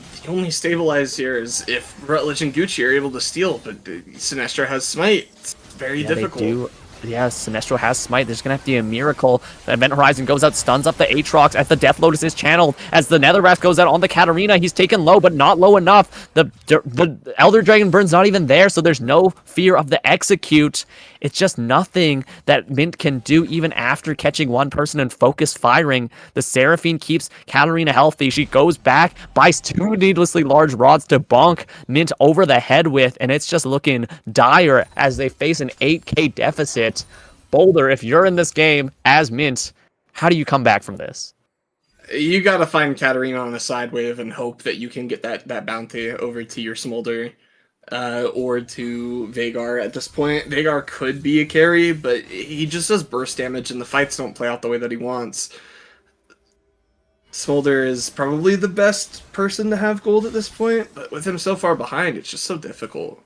Speaker 3: stabilize here is if Rutledge and Gucci are able to steal, but Sinestro has Smite. It's very difficult.
Speaker 1: Yeah, Sinestro has Smite. There's going to have to be a miracle. The Event Horizon goes out, stuns up the Aatrox as the Death Lotus is channeled. As the Netherwrath goes out on the Katarina, he's taken low, but not low enough. The Elder Dragon Burn's not even there, so there's no fear of the execute. It's just nothing that Mint can do even after catching one person and focused firing. The Seraphine keeps Katarina healthy. She goes back, buys 2 needlessly large rods to bonk Mint over the head with, and it's just looking dire as they face an 8k deficit. Boulder, if you're in this game as Mint, how do you come back from this?
Speaker 2: You gotta find Katarina on a side wave and hope that you can get that bounty over to your Smolder. Or to Veigar at this point. Veigar could be a carry, but he just does burst damage and the fights don't play out the way that he wants. Smolder is probably the best person to have gold at this point, but with him so far behind, it's just so difficult.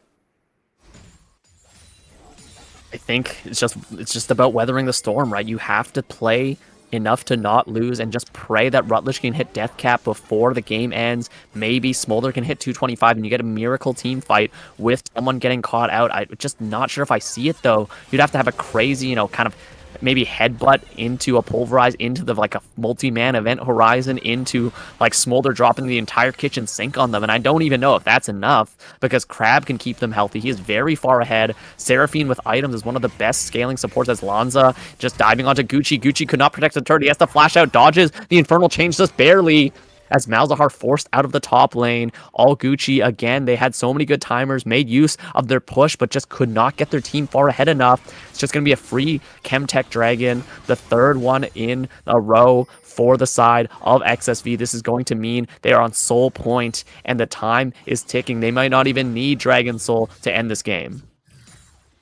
Speaker 1: I think it's just about weathering the storm, right? You have to play enough to not lose and just pray that Rutledge can hit death cap before the game ends. Maybe Smolder can hit 225 and you get a miracle team fight with someone getting caught out. I'm just not sure if I see it though. You'd have to have a crazy, kind of maybe headbutt into a pulverize into the like a multi-man event horizon into like Smolder dropping the entire kitchen sink on them, and I don't even know if that's enough because Crab can keep them healthy. He is very far ahead. Seraphine with items is one of the best scaling supports as Lanza just diving onto Gucci. Gucci could not protect the turret. He has to flash out, dodges the Infernal Change just barely as Malzahar forced out of the top lane. All Gucci again. They had so many good timers, made use of their push, but just could not get their team far ahead enough. It's just going to be a free Chemtech Dragon, the third one in a row for the side of XSV. This is going to mean they are on soul point, and the time is ticking. They might not even need Dragon Soul to end this game.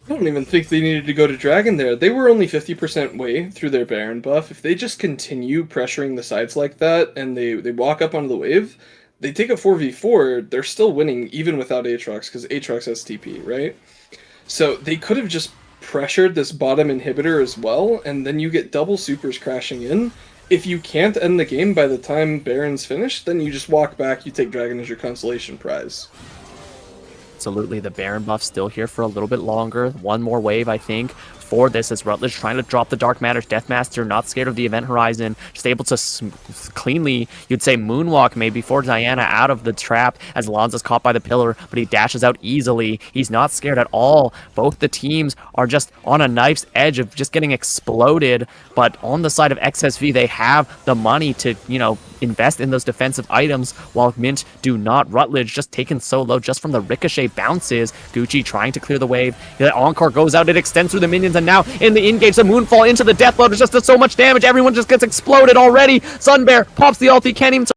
Speaker 3: I don't even think they needed to go to Dragon there. They were only 50% way through their Baron buff. If they just continue pressuring the sides like that and they walk up onto the wave, they take a 4v4, they're still winning even without Aatrox because Aatrox has TP, right? So they could have just pressured this bottom inhibitor as well, and then you get double supers crashing in. If you can't end the game by the time Baron's finished, then you just walk back, you take Dragon as your consolation prize.
Speaker 1: Absolutely, the Baron buff still here for a little bit longer. One more wave, I think, for this as Rutledge trying to drop the Dark Matters. Deathmaster not scared of the Event Horizon, just able to cleanly, you'd say moonwalk maybe for Diana out of the trap as Lanza's caught by the pillar, but he dashes out easily. He's not scared at all. Both the teams are just on a knife's edge of just getting exploded, but on the side of XSV, they have the money to, invest in those defensive items while Mint do not. Rutledge just taken so low just from the ricochet bounces. Gucci trying to clear the wave. The Encore goes out, it extends through the minions, and now in the engage, the Moonfall into the Death Lotus just does so much damage. Everyone just gets exploded already. Sunbear pops the ult, he can't even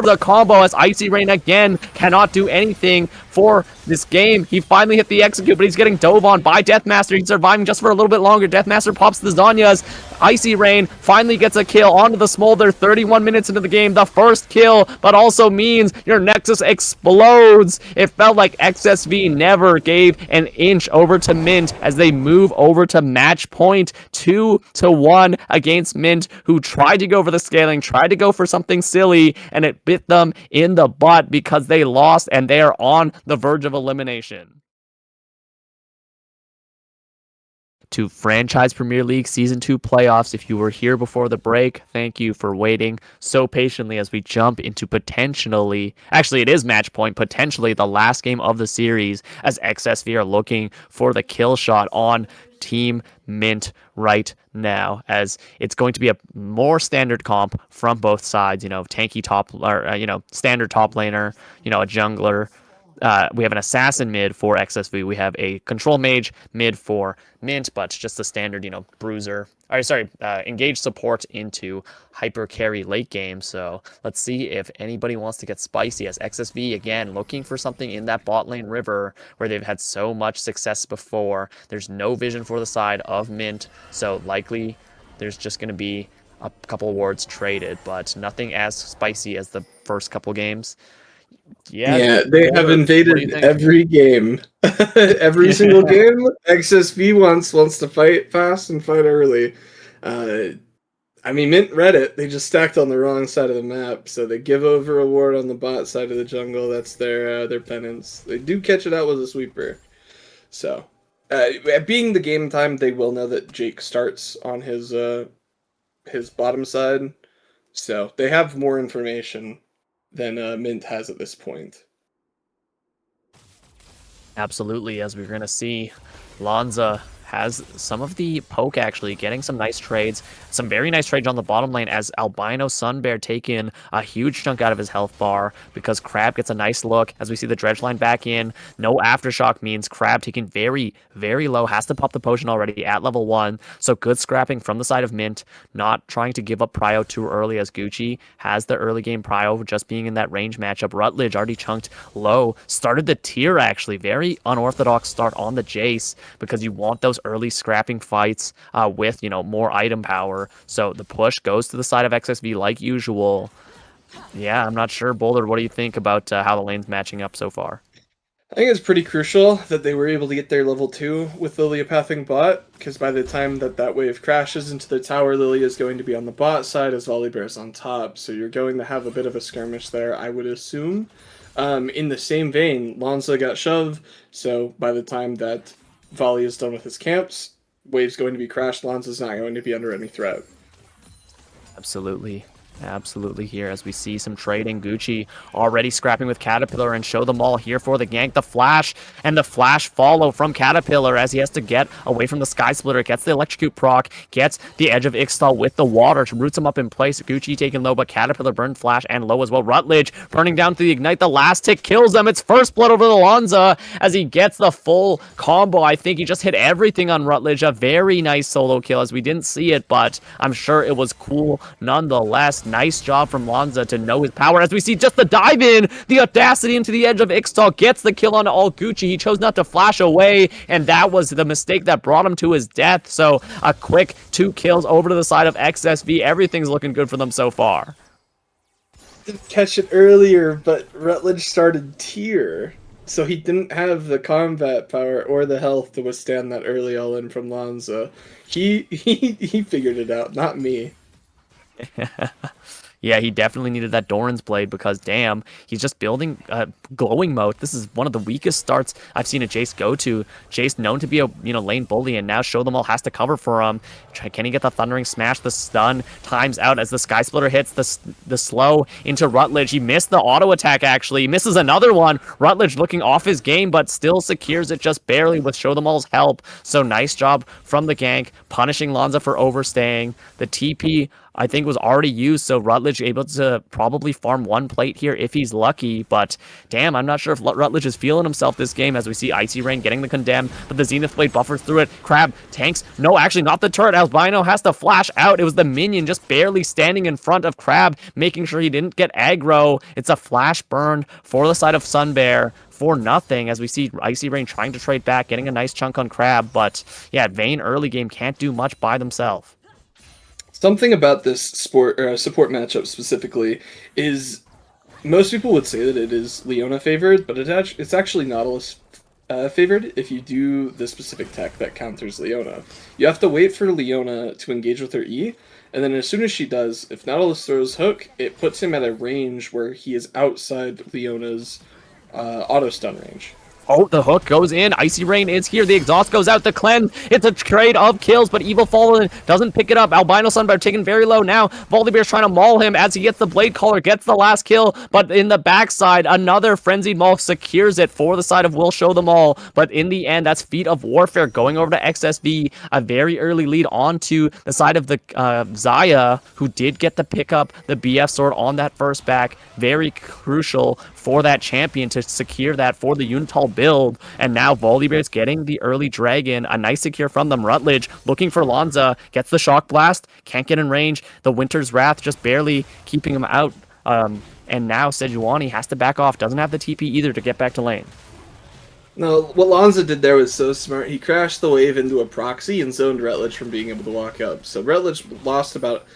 Speaker 1: the combo as Icy Rain again cannot do anything for this game. He finally hit the execute, but he's getting dove on by Deathmaster. He's surviving just for a little bit longer. Deathmaster pops the Zanyas. Icy Rain finally gets a kill onto the Smolder 31 minutes into the game. The first kill, but also means your Nexus explodes. It felt like XSV never gave an inch over to Mint as they move over to match point 2-1 against Mint, who tried to go for the scaling, tried to go for something silly, and it bit them in the butt because they lost and they are on the verge of elimination. To Franchise Premier League Season 2 playoffs. If you were here before the break, thank you for waiting so patiently as we jump into potentially, actually it is match point, potentially the last game of the series as XSV are looking for the kill shot on Team Mint right now, as it's going to be a more standard comp from both sides, tanky top, or, standard top laner, a jungler. We have an assassin mid for XSV. We have a control mage mid for Mint, but just the standard, bruiser. Engage support into hyper carry late game. So let's see if anybody wants to get spicy as XSV, again, looking for something in that bot lane river where they've had so much success before. There's no vision for the side of Mint, so likely there's just going to be a couple wards traded, but nothing as spicy as the first couple games.
Speaker 3: Yeah, they have invaded every game. Every single game, XSV wants to fight fast and fight early. I mean, Mint read it. They just stacked on the wrong side of the map, so they give over a ward on the bot side of the jungle. That's their penance. They do catch it out with a sweeper. So, being the game time, they will know that Jake starts on his bottom side. So they have more information than Mint has at this point.
Speaker 1: Absolutely, as we're going to see, Lanza has some of the poke, actually getting some nice trades, some very nice trades on the bottom lane as Albino Sunbear taking a huge chunk out of his health bar because Crab gets a nice look as we see the dredge line back in. No aftershock means Crab taking very, very low, has to pop the potion already at level 1, so good scrapping from the side of Mint, not trying to give up prio too early as Gucci has the early game prio just being in that range matchup. Rutledge already chunked low, started the tier actually, very unorthodox start on the Jace because you want those early scrapping fights with, more item power. So the push goes to the side of XSV like usual. Yeah, I'm not sure. Boulder, what do you think about how the lane's matching up so far?
Speaker 3: I think it's pretty crucial that they were able to get their level 2 with Lilia pathing bot, because by the time that wave crashes into the tower, Lilia is going to be on the bot side as Volibear's on top, so you're going to have a bit of a skirmish there, I would assume. In the same vein, Lanza got shoved, so by the time that Volley is done with his camps, wave's going to be crashed, Lanza's not going to be under any threat.
Speaker 1: Absolutely. Absolutely here as we see some trading. Gucci already scrapping with Caterpillar and show them all here for the gank. The flash and the flash follow from Caterpillar as he has to get away from the Sky Splitter. Gets the electrocute proc, gets the edge of Ixtal with the water, roots him up in place. Gucci taking low, but Caterpillar burned flash and low as well. Rutledge burning down to the ignite. The last tick kills him. It's first blood over the Lanza as he gets the full combo. I think he just hit everything on Rutledge. A very nice solo kill as we didn't see it, but I'm sure it was cool nonetheless. Nice job from Lanza to know his power as we see just the dive in, the audacity into the edge of Ixtal, gets the kill on all Gucci. He chose not to flash away, and that was the mistake that brought him to his death. So a quick 2 kills over to the side of XSV. Everything's looking good for them so far.
Speaker 3: Didn't catch it earlier, but Rutledge started tier, so he didn't have the combat power or the health to withstand that early all-in from Lanza. He figured it out, not me.
Speaker 1: Yeah, he definitely needed that Doran's Blade because, damn, he's just building glowing mode. This is one of the weakest starts I've seen a Jace go to. Jace known to be a lane bully, and now Show Them All has to cover for him. Can he get the Thundering Smash? The stun times out as the Sky Splitter hits the slow into Rutledge. He missed the auto attack, actually. He misses another one. Rutledge looking off his game, but still secures it just barely with Show Them All's help. So nice job from the gank, punishing Lanza for overstaying. The TP, I think, was already used, so Rutledge able to probably farm 1 plate here if he's lucky, but damn, I'm not sure if Rutledge is feeling himself this game as we see Icy Rain getting the condemn, but the Zenith Blade buffers through it. Crab tanks. No, actually not the turret. Albino has to flash out. It was the minion just barely standing in front of Crab, making sure he didn't get aggro. It's a flash burn for the side of Sunbear for nothing as we see Icy Rain trying to trade back, getting a nice chunk on Crab, but yeah, Vayne early game can't do much by themselves.
Speaker 3: Something about this support matchup specifically is most people would say that it is Leona favored, but it's actually Nautilus favored if you do the specific tech that counters Leona. You have to wait for Leona to engage with her E, and then as soon as she does, if Nautilus throws Hook, it puts him at a range where he is outside Leona's auto stun range.
Speaker 1: Oh, the hook goes in. Icy Rain is here. The exhaust goes out. The cleanse. It's a trade of kills, but Evil Fallen doesn't pick it up. Albino Sunbear taken very low now. Volibear's trying to maul him as he gets the Blade Caller, gets the last kill, but in the backside, another Frenzied Maul secures it for the side of Will Show Them All. But in the end, that's Feet of Warfare going over to XSV. A very early lead onto the side of the Xayah, who did get the pickup, the BF sword on that first back. Very crucial for that champion to secure that for the Unital build. And now Volibear's getting the early dragon. A nice secure from them. Rutledge looking for Lanza. Gets the shock blast. Can't get in range. The Winter's Wrath just barely keeping him out. And now Sejuani has to back off. Doesn't have the TP either to get back to lane.
Speaker 3: No, what Lanza did there was so smart. He crashed the wave into a proxy and zoned Rutledge from being able to walk up. So Rutledge lost about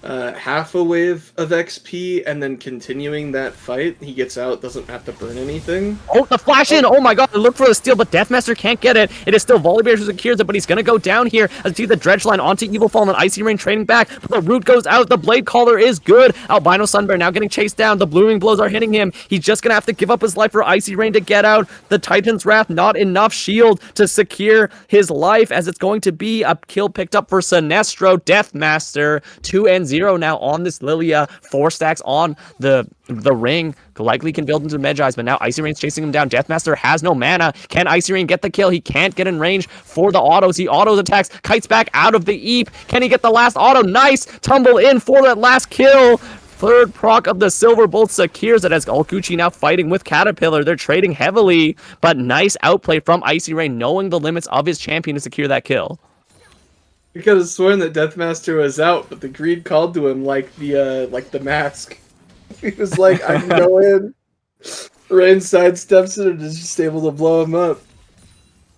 Speaker 3: half a wave of XP and then continuing that fight. He gets out, doesn't have to burn anything.
Speaker 1: Oh, the flash in! Oh my god, they look for the steal, but Deathmaster can't get it. It is still Volibear who secures it, but he's gonna go down here as we see the Dredge line onto Evil Fallen and Icy Rain trading back, but the root goes out. The Blade Caller is good. Albino Sunbear now getting chased down. The Blooming Blows are hitting him. He's just gonna have to give up his life for Icy Rain to get out. The Titan's Wrath, not enough shield to secure his life, as it's going to be a kill picked up for Sinestro. Deathmaster 2-0 now on this Lilia. 4 stacks on the ring. Likely can build into Medjai's, but now Icy Rain's chasing him down. Deathmaster has no mana. Can Icy Rain get the kill? He can't get in range for the autos. He autos attacks, kites back out of the Eep. Can he get the last auto? Nice! Tumble in for that last kill. Third proc of the Silver Bolt secures it as Gucci now fighting with Caterpillar. They're trading heavily, but nice outplay from Icy Rain, knowing the limits of his champion to secure that kill.
Speaker 3: He could have sworn that Deathmaster was out, but the greed called to him like the mask. He was like, I can go in. Rain sidesteps it and is just able to blow him up.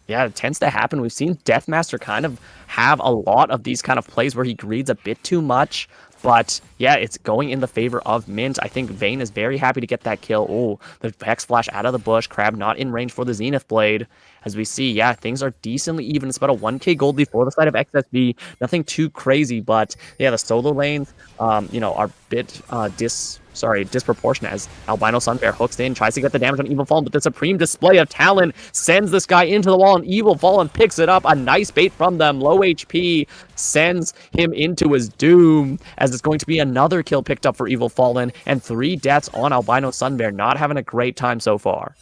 Speaker 1: Yeah, it tends to happen. We've seen Deathmaster kind of have a lot of these kind of plays where he greeds a bit too much. But yeah, it's going in the favor of Mint. I think Vayne is very happy to get that kill. Oh, the Hex Flash out of the bush. Crab not in range for the Zenith Blade. As we see, yeah, things are decently even. It's about a 1k gold lead for the side of XSV. Nothing too crazy, but yeah, the solo lanes, are a bit disproportionate as Albino Sunbear hooks in, tries to get the damage on Evil Fallen, but the supreme display of talent sends this guy into the wall, and Evil Fallen picks it up. A nice bait from them. Low HP sends him into his doom, as it's going to be another kill picked up for Evil Fallen, and 3 deaths on Albino Sunbear. Not having a great time so far.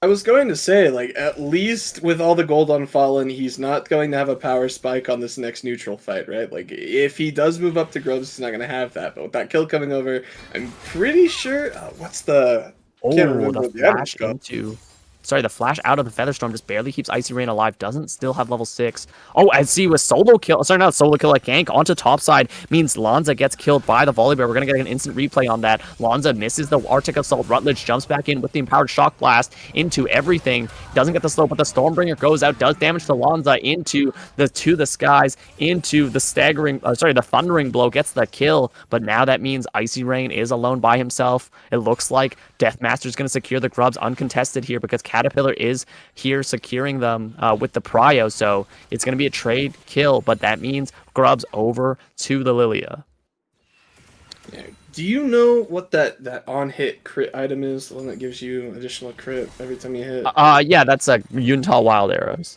Speaker 3: I was going to say, like, at least with all the gold on Fallen, he's not going to have a power spike on this next neutral fight, right? Like, if he does move up to Groves, he's not going to have that. But with that kill coming over, I'm pretty sure... what's the...
Speaker 1: Can't remember the flash into... Sorry, the flash out of the Featherstorm just barely keeps Icy Rain alive. Doesn't still have level 6. Oh, and see, with solo kill... Sorry, not solo kill, like gank onto top side means Lanza gets killed by the Volibear. We're going to get an instant replay on that. Lanza misses the Arctic Assault. Rutledge jumps back in with the Empowered Shock Blast into everything. Doesn't get the slow, but the Stormbringer goes out. Does damage to Lanza into the skies, into the the Thundering Blow. Gets the kill, but now that means Icy Rain is alone by himself. It looks like Deathmaster's going to secure the grubs uncontested here because Caterpillar is here securing them with the Prio, so it's going to be a trade kill, but that means grubs over to the Lilia.
Speaker 3: Yeah. Do you know what that on-hit crit item is? The one that gives you additional crit every time you hit?
Speaker 1: Yeah, that's Yuntal Wild Arrows.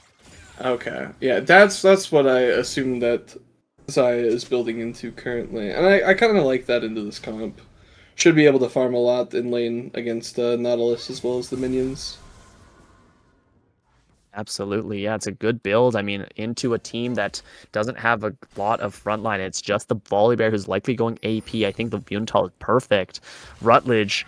Speaker 3: Okay. Yeah, that's what I assume that Zaya is building into currently. And I kind of like that into this comp. Should be able to farm a lot in lane against Nautilus as well as the minions.
Speaker 1: Absolutely, yeah, it's a good build. I mean, into a team that doesn't have a lot of frontline. It's just the Volibear who's likely going AP. I think the Buntal is perfect. Rutledge,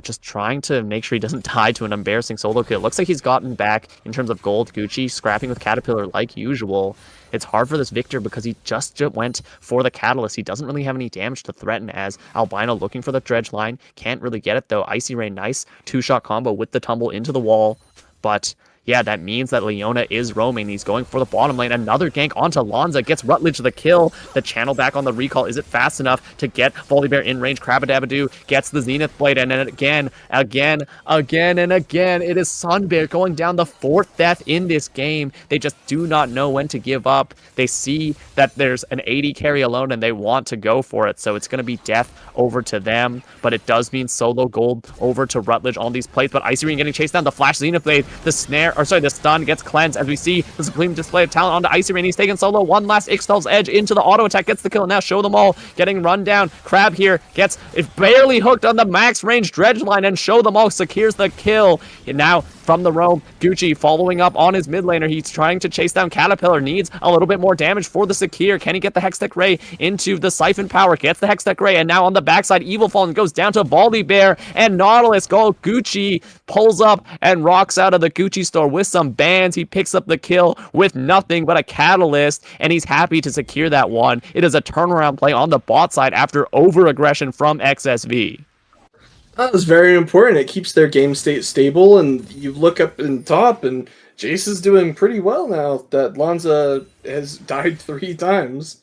Speaker 1: just trying to make sure he doesn't die to an embarrassing solo kill. It looks like he's gotten back in terms of gold. Gucci scrapping with Caterpillar like usual. It's hard for this Victor because he just went for the Catalyst. He doesn't really have any damage to threaten as Albino looking for the Dredge line. Can't really get it though. Icy Rain, nice 2-shot combo with the tumble into the wall. But yeah, that means that Leona is roaming. He's going for the bottom lane. Another gank onto Lanza. Gets Rutledge the kill. The channel back on the recall. Is it fast enough to get Volibear in range? Krabadabadoo gets the Zenith Blade. And then again. It is Sunbear going down the 4th death in this game. They just do not know when to give up. They see that there's an 80 carry alone and they want to go for it. So it's going to be death over to them. But it does mean solo gold over to Rutledge on these plays. But Icy Rain getting chased down. The flash Zenith Blade. The snare. The stun gets cleansed as we see the supreme display of talent onto Icy Rain. He's taking solo. One last Ixtal's Edge into the auto attack. Gets the kill. Now show them all. Getting run down. Crab here gets it barely hooked on the max range Dredge line and show them all secures the kill. And now from the roam, Gucci following up on his mid laner. He's trying to chase down Caterpillar. Needs a little bit more damage for the Secure. Can he get the Hextech Ray into the Siphon Power? Gets the Hextech Ray. And now on the backside, Evil Fallen goes down to Volibear and Nautilus. Gucci pulls up and rocks out of the Gucci store with some bands. He picks up the kill with nothing but a Catalyst, and he's happy to secure that one. It is a turnaround play on the bot side after over-aggression from XSV.
Speaker 3: That was very important. It keeps their game state stable, and you look up in top, and Jace is doing pretty well now that Lanza has died 3 times.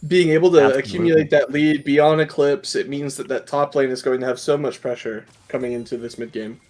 Speaker 3: being able to
Speaker 1: Absolutely.
Speaker 3: accumulate that lead, be on Eclipse, it means that that top lane is going to have so much pressure coming into this mid game.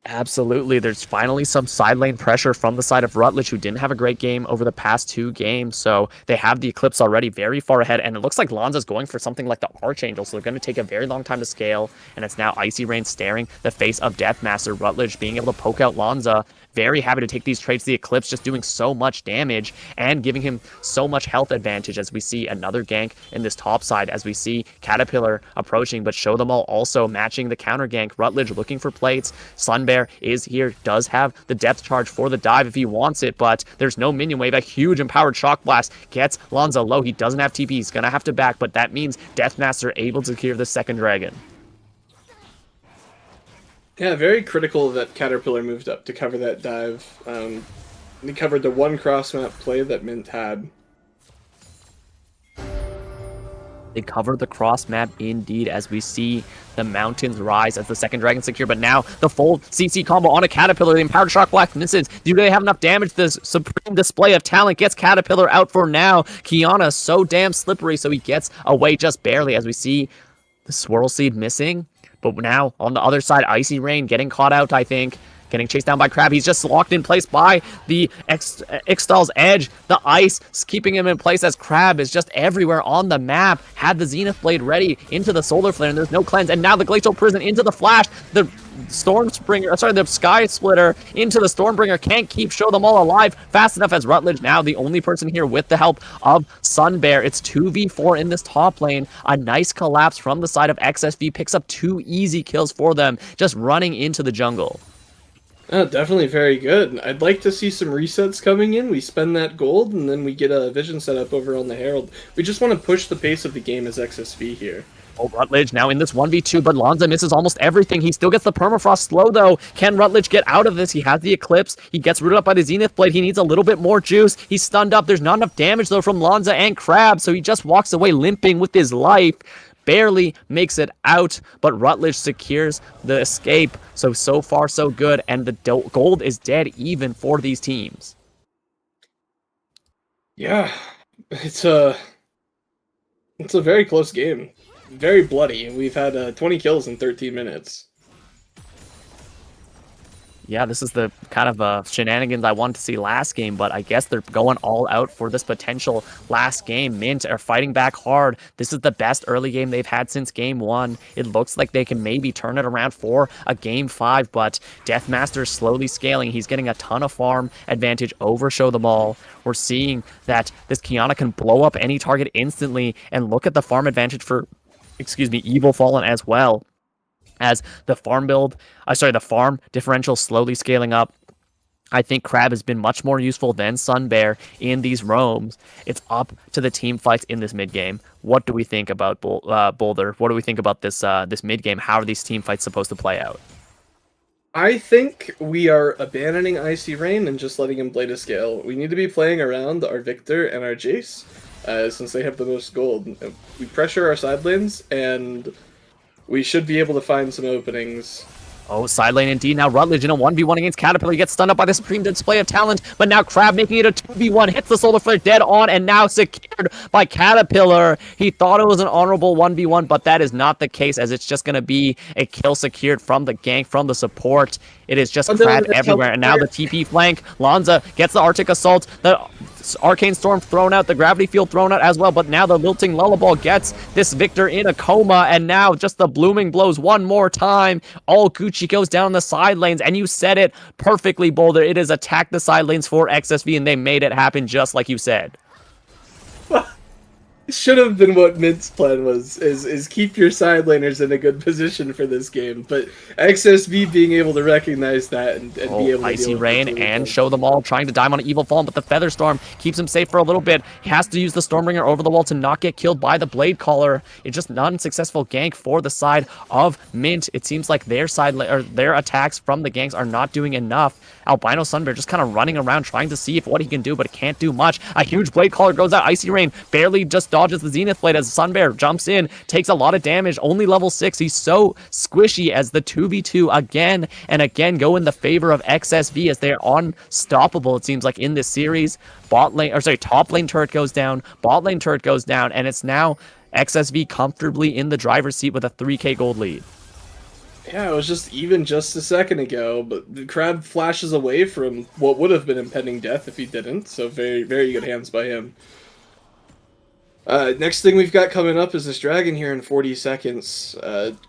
Speaker 1: Absolutely. There's finally some side lane pressure from the side of Rutledge, who didn't have a great game over the past 2 games. So they have the Eclipse already very far ahead. And it looks like Lonza's going for something like the Archangel. So they're going to take a very long time to scale. And it's now Icy Rain staring the face of Deathmaster. Rutledge being able to poke out Lonza. Very happy to take these trades to the Eclipse, just doing so much damage and giving him so much health advantage as we see another gank in this top side, as we see Caterpillar approaching, but Show Them All also matching the counter gank. Rutledge looking for plates. Sunbear is here, does have the depth charge for the dive if he wants it, but there's no minion wave. A huge empowered shock blast gets Lonza low. He doesn't have TP. He's going to have to back, but that means Deathmaster able to clear the second dragon.
Speaker 3: Yeah, very critical that Caterpillar moved up to cover that dive. He covered the one cross-map play that Mint had.
Speaker 1: They cover the cross map indeed, as we see the mountains rise as the second dragon secure. But now the full CC combo on a Caterpillar. The empowered shock blast misses. Do they have enough damage? This supreme display of talent gets Caterpillar out for now. Kiana so damn slippery, so he gets away just barely, as we see the Swirl Seed missing. But now on the other side, Icy Rain getting caught out, I think. Getting chased down by Crab. He's just locked in place by the Ixtal's Edge. The ice is keeping him in place as Crab is just everywhere on the map. Had the Zenith Blade ready into the Solar Flare, and there's no cleanse. And now the Glacial Prison into the Flash. The the Sky Splitter into the Stormbringer. Can't keep Show Them All alive fast enough, as Rutledge now the only person here with the help of Sunbear. It's 2v4 in this top lane. A nice collapse from the side of XSV. Picks up 2 easy kills for them, just running into the jungle.
Speaker 3: Oh, definitely very good. I'd like to see some resets coming in. We spend that gold, and then we get a vision set up over on the Herald. We just want to push the pace of the game as XSV here.
Speaker 1: Oh, Rutledge now in this 1v2, but Lonza misses almost everything. He still gets the permafrost slow, though. Can Rutledge get out of this? He has the Eclipse. He gets rooted up by the Zenith Blade. He needs a little bit more juice. He's stunned up. There's not enough damage, though, from Lonza and Crab, so he just walks away limping with his life. Barely makes it out, but Rutledge secures the escape. So far, so good, and the gold is dead even for these teams.
Speaker 3: Yeah, it's a very close game. Very bloody. We've had 20 kills in 13 minutes.
Speaker 1: Yeah, this is the kind of shenanigans I wanted to see last game, but I guess they're going all out for this potential last game. Mint are fighting back hard. This is the best early game they've had since game 1. It looks like they can maybe turn it around for a game 5, but Deathmaster is slowly scaling. He's getting a ton of farm advantage over Show Them All. We're seeing that this Kiana can blow up any target instantly, and look at the farm advantage for, Evil Fallen as well. As the farm the farm differential slowly scaling up. I think Crab has been much more useful than Sunbear in these roams. It's up to the team fights in this mid game. What do we think about Boulder? What do we think about this this mid game? How are these team fights supposed to play out?
Speaker 3: I think we are abandoning Icy Rain and just letting him play to scale. We need to be playing around our Victor and our Jace, since they have the most gold. We pressure our side lanes, and we should be able to find some openings.
Speaker 1: Oh, side lane indeed. Now Rutledge in a 1v1 against Caterpillar. He gets stunned up by the supreme display of talent, but now Crab making it a 2v1. Hits the Solar Flare dead on, and now secured by Caterpillar. He thought it was an honorable 1v1, but that is not the case, as it's just going to be a kill secured from the gank, from the support. It is just Crab everywhere, and now the TP flank. Lonza gets the Arctic Assault. The Arcane Storm thrown out, the Gravity Field thrown out as well, but now the Lilting Lullaby gets this Victor in a coma, and now just the Blooming Blows one more time. All Gucci goes down the side lanes, and you said it perfectly, Boulder. It is attack the side lanes for XSV, and they made it happen just like you said.
Speaker 3: Should have been what Mint's plan was, is keep your side laners in a good position for this game, but XSV being able to recognize that and be able to
Speaker 1: Icy Rain and Show Them All trying to dime on an Evil Fallen, but the Feather Storm keeps him safe for a little bit. He has to use the Stormbringer over the wall to not get killed by the Blade Caller. It's just not a successful gank for the side of Mint. It seems like their attacks from the ganks are not doing enough, Albino Sunbear just kind of running around trying to see if what he can do, but it can't do much. A huge Blade Caller goes out. Icy Rain barely just dodges the Zenith Blade as Sunbear jumps in, takes a lot of damage, only level 6. He's so squishy as the 2v2 again and again go in the favor of XSV as they're unstoppable, it seems like, in this series. Top lane turret goes down, bot lane turret goes down, and it's now XSV comfortably in the driver's seat with a 3k gold lead.
Speaker 3: Yeah, it was just a second ago, but the Crab flashes away from what would have been impending death if he didn't, so very, very good hands by him. Next thing we've got coming up is this dragon here in 40 seconds.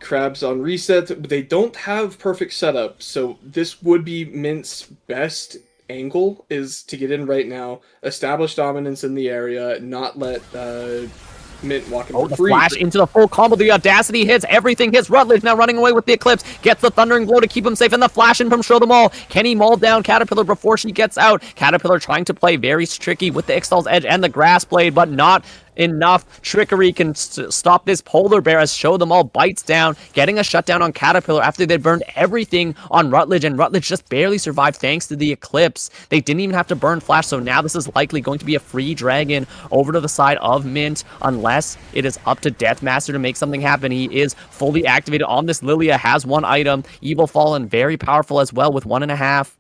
Speaker 3: Crab's on reset, but they don't have perfect setup, so this would be Mint's best angle, is to get in right now, establish dominance in the area, not let Mint walking for
Speaker 1: the
Speaker 3: free.
Speaker 1: flash into the full combo. The Audacity hits. Everything hits. Rutledge now running away with the Eclipse. Gets the Thundering Blow to keep him safe. And the flash in from Show Them All. Can he maul down Caterpillar before she gets out? Caterpillar trying to play very tricky with the Ixtal's Edge and the Grass Blade, but not enough trickery can stop this Polar Bear as Show Them All bites down, getting a shutdown on Caterpillar after they burned everything on Rutledge, and Rutledge just barely survived thanks to the Eclipse. They didn't even have to burn Flash, so now this is likely going to be a free dragon over to the side of Mint, unless it is up to Deathmaster to make something happen. He is fully activated on this Lilia, has one item. Evil Fallen, very powerful as well with 1.5.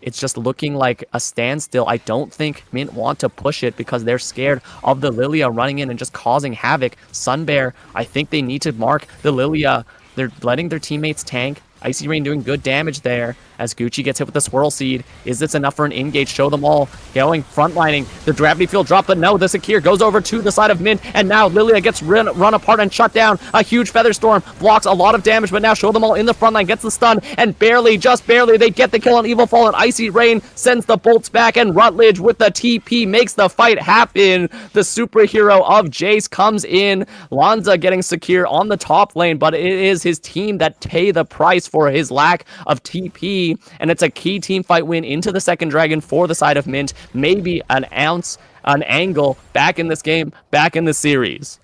Speaker 1: It's just looking like a standstill. I don't think Mint want to push it because they're scared of the Lilia running in and just causing havoc. Sunbear, I think they need to mark the Lilia. They're letting their teammates tank. Icy Rain doing good damage there as Gucci gets hit with the Swirl Seed. Is this enough for an engage? Show Them All going, frontlining. The Gravity Field drop, but no, the Sakir goes over to the side of Mint, and now Lilia gets run apart and shut down. A huge Feather Storm blocks a lot of damage, but now Show Them All in the front line gets the stun, and just barely, they get the kill on Evil Fallen. Icy Rain sends the bolts back, and Rutledge with the TP makes the fight happen. The superhero of Jace comes in. Lanza getting secure on the top lane, but it is his team that pay the price for his lack of TP, and it's a key team fight win into the second dragon for the side of Mint. Maybe an angle back in this game, back in the series.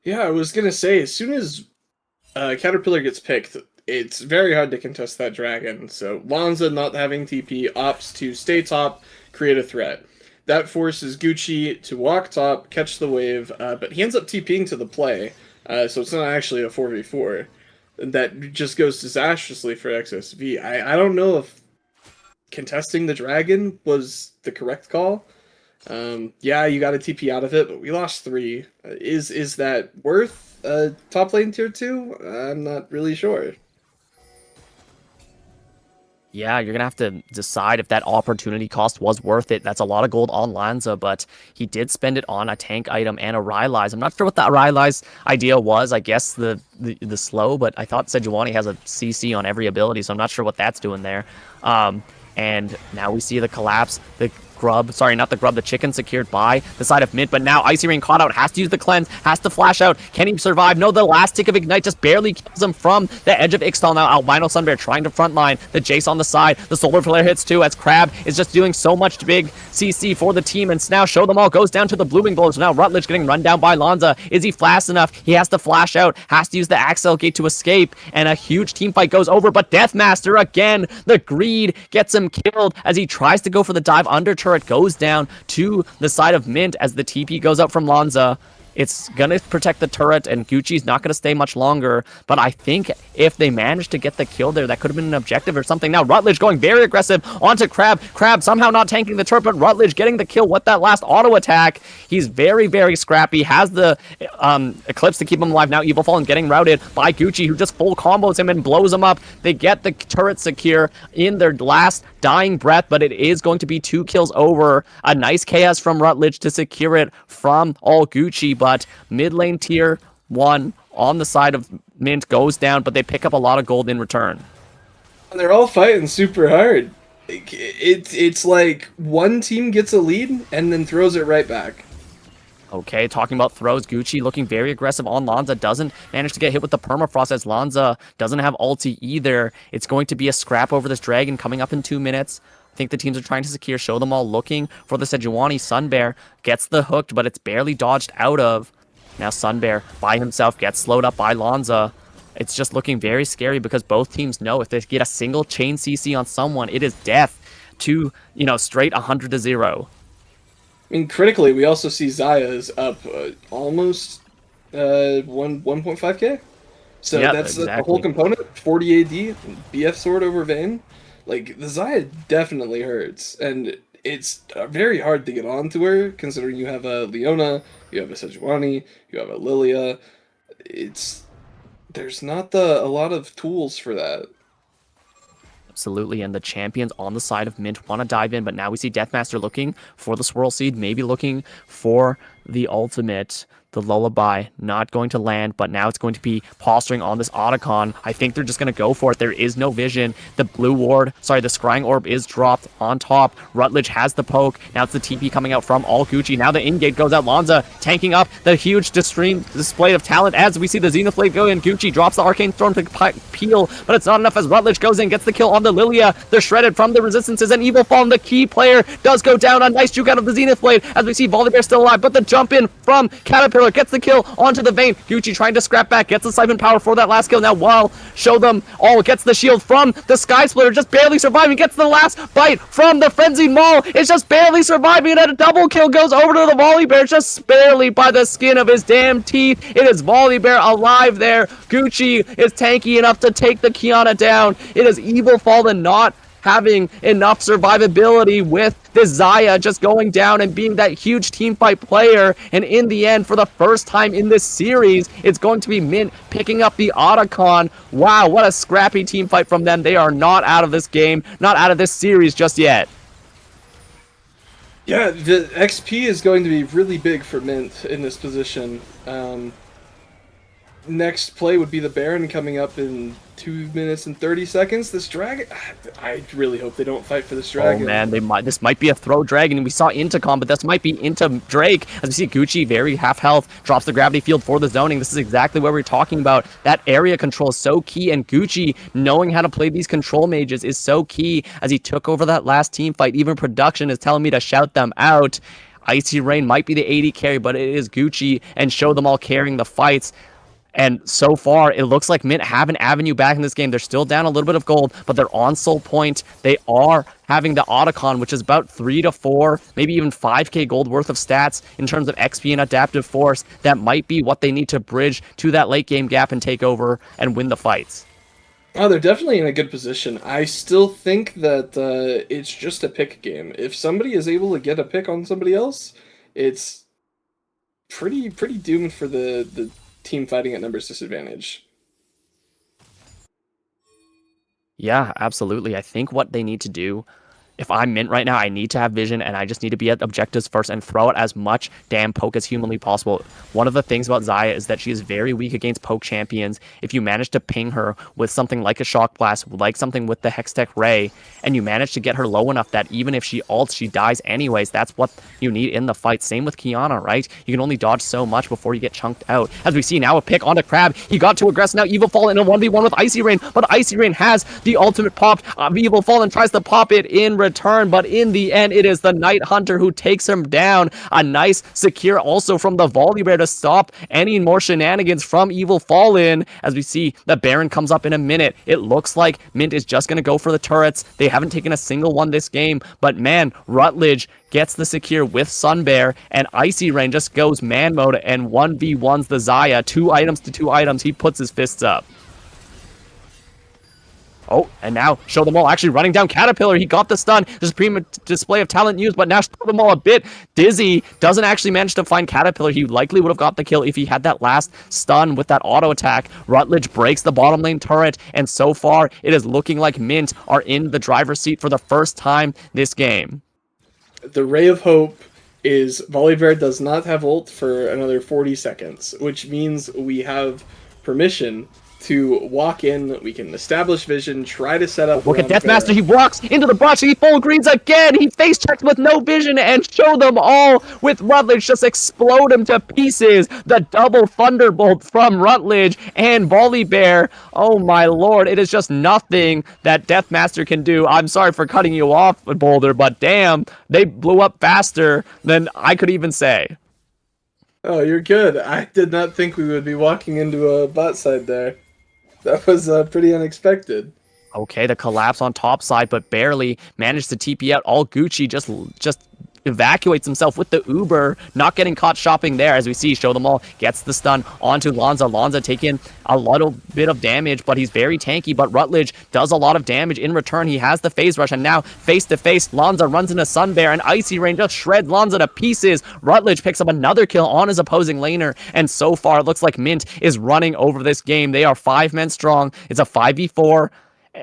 Speaker 3: Yeah, I was gonna say, as soon as Caterpillar gets picked, it's very hard to contest that dragon. So Lanza not having TP opts to stay top, create a threat. That forces Gucci to walk top, catch the wave, but he ends up TPing to the play, so it's not actually a 4v4. That just goes disastrously for XSV. I don't know if contesting the dragon was the correct call. Yeah, you got a TP out of it, but we lost 3. Is that worth top lane tier 2? I'm not really sure.
Speaker 1: Yeah, you're going to have to decide if that opportunity cost was worth it. That's a lot of gold on Lanza, but he did spend it on a tank item and a Rylai's. I'm not sure what the Rylai's idea was. I guess the slow, but I thought Sejuani has a CC on every ability, so I'm not sure what that's doing there. And now we see the collapse. The chicken secured by the side of Mint, but now Icy Rain caught out, has to use the cleanse, has to flash out. Can he survive? No, the last tick of Ignite just barely kills him from the edge of Ixtal. Now Albino Sunbear trying to frontline, the Jace on the side, the Solar Flare hits too as Crab is just doing so much big CC for the team, and now Show Them All goes down to the blooming blows. Now Rutledge getting run down by Lanza. Is he fast enough? He has to flash out, has to use the Axel Gate to escape, and a huge team fight goes over, but Deathmaster again, the greed gets him killed as he tries to go for the dive under turret, goes down to the side of Mint as the TP goes out from Lanza. It's gonna protect the turret, and Gucci's not gonna stay much longer, but I think if they managed to get the kill there, that could have been an objective or something. Now Rutledge going very aggressive onto Crab. Crab somehow not tanking the turret, but Rutledge getting the kill with that last auto attack. He's very, very scrappy, has the Eclipse to keep him alive. Now Evil Fallen getting routed by Gucci, who just full combos him and blows him up. They get the turret secure in their last dying breath, but it is going to be 2 kills over. A nice chaos from Rutledge to secure it from all Gucci, but mid lane tier 1 on the side of Mint goes down, but they pick up a lot of gold in return.
Speaker 3: And they're all fighting super hard. It's like one team gets a lead and then throws it right back.
Speaker 1: Okay, talking about throws, Gucci looking very aggressive on Lanza, doesn't manage to get hit with the permafrost as Lanza doesn't have ulti either. It's going to be a scrap over this dragon coming up in 2 minutes. I think the teams are trying to secure, Show Them All looking for the Sejuani. Sunbear gets the hooked, but it's barely dodged out of. Now Sunbear by himself gets slowed up by Lanza. It's just looking very scary because both teams know if they get a single chain CC on someone, it is death to, straight 100 to 0.
Speaker 3: I mean, critically, we also see Xayah is up almost 1.5k. So
Speaker 1: Yep,
Speaker 3: that's the
Speaker 1: exactly.
Speaker 3: whole component. 40 AD, BF sword over Vayne. Like, the Xayah definitely hurts. And it's very hard to get onto her, considering you have a Leona, you have a Sejuani, you have a Lilia. There's not a lot of tools for that.
Speaker 1: Absolutely, and the champions on the side of Mint want to dive in, but now we see Deathmaster looking for the Swirl Seed, maybe looking for the ultimate. The Lullaby not going to land, but now it's going to be posturing on this Otacon. I think they're just going to go for it. There is no vision. The blue ward, sorry, the Scrying Orb is dropped on top. Rutledge has the poke. Now it's the TP coming out from all Gucci. Now the in-gate goes out. Lanza tanking up the huge display of talent as we see the Zenith Blade go in. Gucci drops the Arcane Storm to peel, but it's not enough as Rutledge goes in, gets the kill on the Lilia. They're shredded from the resistances, and Evil Fallen, the key player, does go down. A nice juke out of the Zenith Blade as we see Volibear still alive, but the jump in from Caterpillar gets the kill onto the Vayne. Gucci trying to scrap back, gets the Siphon Power for that last kill. Now Wall show them all, gets the shield from the Sky Splitter, just barely surviving, gets the last bite from the Frenzied Maul. It's just barely surviving, and a double kill goes over to the Volibear, just barely by the skin of his damn teeth. It is Volibear alive there. Gucci is tanky enough to take the Kiana down. It is Evil Fallen not having enough survivability with this Xayah just going down and being that huge teamfight player. And in the end, for the first time in this series, it's going to be Mint picking up the Otacon. Wow, what a scrappy teamfight from them. They are not out of this game, not out of this series just yet.
Speaker 3: Yeah, the XP is going to be really big for Mint in this position. Next play would be the Baron coming up in 2 minutes and 30 seconds. This dragon, I really hope they don't fight for this dragon.
Speaker 1: Oh man, this might be a throw dragon. We saw Intercom, but this might be into Drake. As we see Gucci, very half health, drops the gravity field for the zoning. This is exactly what we're talking about. That area control is so key, and Gucci knowing how to play these control mages is so key as he took over that last team fight. Even production is telling me to shout them out. Icy Rain might be the AD carry, but it is Gucci and Show Them All carrying the fights. And so far, it looks like Mint have an avenue back in this game. They're still down a little bit of gold, but they're on soul point. They are having the Otacon, which is about 3 to 4, maybe even 5k gold worth of stats in terms of XP and adaptive force. That might be what they need to bridge to that late game gap and take over and win the fights.
Speaker 3: Oh, they're definitely in a good position. I still think that it's just a pick game. If somebody is able to get a pick on somebody else, it's pretty doomed for the team fighting at numbers disadvantage.
Speaker 1: Yeah, absolutely. I think what they need to do, if I'm Mint right now, I need to have vision, and I just need to be at objectives first and throw out as much damn poke as humanly possible. One of the things about Xayah is that she is very weak against poke champions. If you manage to ping her with something like a Shock Blast, like something with the Hextech Ray, and you manage to get her low enough that even if she ults, she dies anyways, that's what you need in the fight. Same with Kiana, right? You can only dodge so much before you get chunked out. As we see now, a pick onto Crab. He got too aggressive. Now Evil Fallen in a 1v1 with Icy Rain, but Icy Rain has the ultimate popped. Evil Fallen tries to pop it in return, but in the end, it is the Night Hunter who takes him down. A nice secure also from the Volibear to stop any more shenanigans from Evil Fallen. As we see, the Baron comes up in a minute. It looks like Mint is just going to go for the turrets. They haven't taken a single one this game, but man, Rutledge gets the secure with Sunbear, and Icy Rain just goes man mode and 1v1s the Xayah. 2 items to 2 items. He puts his fists up. Oh, and now Show Them All actually running down Caterpillar. He got the stun. There's a prima display of talent used, but now Show Them All a bit dizzy. Doesn't actually manage to find Caterpillar. He likely would have got the kill if he had that last stun with that auto attack. Rutledge breaks the bottom lane turret, and so far, it is looking like Mint are in the driver's seat for the first time this game.
Speaker 3: The Ray of Hope is Volibear does not have ult for another 40 seconds, which means we have permission to walk in. We can establish vision, try to set up.
Speaker 1: Look at Deathmaster. He walks into the box. He full greens again. He face checks with no vision and Show Them All with Rutledge just explode him to pieces. The double thunderbolt from Rutledge and Volibear. Oh my lord, it is just nothing that Deathmaster can do. I'm sorry for cutting you off, Boulder, but damn, they blew up faster than I could even say.
Speaker 3: Oh, you're good. I did not think we would be walking into a bot side there. That was pretty unexpected.
Speaker 1: Okay, the collapse on top side, but barely managed to TP out. All Gucci just evacuates himself with the Uber, not getting caught shopping there. As we see, Show Them All gets the stun onto Lanza. Lanza taking a little bit of damage, but he's very tanky. But Rutledge does a lot of damage in return. He has the phase rush, and now face to face, Lanza runs into Sun Bear, and Icy Rain just shreds Lanza to pieces. Rutledge picks up another kill on his opposing laner, and so far it looks like Mint is running over this game. They are 5 men strong. It's a 5v4.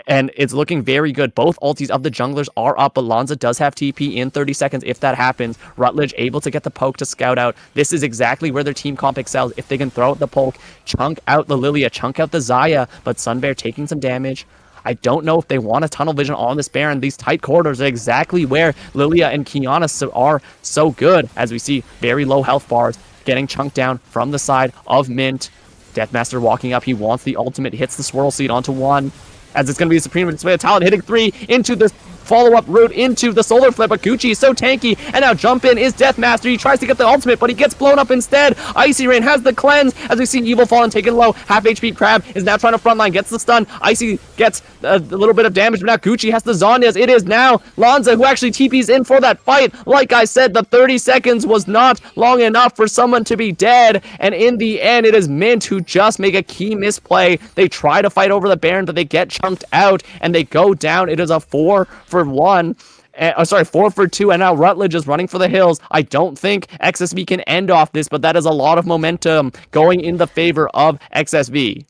Speaker 1: And it's looking very good. Both ultis of the junglers are up, but Lanza does have TP in 30 seconds if that happens. Rutledge able to get the poke to scout out. This is exactly where their team comp excels. If they can throw out the poke, chunk out the Lilia, chunk out the Xayah, but Sunbear taking some damage. I don't know if they want a tunnel vision on this Baron. These tight corridors are exactly where Lilia and Kiana are so good. As we see, very low health bars getting chunked down from the side of Mint. Deathmaster walking up. He wants the ultimate, hits the swirl seed onto one. As it's going to be a Supreme Display of Talent hitting 3 into the follow-up route into the solar flare, but Gucci is so tanky, and now jump in is Deathmaster. He tries to get the ultimate, but he gets blown up instead. Icy Rain has the cleanse, as we see Evil Fallen taken low. Half HP Crab is now trying to frontline, gets the stun. Icy gets a little bit of damage, but now Gucci has the Zhonya's. It is now Lanza who actually TPs in for that fight. Like I said, the 30 seconds was not long enough for someone to be dead, and in the end, it is Mint who just make a key misplay. They try to fight over the Baron, but they get chunked out, and they go down. It is a 4-for-1. 4-for-2, and now Rutledge is running for the hills. I don't think XSV can end off this, but that is a lot of momentum going in the favor of XSV.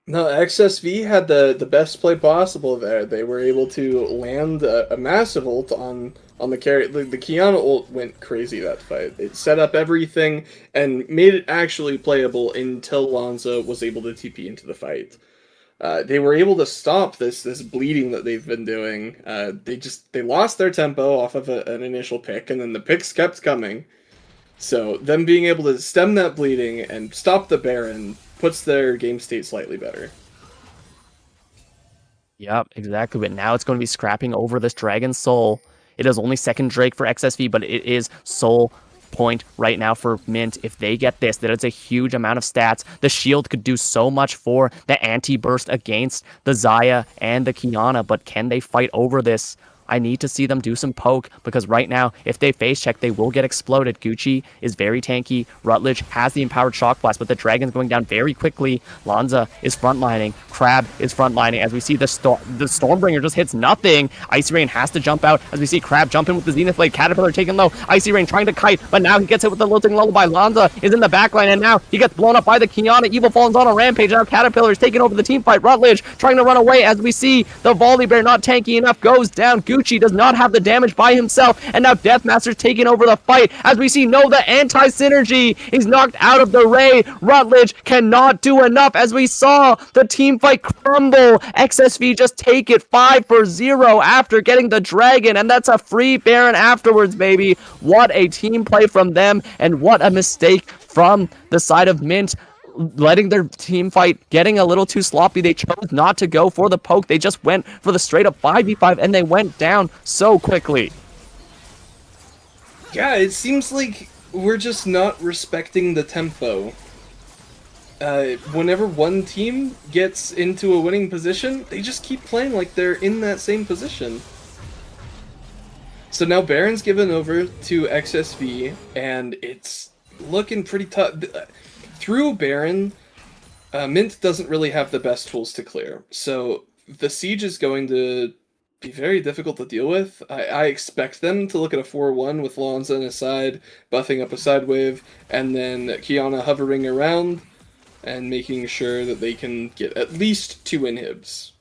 Speaker 3: No, XSV had the best play possible there. They were able to land a massive ult on the carry. The Kiana ult went crazy that fight. It set up everything and made it actually playable until Lanza was able to TP into the fight. They were able to stop this bleeding that they've been doing. They lost their tempo off of an initial pick, and then the picks kept coming. So them being able to stem that bleeding and stop the Baron puts their game state slightly better.
Speaker 1: Yep, exactly. But now it's going to be scrapping over this Dragon Soul. It is only second Drake for XSV, but it is Soul point right now for Mint. If they get this, that it's a huge amount of stats. The shield could do so much for the anti-burst against the Xayah and the Kiana, but can they fight over this? I need to see them do some poke, because right now, if they face check, they will get exploded. Gucci is very tanky. Rutledge has the empowered shock blast, but the Dragon's going down very quickly. Lanza is frontlining. Crab is frontlining. As we see the Stormbringer just hits nothing. Icy Rain has to jump out. As we see Crab jump in with the Zenith Blade. Caterpillar taken low. Icy Rain trying to kite, but now he gets hit with the Lilting Lullaby. Lanza is in the backline, and now he gets blown up by the Kiana. Evil Fallen's on a rampage. Now Caterpillar is taking over the team fight. Rutledge trying to run away. As we see the Volley Bear not tanky enough goes down. Gucci does not have the damage by himself, and now Deathmaster's taking over the fight. As we see, no, the anti-synergy is knocked out of the Ray. Rutledge cannot do enough, as we saw the team fight crumble. XSV just take it 5-0 after getting the Dragon, and that's a free Baron afterwards, baby. What a team play from them, and what a mistake from the side of Mint, letting their team fight getting a little too sloppy. They chose not to go for the poke. They just went for the straight up 5v5, and they went down so quickly.
Speaker 3: Yeah, it seems like we're just not respecting the tempo. Whenever one team gets into a winning position, they just keep playing like they're in that same position. So now Baron's given over to XSV, and it's looking pretty tough. Through Baron, Mint doesn't really have the best tools to clear, so the siege is going to be very difficult to deal with. I expect them to look at a 4-1 with Lanza on his side, buffing up a side wave, and then Kiana hovering around and making sure that they can get at least 2 inhibs.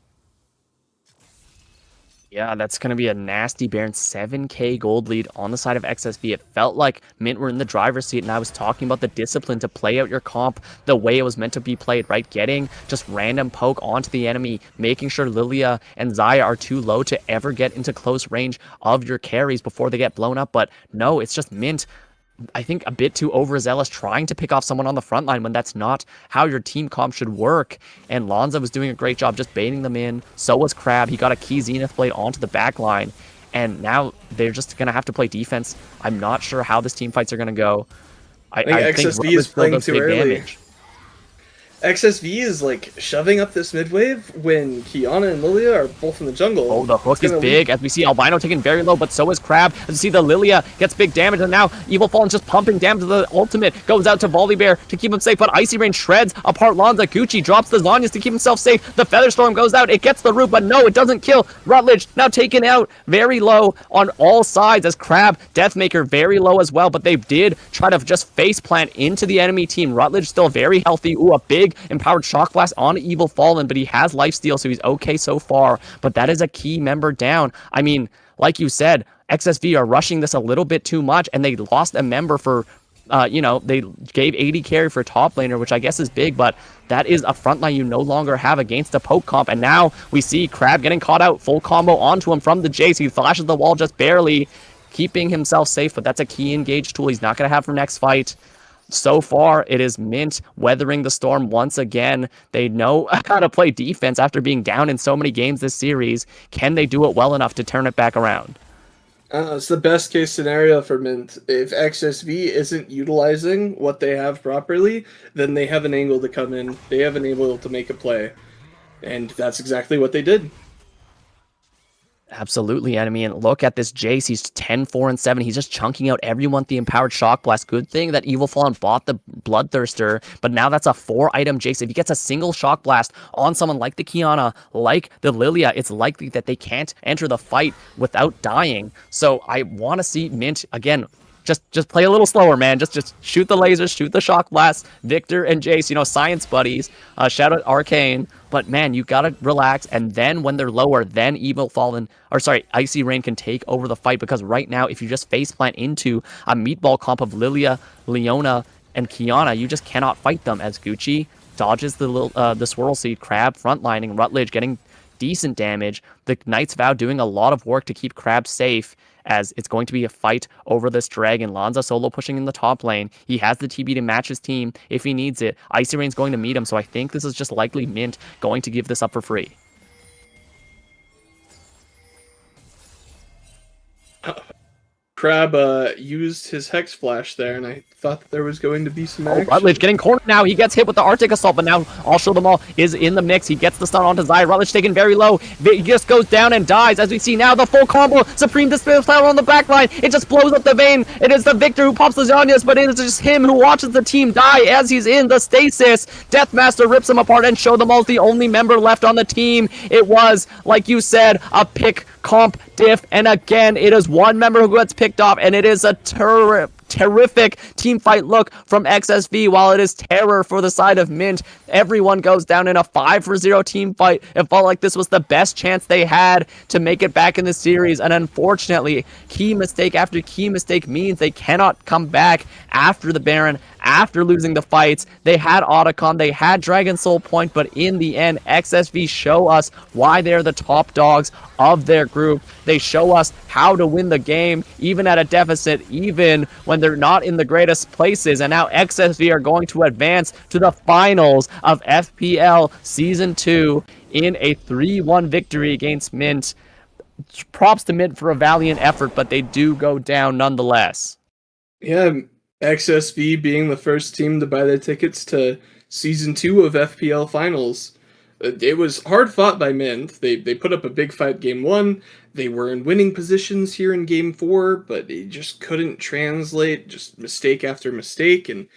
Speaker 1: Yeah, that's going to be a nasty Baron. 7k gold lead on the side of XSV. It felt like Mint were in the driver's seat, and I was talking about the discipline to play out your comp the way it was meant to be played, right? Getting just random poke onto the enemy, making sure Lilia and Xayah are too low to ever get into close range of your carries before they get blown up. But no, it's just Mint, I think, a bit too overzealous, trying to pick off someone on the front line when that's not how your team comp should work. And Lanza was doing a great job just baiting them in. So was Crab. He got a key Zenith Blade onto the back line. And now they're just going to have to play defense. I'm not sure how this team fights are going to go. I think
Speaker 3: XSV is playing too early. Damage. XSV is like shoving up this mid wave when Kiana and Lilia are both in the jungle.
Speaker 1: Oh, the hook
Speaker 3: It's
Speaker 1: is
Speaker 3: gonna
Speaker 1: big, as we see Albino taken very low, but so is Crab. As we see the Lilia gets big damage, and now Evil Fallen just pumping damage to the ultimate. Goes out to Volibear to keep him safe, but Icy Rain shreds apart Lanza. Gucci drops the Zanyas to keep himself safe. The Featherstorm goes out, it gets the root, but no, it doesn't kill. Rutledge now taken out very low on all sides, as Crab, Deathmaker very low as well, but they did try to just face plant into the enemy team. Rutledge still very healthy. Ooh, a big empowered shock blast on Evil Fallen, but he has lifesteal, so he's okay so far. But that is a key member down. I mean, like you said, XSV are rushing this a little bit too much, and they lost a member for, they gave 80 carry for top laner, which I guess is big, but that is a frontline you no longer have against a poke comp. And now we see Crab getting caught out, full combo onto him from the Jace. He flashes the wall just barely, keeping himself safe, but that's a key engage tool he's not going to have for next fight. So far, it is Mint weathering the storm once again. They know how to play defense after being down in so many games this series. Can they do it well enough to turn it back around?
Speaker 3: It's the best case scenario for Mint. If XSV isn't utilizing what they have properly, then they have an angle to come in. They have an angle to make a play. And that's exactly what they did.
Speaker 1: Absolutely, enemy. And look at this Jace. He's 10, 4, and 7. He's just chunking out everyone with the empowered shock blast. Good thing that Evil Fallen bought the Bloodthirster, but now that's a 4-item Jace. If he gets a single shock blast on someone like the Kiana, like the Lilia, it's likely that they can't enter the fight without dying. So I want to see Mint, again, just play a little slower, man. Just shoot the lasers, shoot the shock blasts. Victor and Jace, science buddies. Shout out Arcane. But man, you gotta relax. And then when they're lower, then Icy Rain can take over the fight. Because right now, if you just faceplant into a meatball comp of Lilia, Leona, and Kiana, you just cannot fight them. As Gucci dodges the Swirl Seed, Crab frontlining, Rutledge getting decent damage. The Knight's Vow doing a lot of work to keep Crab safe, as it's going to be a fight over this dragon. Lanza solo pushing in the top lane. He has the TB to match his team if he needs it. Icy Rain's going to meet him, so I think this is just likely Mint going to give this up for free.
Speaker 3: Crab used his Hex Flash there, and I thought that there was going to be some action.
Speaker 1: Rutledge getting cornered now. He gets hit with the Arctic Assault, but now I'll show them all is in the mix. He gets the stun onto Zai. Rutledge taken very low. He just goes down and dies. As we see now, the full combo. Supreme Display Flower on the backline. It just blows up the vein. It is the Victor who pops the Zanyas, but it is just him who watches the team die as he's in the stasis. Deathmaster rips him apart, and show them all is the only member left on the team. It was, like you said, a pick comp diff, and again it is one member who gets picked off, and it is a terrific team fight look from XSV. While it is terror for the side of Mint, everyone goes down in a 5-0 team fight. It felt like this was the best chance they had to make it back in the series, and unfortunately, key mistake after key mistake means they cannot come back after the Baron, after losing the fights. They had Otacon, they had Dragon Soul Point, but in the end, XSV show us why they're the top dogs of their group. They show us how to win the game, even at a deficit, even when they're not in the greatest places. And now XSV are going to advance to the finals of FPL Season 2 in a 3-1 victory against Mint. Props to Mint for a valiant effort, but they do go down nonetheless.
Speaker 3: Yeah, XSV being the first team to buy their tickets to Season 2 of FPL Finals. It was hard fought by Mint. They put up a big fight game 1. They were in winning positions here in game 4, but it just couldn't translate. Just mistake after mistake, and